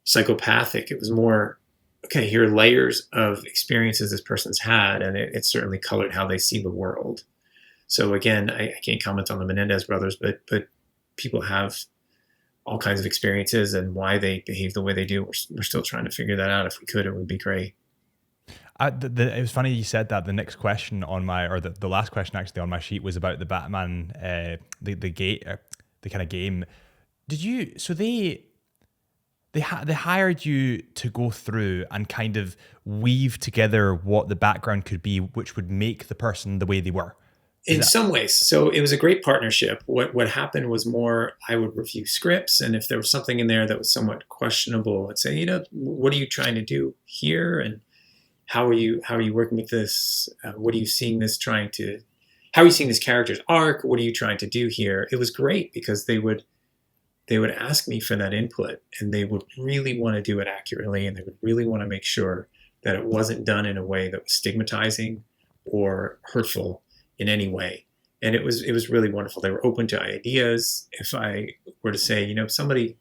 Speaker 2: psychopathic. It was more, okay, here are layers of experiences this person's had, and it certainly colored how they see the world. So again, I can't comment on the Menendez brothers, but people have all kinds of experiences, and why they behave the way they do. We're still trying to figure that out. If we could, it would be great.
Speaker 1: It was funny you said that. The next question on the last question actually on my sheet was about the Batman, the kind of game. Did you? So they hired you to go through and kind of weave together what the background could be, which would make the person the way they were.
Speaker 2: In some ways. So it was a great partnership. What happened was more, I would review scripts, and if there was something in there that was somewhat questionable, I'd say, what are you trying to do here, and how are you working with this? What are you seeing how are you seeing this character's arc? What are you trying to do here? It was great because they would ask me for that input, and they would really want to do it accurately, and they would really want to make sure that it wasn't done in a way that was stigmatizing or hurtful in any way. And it was really wonderful. They were open to ideas. If I were to say, somebody,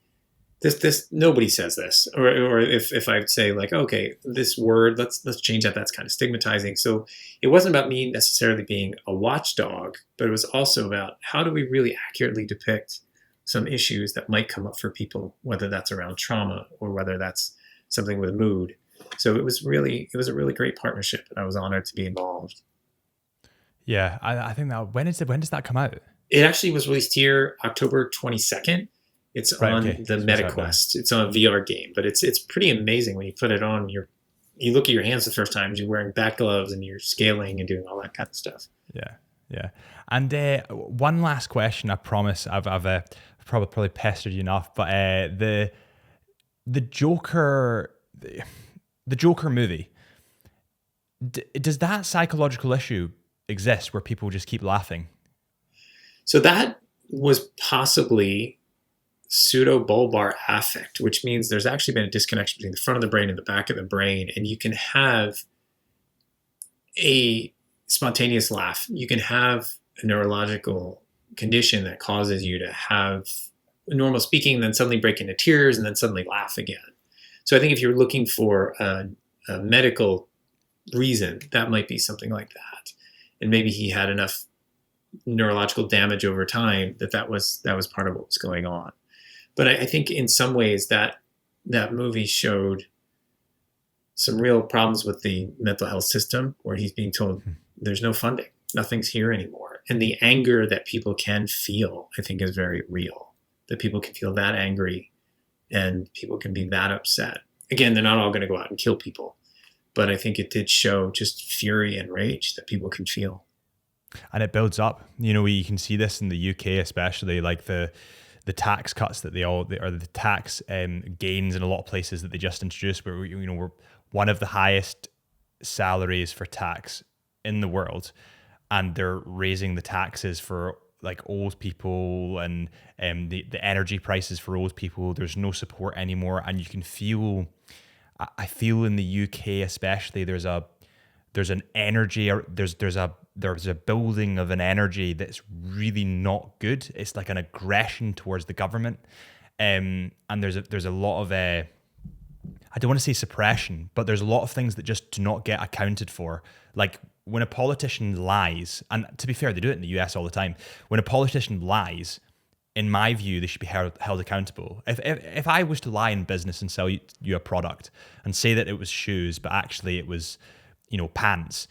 Speaker 2: this nobody says this, or if I'd say like, okay, this word, let's change that. That's kind of stigmatizing. So it wasn't about me necessarily being a watchdog, but it was also about how do we really accurately depict some issues that might come up for people, whether that's around trauma or whether that's something with mood. So it was a really great partnership, and I was honored to be involved.
Speaker 1: Yeah, I think that when does that come out?
Speaker 2: It actually was released here October 22nd. It's on the MetaQuest. It's on a VR game, but it's pretty amazing when you put it on. You look at your hands the first time, you're wearing back gloves and you're scaling and doing all that kind of stuff.
Speaker 1: Yeah. And one last question. I promise I've probably pestered you enough, but the Joker movie. Does that psychological issue exist where people just keep laughing?
Speaker 2: So that was possibly pseudobulbar affect, which means there's actually been a disconnection between the front of the brain and the back of the brain, and you can have a spontaneous laugh. You can have a neurological condition that causes you to have normal speaking, and then suddenly break into tears, and then suddenly laugh again. So I think if you're looking for a medical reason, that might be something like that. And maybe he had enough neurological damage over time that was part of what was going on. But I think in some ways that movie showed some real problems with the mental health system, where he's being told there's no funding, nothing's here anymore. And the anger that people can feel, I think, is very real. That people can feel that angry and people can be that upset. Again, they're not all going to go out and kill people, but I think it did show just fury and rage that people can feel.
Speaker 1: And it builds up. You can see this in the UK, especially, like the tax cuts that or the tax gains in a lot of places that they just introduced, where we're one of the highest salaries for tax in the world, and they're raising the taxes for like old people and the energy prices for old people. There's no support anymore, and you can feel. I feel in the UK especially, there's an energy, or there's a building of an energy that's really not good. It's like an aggression towards the government, and there's a lot of I don't want to say suppression, but there's a lot of things that just do not get accounted for. Like when a politician lies, and to be fair, they do it in the US all the time. When a politician lies, in my view, they should be held accountable. If I was to lie in business and sell you a product and say that it was shoes, but actually it was, pants,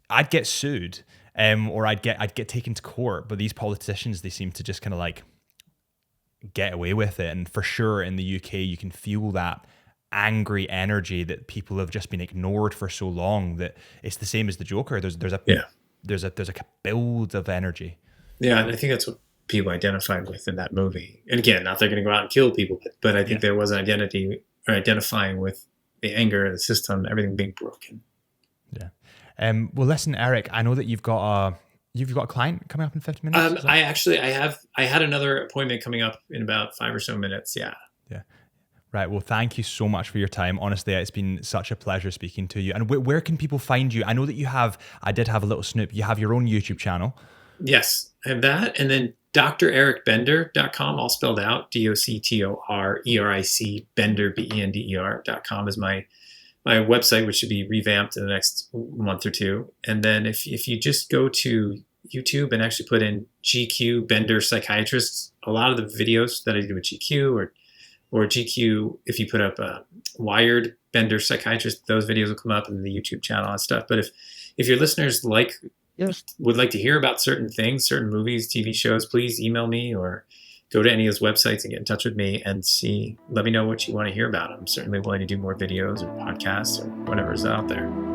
Speaker 1: I'd get sued, or I'd get taken to court. But these politicians, they seem to just kind of like get away with it. And for sure, in the UK, you can feel that angry energy that people have just been ignored for so long. That it's the same as the Joker. There's a build of energy.
Speaker 2: Yeah, and I think that's what people identified with in that movie. And again, not they're going to go out and kill people, but I think there was an identity or identifying with the anger, the system, everything being broken.
Speaker 1: Yeah. Well, listen, Eric, I know that you've got a client coming up in 50 minutes.
Speaker 2: I had another appointment coming up in about 5 or so minutes. Yeah.
Speaker 1: Yeah. Right. Well, thank you so much for your time. Honestly, it's been such a pleasure speaking to you. And where can people find you? I know that I did have a little snoop. You have your own YouTube channel.
Speaker 2: Yes, I have that. And then drericbender.com, all spelled out, DOCTORERIC, Bender, BENDER.com is my website, which should be revamped in the next month or two. And then if you just go to YouTube and actually put in GQ Bender Psychiatrists, a lot of the videos that I do with GQ or GQ, if you put up Wired Bender Psychiatrist, those videos will come up in the YouTube channel and stuff. But if your listeners would like to hear about certain things, certain movies, TV shows, please email me or go to any of those websites and get in touch with me and let me know what you want to hear about. I'm certainly willing to do more videos or podcasts or whatever is out there.